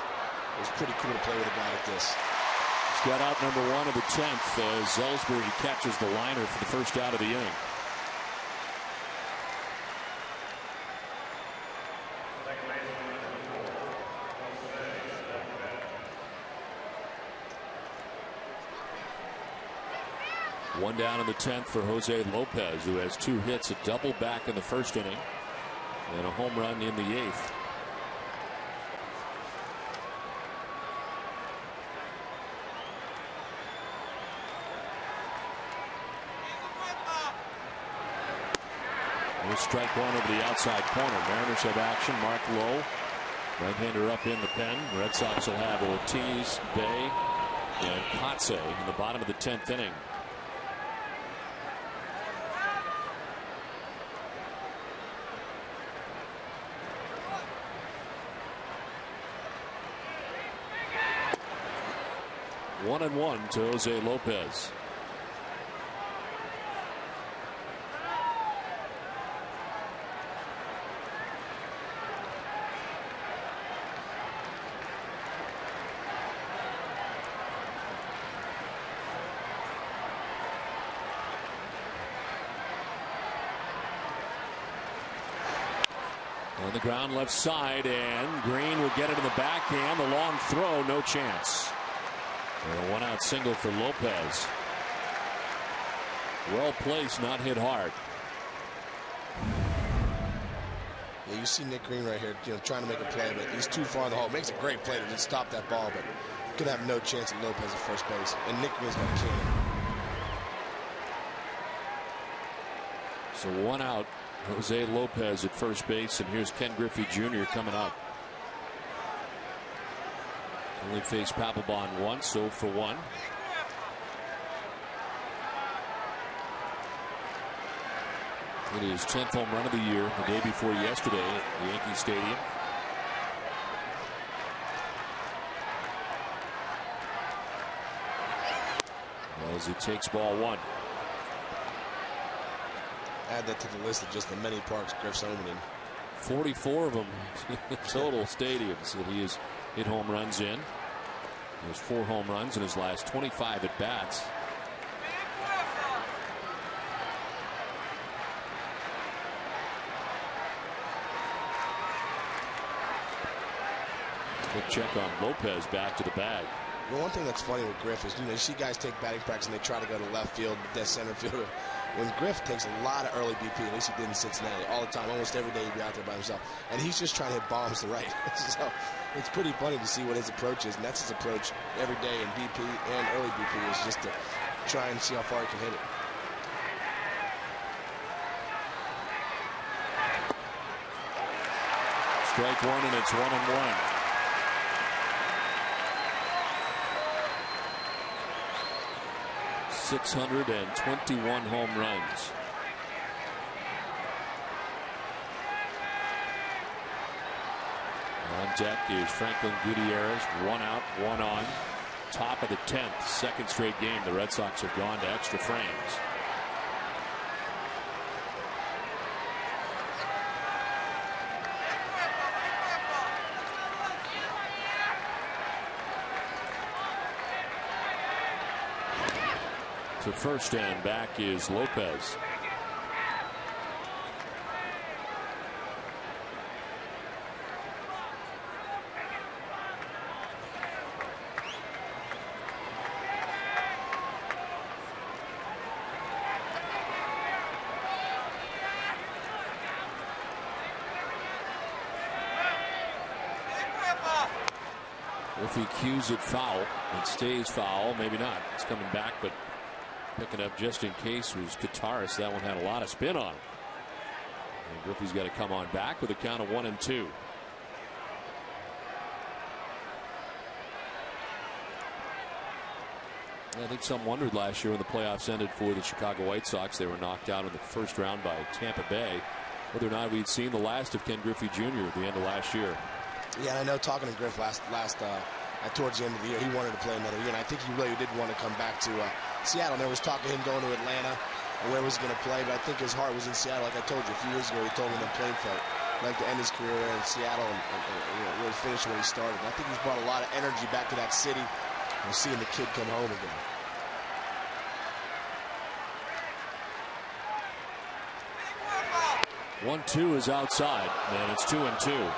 Speaker 2: it was pretty cool to play with a guy like this.
Speaker 1: He's got out number 1 of the 10th as Ellsbury catches the liner for the first out of the inning. One down in the 10th for Jose Lopez, who has 2 hits, a double back in the first inning, and a home run in the 8th. Here's strike one over the outside corner. Mariners have action. Mark Lowe, right-hander up in the pen. Red Sox will have Ortiz, Bay, and Kotze in the bottom of the 10th inning. One and one to Jose Lopez. On the ground left side, and Green will get it in the backhand. The long throw, no chance. And a 1-out single for Lopez. Well placed, not hit hard.
Speaker 2: Yeah, you see Nick Green right here, trying to make a play, but he's too far in the hole. Makes a great play to just stop that ball, but could have no chance at Lopez at first base. And Nick Green's got a cannon.
Speaker 1: So 1 out, Jose Lopez at first base, and here's Ken Griffey Jr. coming up. Only faced Papelbon once, so for 1. It is 10th home run of the year, the day before yesterday at Yankee Stadium. As he takes ball 1.
Speaker 2: Add that to the list of just the many parks Griff's owned in.
Speaker 1: 44 of them total stadiums that he has hit home runs in. He has 4 home runs in his last 25 at bats. Quick check on Lopez, back to the bag.
Speaker 2: Well, one thing that's funny with Griff is, you see guys take batting practice and they try to go to left field, dead center field. When Griff takes a lot of early BP, at least he did in Cincinnati, all the time, almost every day he'd be out there by himself. And he's just trying to hit bombs to right. So it's pretty funny to see what his approach is. And that's his approach every day in BP and early BP, is just to try and see how far he can hit it.
Speaker 1: Strike 1, and it's 1-1. .621 home runs. On deck is Franklin Gutierrez. 1 out, 1 on. Top of the 10th, second straight game the Red Sox have gone to extra frames. To first, and back is Lopez. If he cues it foul, it stays foul. Maybe not. It's coming back, but picking up just in case was Kataris. That one had a lot of spin on it. And Griffey's got to come on back with a count of 1-2. I think some wondered last year when the playoffs ended for the Chicago White Sox. They were knocked out in the first round by Tampa Bay. Whether or not we'd seen the last of Ken Griffey Jr. at the end of last year.
Speaker 2: Yeah, and I know talking to Griff towards the end of the year, he wanted to play another year, and I think he really did want to come back to Seattle. And there was talk of him going to Atlanta and where was he going to play, but I think his heart was in Seattle. Like I told you a few years ago, he told me in plain field, like to end his career there in Seattle and really finish where he started. And I think he's brought a lot of energy back to that city. We're seeing the kid come home again.
Speaker 1: One-two is outside, and it's 2-2.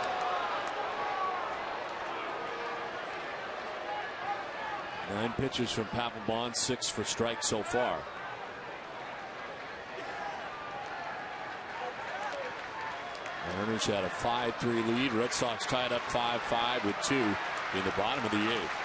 Speaker 1: Nine pitches from Papelbon, 6 for strikes so far. Mariners had a 5-3 lead. Red Sox tied up 5-5 with 2 in the bottom of the 8th.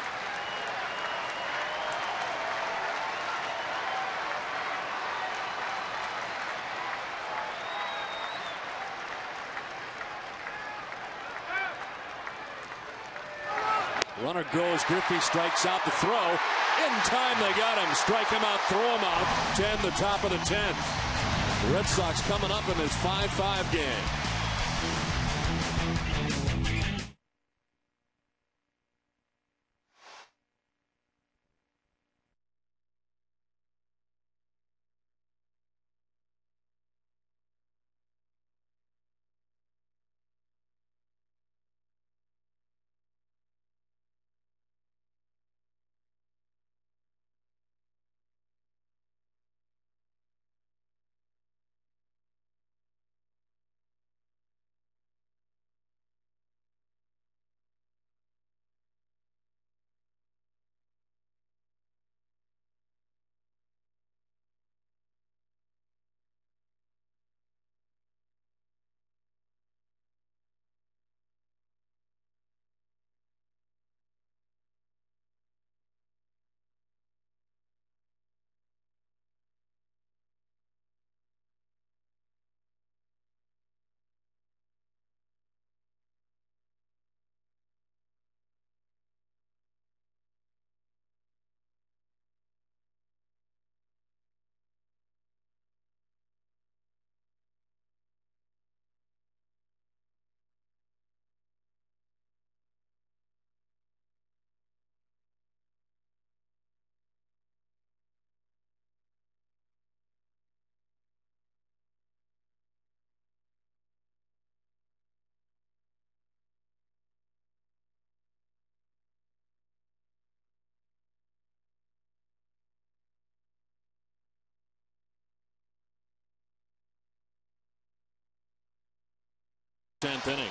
Speaker 1: Runner goes. Griffey strikes out the throw. In time they got him. Strike him out, throw him out. 10, the top of the 10th. The Red Sox coming up in this 5-5 game. Tenth inning.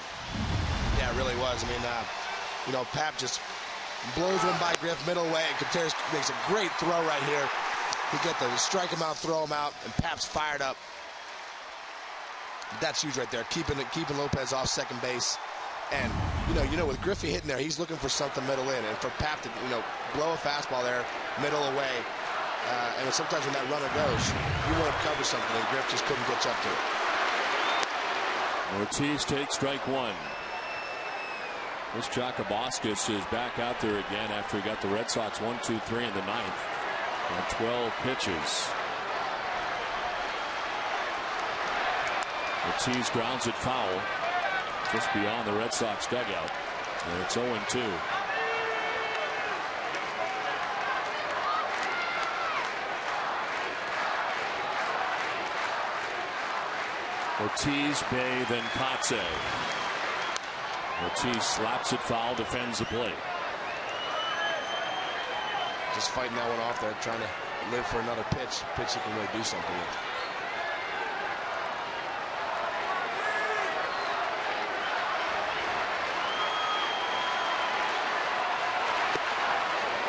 Speaker 2: Yeah, it really was. I mean, Pap just blows one by Griff middle way, and Contreras makes a great throw right here. He get the strike him out, throw him out, and Pap's fired up. That's huge right there, keeping Lopez off second base. And with Griffey hitting there, he's looking for something middle in, and for Pap to blow a fastball there middle away. And sometimes when that runner goes, you want to cover something, and Griff just couldn't catch up to it.
Speaker 1: Ortiz takes strike one. This Jacoboscus is back out there again after he got the Red Sox 1-2-3 in the 9th on 12 pitches. Ortiz grounds it foul just beyond the Red Sox dugout, and it's 0-2. Ortiz, Bay, then Kotze. Ortiz slaps it foul, defends the plate.
Speaker 2: Just fighting that one off there, trying to live for another pitch he can really do something with.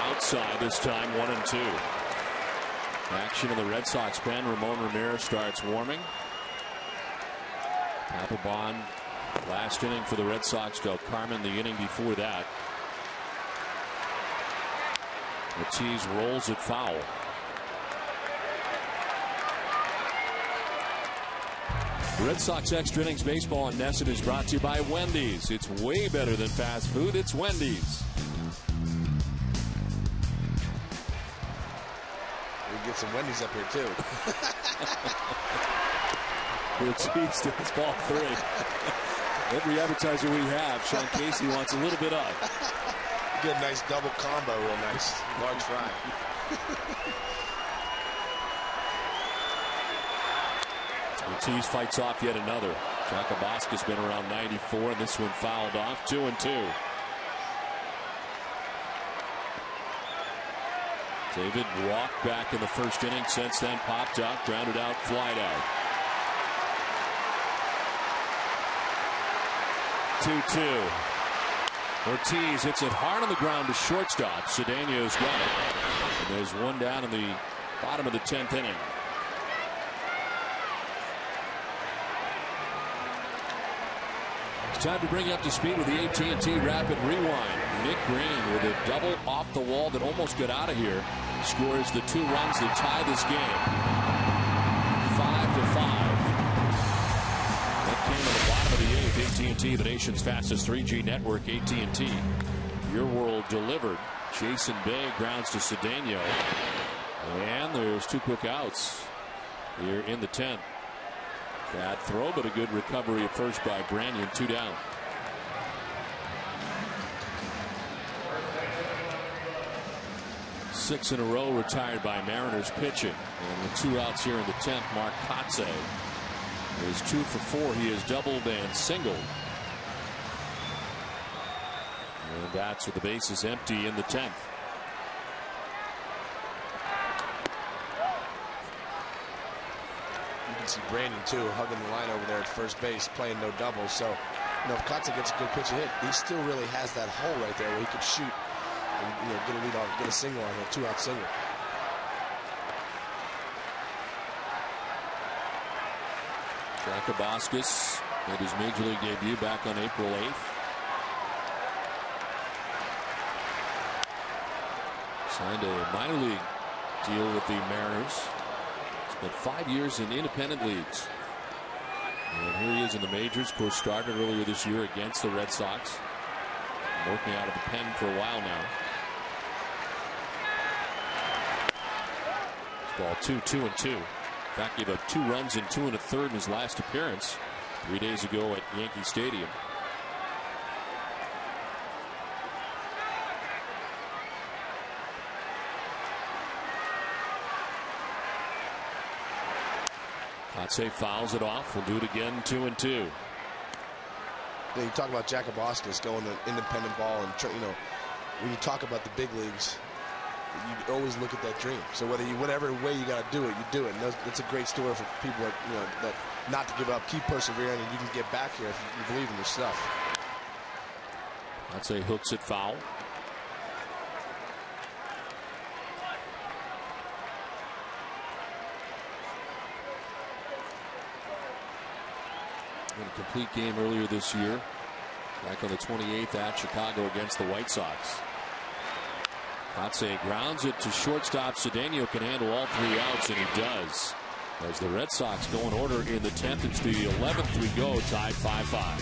Speaker 1: Outside this time, 1-2. Action in the Red Sox pen. Ramon Ramirez starts warming. Papelbon, last inning for the Red Sox. Del Carmen the inning before that. Ortiz rolls it foul. Red Sox Extra Innings Baseball on Nesson is brought to you by Wendy's. It's way better than fast food. It's Wendy's.
Speaker 2: We get some Wendy's up here too.
Speaker 1: Ortiz does ball 3. Every advertiser we have, Sean Casey wants a little bit of.
Speaker 2: Get a nice double combo, real nice. Large fry.
Speaker 1: Ortiz fights off yet another. Jakaboska's been around 94, and this one fouled off. 2-2. David walked back in the first inning, since then popped up, grounded out, flied out. 2-2. Ortiz hits it hard on the ground to shortstop. Cedeno's got it. And there's one down in the bottom of the 10th inning. It's time to bring you up to speed with the AT Rapid Rewind. Nick Green with a double off the wall that almost got out of here. Scores the 2 runs that tie this game. 5-5. That came in the bottom of the 8th. AT&T, the nation's fastest 3G network. AT&T, your world delivered. Jason Bay grounds to Cedeno. And there's 2 quick outs here in the 10th. Bad throw, but a good recovery at first by Branyan. 2 down. Six in a row retired by Mariners pitching. And with 2 outs here in the 10th, Mark Kotze is 2 for 4. He has doubled and singled. And that's with the bases empty in the 10th.
Speaker 2: You can see Brandon too hugging the line over there at first base, playing no doubles. So, if Kotze gets a good pitch hit, he still really has that hole right there where he could shoot and get a lead off, get a single on a 2-out single.
Speaker 1: Jakaboskis made his major league debut back on April 8th. Signed a minor league deal with the Mariners. Spent 5 years in independent leagues. And here he is in the majors. Of course, started earlier this year against the Red Sox. Working out of the pen for a while now. Ball 2-2-2. In fact, gave up 2 runs and 2 1/3 in his last appearance 3 days ago at Yankee Stadium. Kotze fouls it off. We'll do it again. 2-2.
Speaker 2: You talk about Jakaboskis going to independent ball, and when you talk about the big leagues, you always look at that dream. So whatever way you got to do it, you do it. And that's a great story for people that not to give up, keep persevering, and you can get back here if you believe in your stuff.
Speaker 1: I'd say hooks it foul. In a complete game earlier this year, back on the 28th at Chicago against the White Sox. Kotze grounds it to shortstop. Cedeno can handle all 3 outs, and he does. As the Red Sox go in order in the 10th, it's the 11th we go, tied 5-5.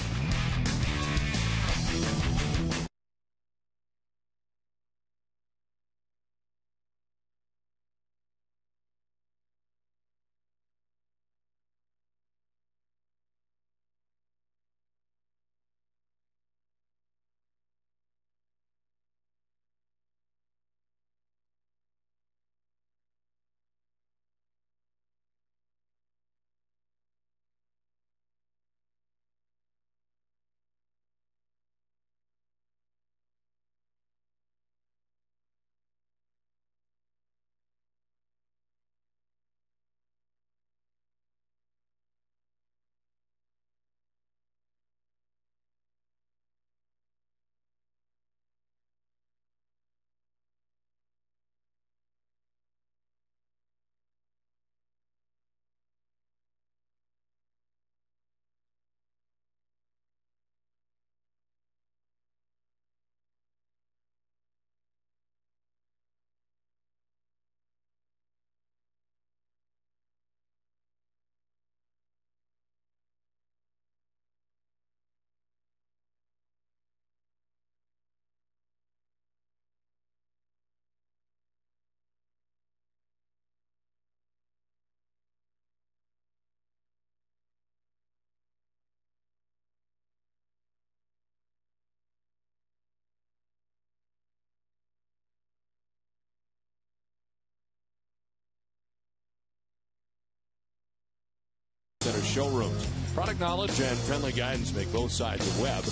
Speaker 1: showrooms. Product knowledge and friendly guidance make both sides of web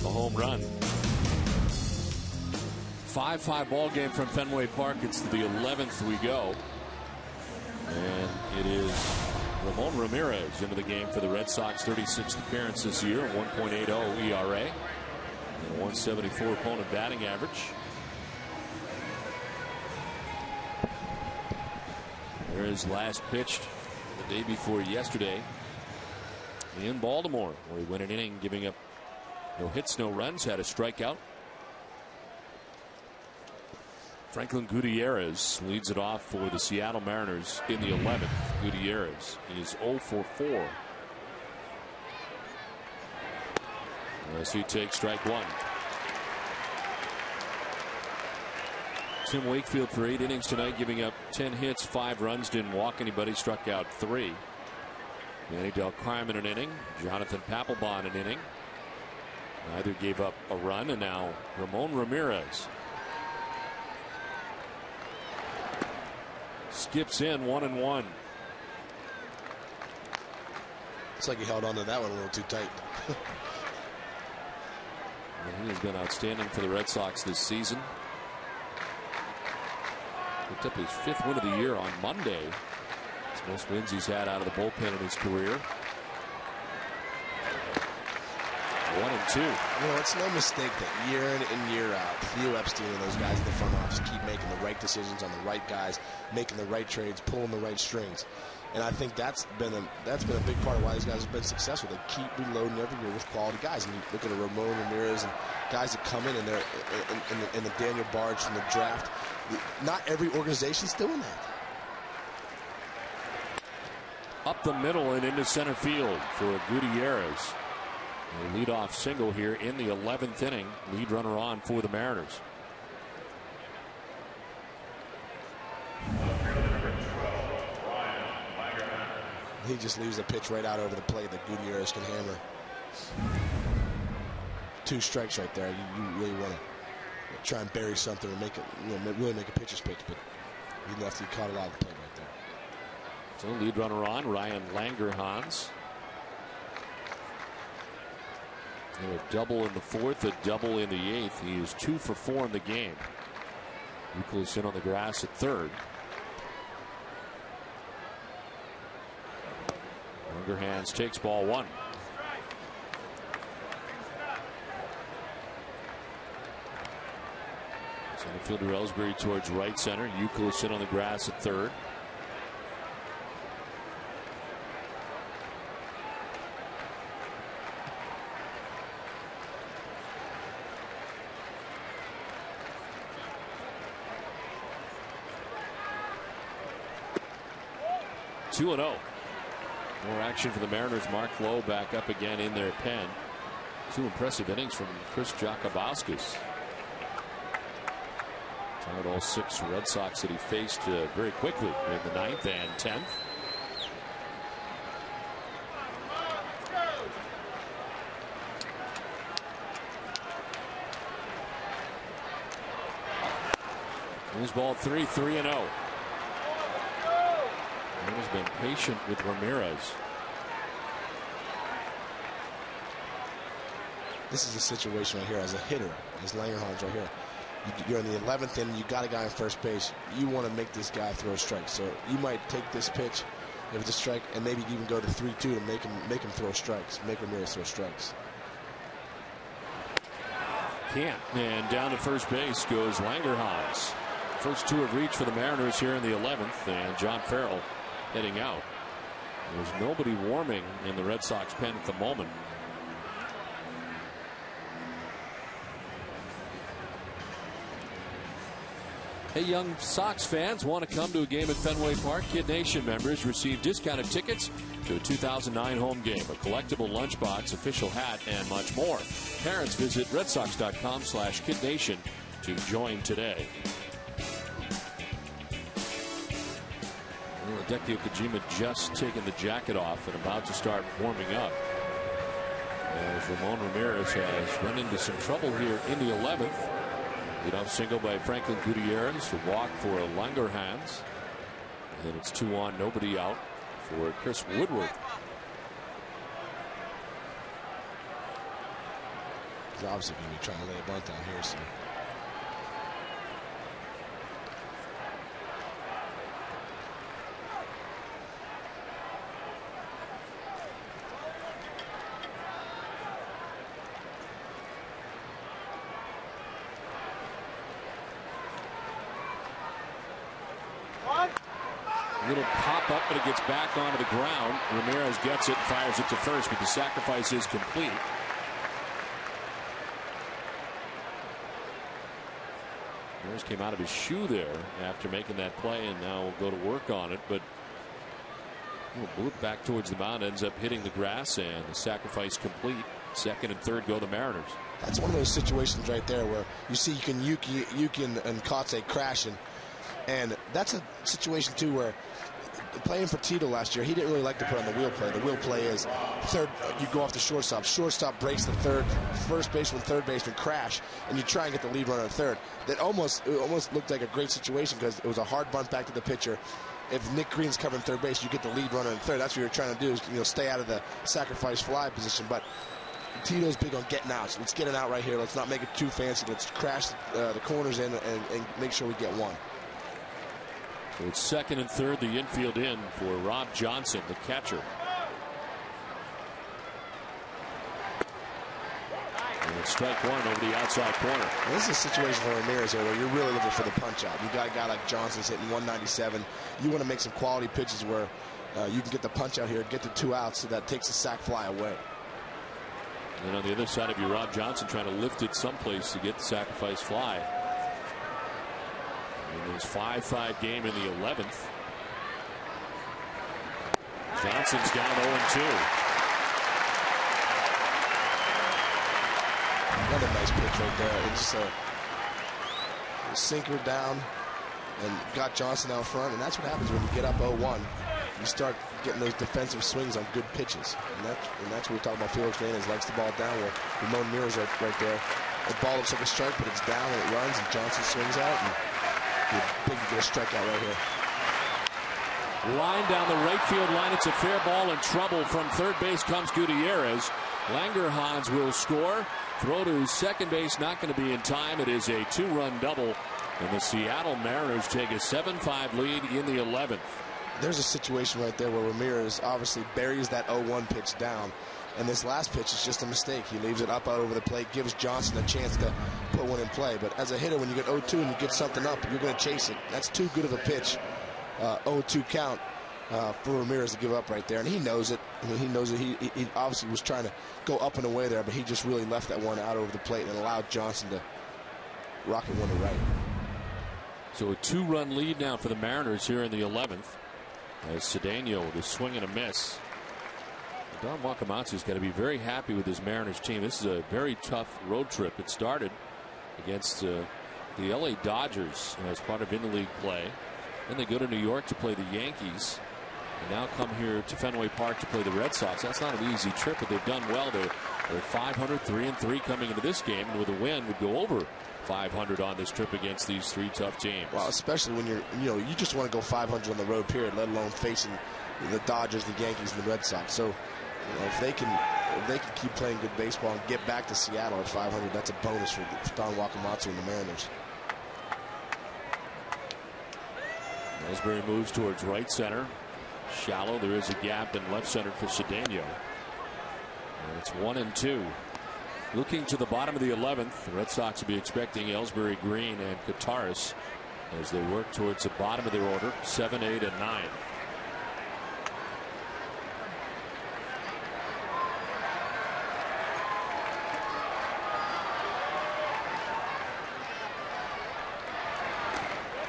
Speaker 1: a home run. 5-5 ball game from Fenway Park. It's to the 11th we go. And it is Ramon Ramirez into the game for the Red Sox. 36th appearance this year, 1.80 ERA, and 174 opponent batting average. There is last pitched the day before yesterday in Baltimore, where he went an inning giving up no hits, no runs, had a strikeout. Franklin Gutierrez leads it off for the Seattle Mariners in the 11th. Gutierrez is 0 for 4. As he takes strike one. Tim Wakefield for 8 innings tonight, giving up 10 hits, 5 runs, didn't walk anybody, struck out 3. Manny Del Carmen an inning, Jonathan Papelbon an inning. Neither gave up a run, and now Ramon Ramirez skips in 1-1.
Speaker 2: It's like he held on to that one a little too tight.
Speaker 1: He has been outstanding for the Red Sox this season. Picked up his 5th win of the year on Monday. It's the most wins he's had out of the bullpen in his career. 1-2.
Speaker 2: You know, it's no mistake that year in and year out, Theo Epstein and those guys in the front office keep making the right decisions on the right guys, making the right trades, pulling the right strings. And I think that's been a big part of why these guys have been successful. They keep reloading every year with quality guys. And you look at Ramon Ramirez and guys that come in and they're in the Daniel Barge from the draft. Not every organization's doing that.
Speaker 1: Up the middle and into center field for Gutierrez. A leadoff single here in the 11th inning. Lead runner on for the Mariners.
Speaker 2: He just leaves a pitch right out over the plate that Gutierrez can hammer. 2 strikes right there. You really want to try and bury something and make it, really make a pitcher's pitch, but he left. He caught it out of the plate right there.
Speaker 1: So lead runner on, Ryan Langerhans. A double in the 4th, a double in the 8th. He is 2 for 4 in the game. Euclid's in on the grass at 3rd. Langerhans takes ball 1. Center fielder Ellsbury towards right center. Euclid's in on the grass at 3rd. Two and 0. More action for the Mariners. Mark Lowe back up again in their pen. 2 impressive innings from Chris Jakubauskas. Tied all 6 Red Sox that he faced very quickly in the 9th and 10th. Here's ball 3, 3-0. Has been patient with Ramirez.
Speaker 2: This is a situation right here as a hitter, as Langerhans right here. You're in the 11th inning, you got a guy on first base. You want to make this guy throw a strike. So you might take this pitch, if it's a strike, and maybe even go to 3-2 to make him throw strikes, make Ramirez throw strikes.
Speaker 1: Can't. And down to first base goes Langerhans. First 2 have reached for the Mariners here in the 11th, and John Farrell heading out. There's nobody warming in the Red Sox pen at the moment. Hey, young Sox fans, want to come to a game at Fenway Park? Kid Nation members receive discounted tickets to a 2009 home game, a collectible lunchbox, official hat, and much more. Parents visit redsox.com/kidnation to join today. Hideki Kojima just taken the jacket off and about to start warming up, as Ramon Ramirez has run into some trouble here in the 11th. Leadoff single by Franklin Gutierrez, a walk for Langerhans, and it's 2 on, nobody out for Chris Woodward.
Speaker 2: He's obviously going to be trying to lay a bunt down here. So.
Speaker 1: Little pop up, but it gets back onto the ground. Ramirez gets it, fires it to first, but the sacrifice is complete. Ramirez came out of his shoe there after making that play, and now will go to work on it, but blew it back towards the mound, ends up hitting the grass, and the sacrifice complete. Second and third go the Mariners.
Speaker 2: That's one of those situations right there where you see Yuki and Kotze crashing, and that's a situation too where playing for Tito last year, he didn't really like to put on the wheel play. The wheel play is third, you go off the shortstop. Shortstop breaks the third, first baseman, third baseman crash, and you try and get the lead runner at third. It almost looked like a great situation because it was a hard bunt back to the pitcher. If Nick Green's covering third base, you get the lead runner in third. That's what you're trying to do, is stay out of the sacrifice fly position. But Tito's big on getting out. So let's get it out right here. Let's not make it too fancy. Let's crash the corners in and make sure we get one.
Speaker 1: So it's second and third, the infield in for Rob Johnson, the catcher. And it's strike one over the outside corner.
Speaker 2: Well, this is a situation for Ramirez here where you're really looking for the punch out. You got a guy like Johnson's hitting 197. You want to make some quality pitches where you can get the punch out here, get the 2 outs, so that takes the sac fly away.
Speaker 1: And on the other side of you, Rob Johnson trying to lift it someplace to get the sacrifice fly. In his 5-5 game in the 11th. Johnson's down 0-2.
Speaker 2: Another nice pitch right there. It's a sinker down and got Johnson out front, and that's what happens when you get up 0-1. You start getting those defensive swings on good pitches, and that's what we talk about. Felix Hernandez likes the ball down. Where Ramon Mirrors right there. The ball looks like a strike, but it's down and it runs, and Johnson swings out. And big to get a strikeout right here.
Speaker 1: Line down the right field line. It's a fair ball, and trouble from third base comes Gutierrez. Langerhans will score. Throw to second base, not going to be in time. It is a 2-run double, and the Seattle Mariners take a 7-5 lead in the 11th.
Speaker 2: There's a situation right there where Ramirez obviously buries that 0-1 pitch down. And this last pitch is just a mistake. He leaves it up out over the plate, gives Johnson a chance to put one in play. But as a hitter, when you get 0-2 and you get something up, you're going to chase it. That's too good of a pitch. 0-2 count for Ramirez to give up right there. And he knows it. I mean, he knows it. He obviously was trying to go up and away there, but he just really left that one out over the plate and allowed Johnson to rocket one to right.
Speaker 1: So a 2-run lead now for the Mariners here in the 11th. As Cedeno with a swing and a miss. Don Wakamatsu's got to be very happy with his Mariners team. This is a very tough road trip. It started against the LA Dodgers as part of interleague play. Then they go to New York to play the Yankees, and now come here to Fenway Park to play the Red Sox. That's not an easy trip, but they've done well. They're 500, 3-3 coming into this game, and with a win would go over 500 on this trip against these 3 tough teams.
Speaker 2: Well, especially when you just want to go 500 on the road, period, let alone facing the Dodgers, the Yankees, and the Red Sox. So if they can keep playing good baseball and get back to Seattle at 500, that's a bonus for Don Wakamatsu and the Mariners.
Speaker 1: Ellsbury moves towards right center. Shallow. There is a gap in left center for Cedeno. And it's 1-2. Looking to the bottom of the 11th, the Red Sox will be expecting Ellsbury, Green, and Kataris as they work towards the bottom of their order, 7, 8, and 9.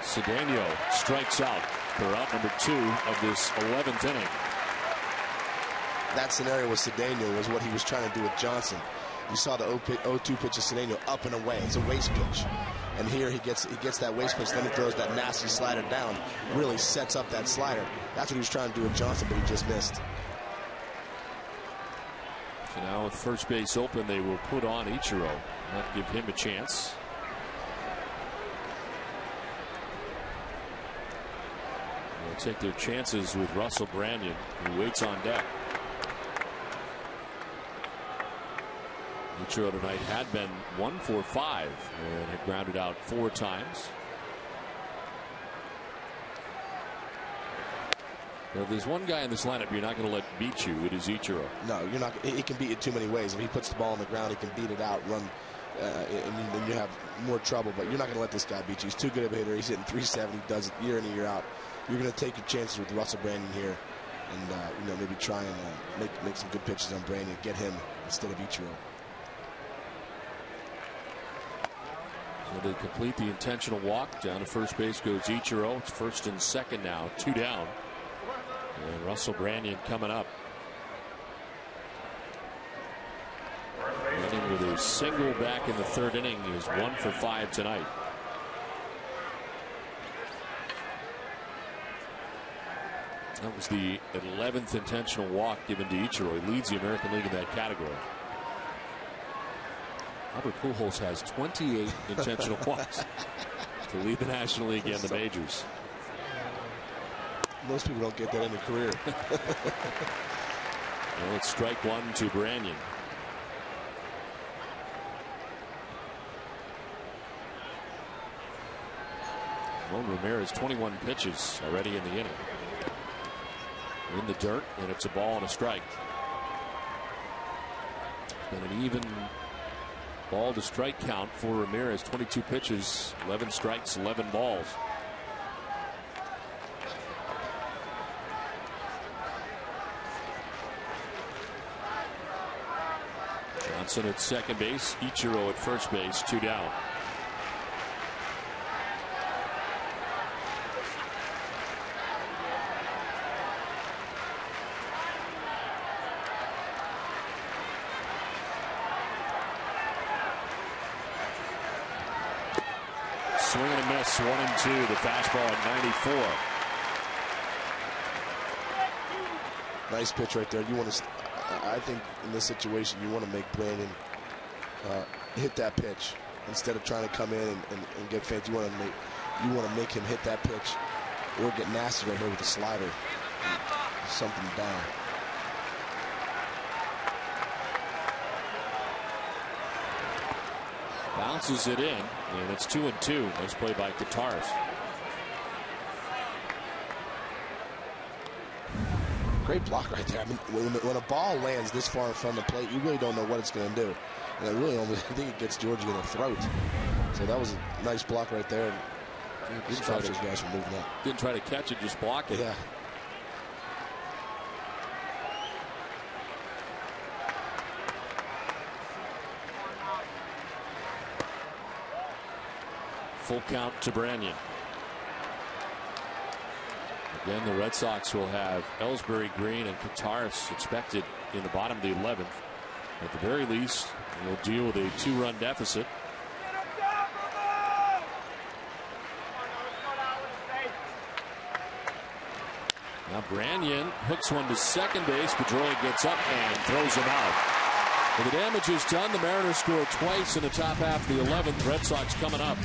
Speaker 1: Cedeno strikes out for out number 2 of this 11th inning.
Speaker 2: That scenario with Cedeno was what he was trying to do with Johnson. You saw the 0-2 pitch of Cedeno up and away. It's a waste pitch. And here he gets that waste pitch, then he throws that nasty slider down. Really sets up that slider. That's what he was trying to do with Johnson, but he just missed.
Speaker 1: So now with first base open, they will put on Ichiro. Not give him a chance. They'll take their chances with Russell Branyan, who waits on deck. Ichiro tonight had been 1 for 5 and had grounded out 4 times. Now, if there's one guy in this lineup you're not going to let beat you, it is Ichiro.
Speaker 2: No, you're not. He can beat you too many ways. If he puts the ball on the ground, he can beat it out, run, and then you have more trouble. But you're not going to let this guy beat you. He's too good of a hitter. He's hitting 370. Does it year in and year out. You're going to take your chances with Russell Brandon here, and maybe try and make some good pitches on Brandon, get him instead of Ichiro.
Speaker 1: So to complete the intentional walk, down to first base goes Ichiro. It's first and second now, 2 down. And Russell Brandon coming up. Brandon with a single back in the 3rd inning is 1 for 5 tonight. That was the 11th intentional walk given to Ichiro. He leads the American League in that category. Albert Pujols has 28 intentional walks to lead the National League and the majors.
Speaker 2: Most people don't get that in their career.
Speaker 1: Well, it's strike 1 to Branyan. Juan Ramirez, 21 pitches already in the inning. In the dirt, and it's a ball and a strike. It's been an even ball to strike count for Ramirez. 22 pitches, 11 strikes, 11 balls. Johnson at second base, Ichiro at first base, 2 down. Swing and a miss, 1 and 2. The fastball at 94.
Speaker 2: Nice pitch right there. You want to, I think in this situation, you want to make Brandon hit that pitch instead of trying to come in and get fans. You want to make him hit that pitch or get nasty right here with the slider. Something down.
Speaker 1: Bounces it in, and it's 2 and 2. Nice play by Guitars.
Speaker 2: Great block right there. I mean, when a ball lands this far in front of the plate, you really don't know what it's going to do. And I really almost think it gets Georgie in the throat. So that was a nice block right there. Didn't try those guys from moving up.
Speaker 1: Didn't try to catch it, just block it.
Speaker 2: Yeah.
Speaker 1: Full count to Branyan. Again, the Red Sox will have Ellsbury, Green, and Kataris expected in the bottom of the 11th. At the very least, we'll deal with a 2-run deficit. Now Branyan hooks one to second base. Pedroia gets up and throws him out. Well, the damage is done. The Mariners score twice in the top half of the 11th. Red Sox coming up.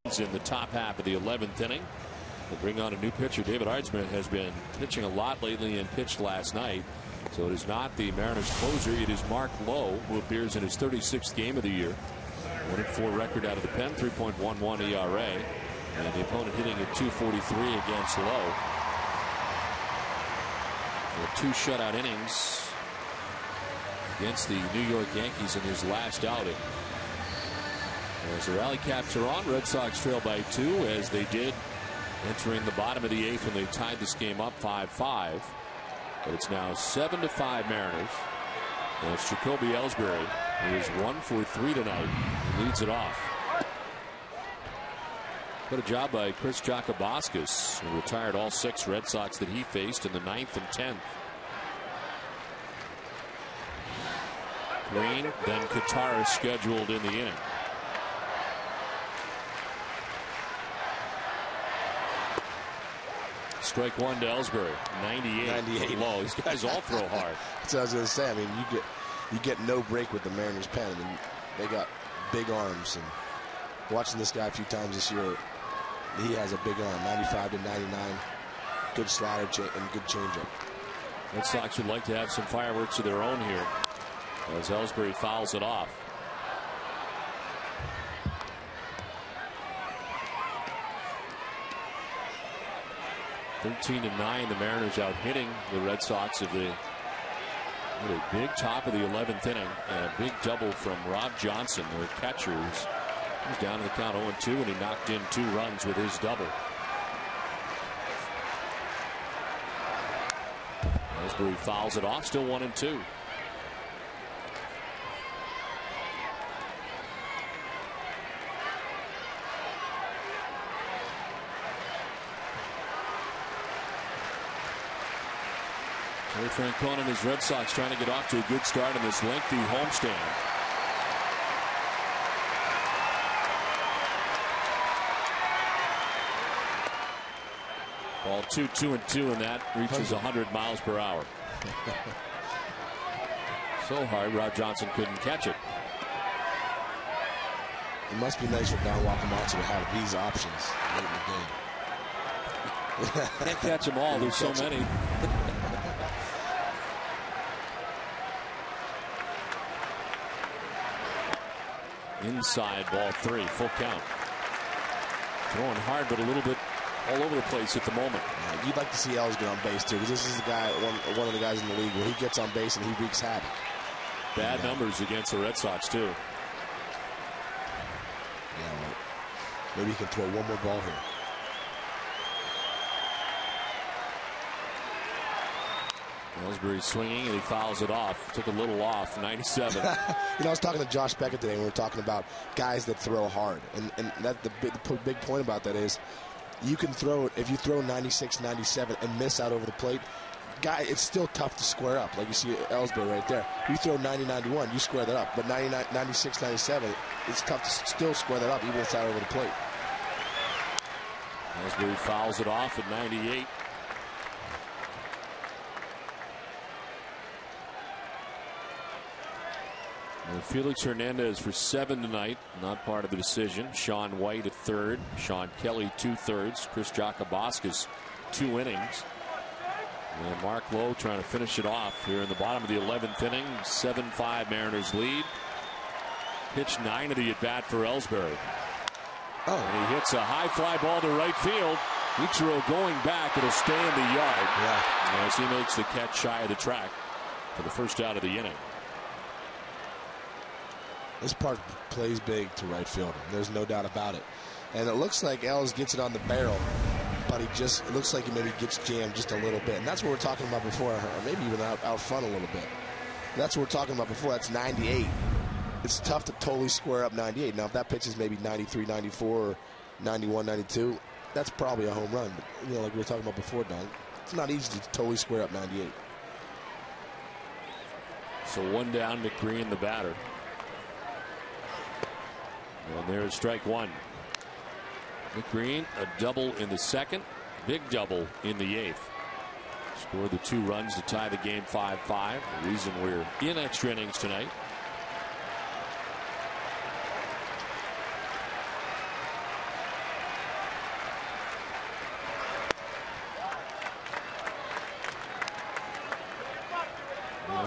Speaker 1: In the top half of the 11th inning. We'll bring on a new pitcher. David Hardsman has been pitching a lot lately and pitched last night. So it is not the Mariners closer. It is Mark Lowe, who appears in his 36th game of the year. 1-4 record out of the pen, 3.11 ERA. And the opponent hitting at .243 against Lowe. With 2 shutout innings against the New York Yankees in his last outing. As the rally caps are on, Red Sox trail by 2, as they did entering the bottom of the 8th when they tied this game up 5-5. But it's now 7-5 Mariners. And it's Jacoby Ellsbury, who is 1 for 3 tonight, and leads it off. Good a job by Chris Jakabaskis, who retired all 6 Red Sox that he faced in the 9th and 10th. Green, then Qatar scheduled in the inning. Strike 1 to Ellsbury. 98. Low. These guys all throw hard.
Speaker 2: That's what I was going to say. I mean, you get no break with the Mariners pen. I mean, they got big arms, and watching this guy a few times this year, he has a big arm. 95 to 99. Good slider and good changeup.
Speaker 1: Red Sox would like to have some fireworks of their own here as Ellsbury fouls it off. 13-9, the Mariners out hitting the Red Sox of the a big top of the 11th inning and a big double from Rob Johnson, their catcher, who's down in the count 0-2, and he knocked in 2 runs with his double. Ellsbury fouls it off, still 1-2. Terry Francona and his Red Sox trying to get off to a good start in this lengthy homestand. Ball 2-2-2, and that reaches 100 miles per hour. So hard, Rob Johnson couldn't catch it.
Speaker 2: It must be nice for Don Wakamatsu to have these options late in the game.
Speaker 1: Can't catch them all. There's so many. Inside, ball 3, full count. Throwing hard, but a little bit all over the place at the moment.
Speaker 2: Yeah, you'd like to see Els get on base too, because this is the guy, one of the guys in the league where he gets on base and he wreaks havoc.
Speaker 1: Bad numbers against the Red Sox too.
Speaker 2: Yeah, well, maybe he can throw one more ball here.
Speaker 1: Ellsbury swinging, and he fouls it off. Took a little off. 97.
Speaker 2: I was talking to Josh Beckett today, and we were talking about guys that throw hard, and that the big point about that is you can throw it. If you throw 96, 97 and miss out over the plate, it's still tough to square up. Like you see Ellsbury right there. You throw 90, 91, you square that up. But 99, 96, 97, it's tough to still square that up, even if it's out over the plate.
Speaker 1: Ellsbury fouls it off at 98. And Felix Hernandez for 7 tonight, not part of the decision. Sean White at 3rd, Sean Kelly 2/3, Chris Jakabaskis 2 innings. And Mark Lowe trying to finish it off here in the bottom of the 11th inning. 7-5 Mariners lead. Pitch 9 of the at bat for Ellsbury.
Speaker 2: Oh,
Speaker 1: and he hits a high fly ball to right field. Ichiro going back, it'll stay in the yard.
Speaker 2: Yeah.
Speaker 1: As he makes the catch shy of the track for the first out of the inning.
Speaker 2: This part plays big to right field. There's no doubt about it. And it looks like Els gets it on the barrel, but it looks like he maybe gets jammed just a little bit. And that's what we're talking about before, or maybe even out front a little bit. That's what we're talking about before. That's 98. It's tough to totally square up 98. Now, if that pitch is maybe 93, 94, or 91, 92, that's probably a home run. But, like we were talking about before, Don, it's not easy to totally square up 98.
Speaker 1: So 1 down, Nick Green, the batter. And there's strike 1. Nick Green, a double in the 2nd, big double in the 8th. Scored the 2 runs to tie the game 5-5. The reason we're in extra innings tonight.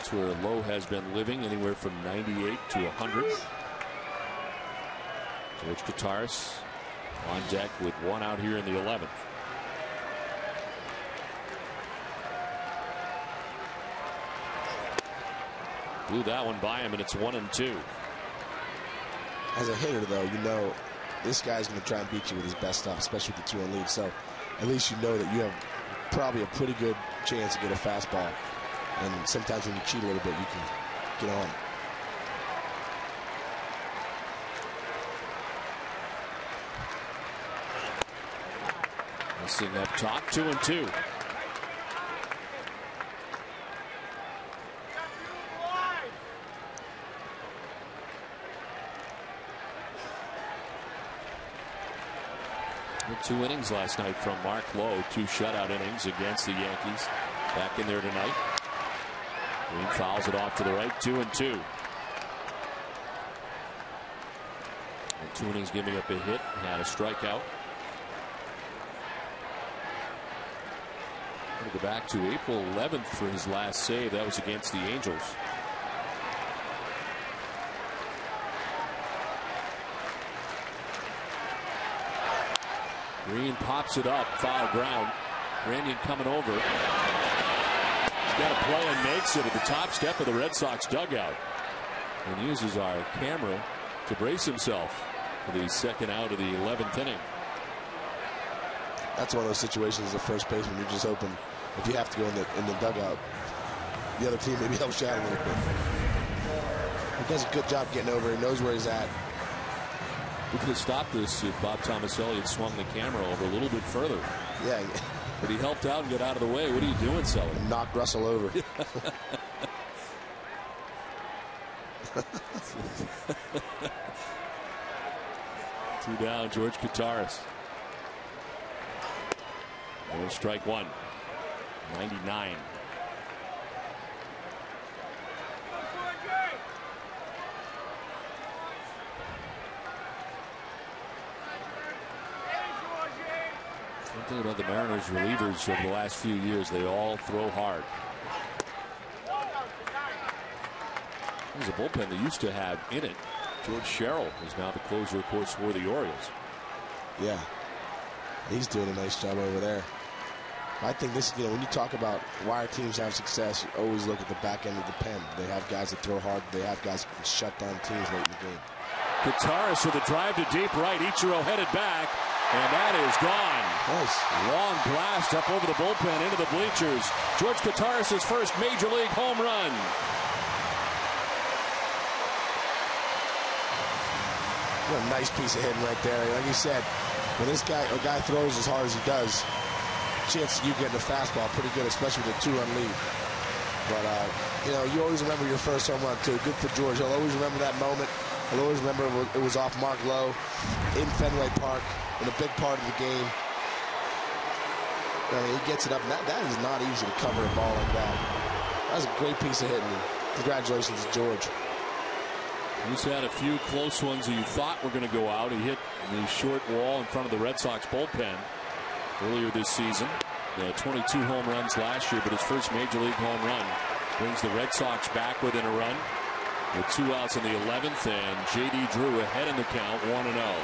Speaker 1: That's where Lowe has been living, anywhere from 98 to 100. George Kottaras on deck with one out here in the 11th. Blew that one by him, and it's 1-2.
Speaker 2: As a hitter, though, you know this guy's going to try and beat you with his best stuff, especially with the 2-1 lead. So at least you know that you have probably a pretty good chance to get a fastball. And sometimes when you cheat a little bit, you can get on.
Speaker 1: Missing up top, 2-2. Two innings last night from Mark Lowe, 2 shutout innings against the Yankees. Back in there tonight. Green fouls it off to the right, 2-2. And 2 innings giving up a hit, had a strikeout. We'll go back to April 11th for his last save. That was against the Angels. Green pops it up, foul ground. Randian coming over. He's got a play and makes it at the top step of the Red Sox dugout. And uses our camera to brace himself for the second out of the 11th inning.
Speaker 2: That's one of those situations as a first baseman, you're just open. If you have to go in the dugout, the other team maybe helps you out a little bit. He does a good job getting over. He knows where he's at.
Speaker 1: We could have stopped this if Bob Tomaselli had swung the camera over a little bit further.
Speaker 2: Yeah.
Speaker 1: But he helped out and got out of the way. What are you doing, Sully?
Speaker 2: Knocked Russell over.
Speaker 1: 2 down, George Kottaras. There's strike one. 99. One thing about the Mariners relievers over the last few years, they all throw hard. There's a bullpen they used to have in it. George Sherrill is now the closer, of course, for the Orioles.
Speaker 2: Yeah, he's doing a nice job over there. I think this, when you talk about why our teams have success, you always look at the back end of the pen. They have guys that throw hard. They have guys that can shut down teams late in the game.
Speaker 1: Kottaras with a drive to deep right. Ichiro headed back, and that is gone.
Speaker 2: Nice.
Speaker 1: Long blast up over the bullpen into the bleachers. George Kottaras' first major league home run.
Speaker 2: What a nice piece of hitting right there. Like you said, when a guy throws as hard as he does, chance of you getting a fastball pretty good, especially with a 2-run lead. But you always remember your first home run too. Good for George. He'll always remember that moment. He'll always remember it was off Mark Lowe in Fenway Park in a big part of the game. He gets it up. That is not easy to cover a ball like that. That was a great piece of hitting. Congratulations to George.
Speaker 1: He's had a few close ones that you thought were going to go out. He hit the short wall in front of the Red Sox bullpen earlier this season. 22 home runs last year, but his first major league home run brings the Red Sox back within a run with 2 outs in the 11th, and J.D. Drew ahead in the count, 1-0.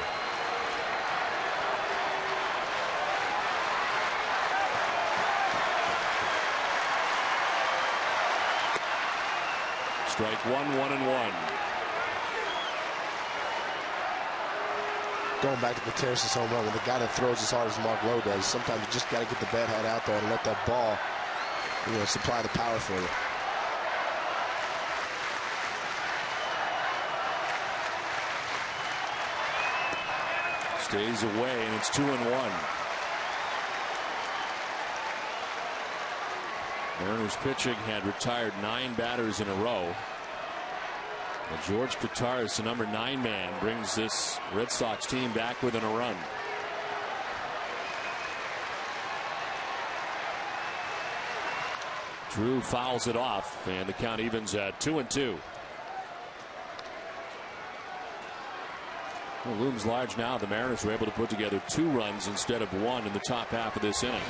Speaker 1: Strike one, 1-1.
Speaker 2: Going back to Kottaras' home run, when the guy that throws as hard as Mark Lowe does, sometimes you just got to get the bad head out there and let that ball, supply the power for you.
Speaker 1: Stays away, and it's 2-1. Mariners pitching had retired 9 batters in a row. George Kottaras, the number 9 man, brings this Red Sox team back within a run. Drew fouls it off, and the count evens at 2-2. Well, looms large now. The Mariners were able to put together 2 runs instead of 1 in the top half of this inning.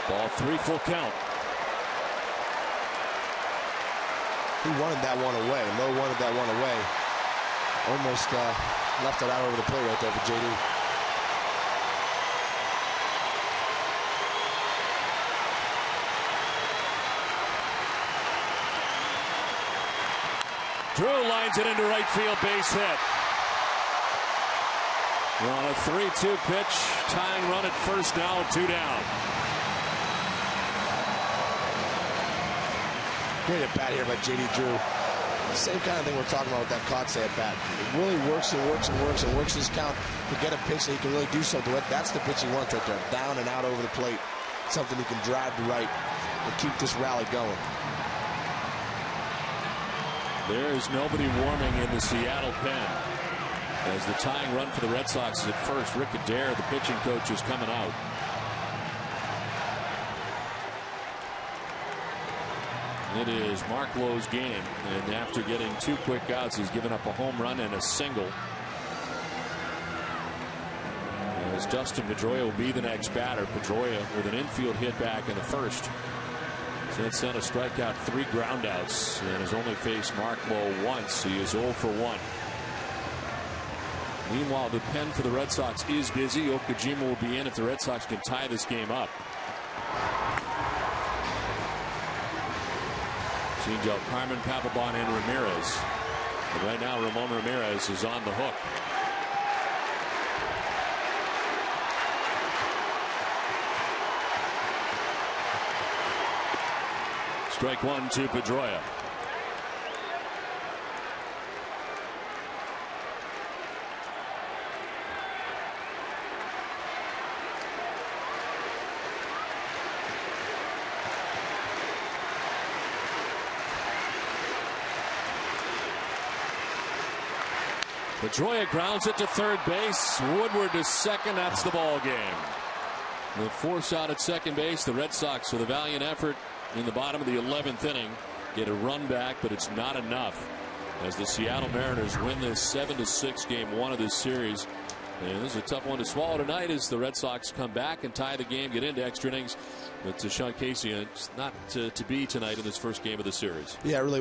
Speaker 1: Ball 3, full count.
Speaker 2: He wanted that one away. Lowe wanted that one away. Almost left it out over the plate right there for JD.
Speaker 1: Drew lines it into right field, base hit. We're on a 3-2 pitch, tying run at first now, 2 down.
Speaker 2: Great at bat here by JD Drew. The same kind of thing we're talking about with that Kotsay at bat. It really works and works and works and works his count to get a pitch that he can really do something with. That's the pitch he wants right there. Down and out over the plate. Something he can drive to right and keep this rally going.
Speaker 1: There is nobody warming in the Seattle pen. As the tying run for the Red Sox is at first. Rick Adair, the pitching coach, is coming out. It is Mark Lowe's game, and after getting 2 quick outs, he's given up a home run and a single. As Dustin Pedroia will be the next batter. Pedroia with an infield hit back in the first. That sent a strikeout, 3 groundouts, and has only faced Mark Lowe once. He is 0 for 1. Meanwhile, the pen for the Red Sox is busy. Okajima will be in if the Red Sox can tie this game up. Change out Carmen, Papelbon, and Ramirez. But right now, Ramon Ramirez is on the hook. Strike 1 to Pedroia. Pedroia grounds it to third base. Woodward to second. That's the ball game. The force out at second base. The Red Sox with a valiant effort in the bottom of the 11th inning get a run back, but it's not enough as the Seattle Mariners win this 7-6 game 1 of this series. And this is a tough one to swallow tonight as the Red Sox come back and tie the game, get into extra innings. But to Sean Casey, it's not to be tonight in this first game of the series.
Speaker 2: Yeah, really.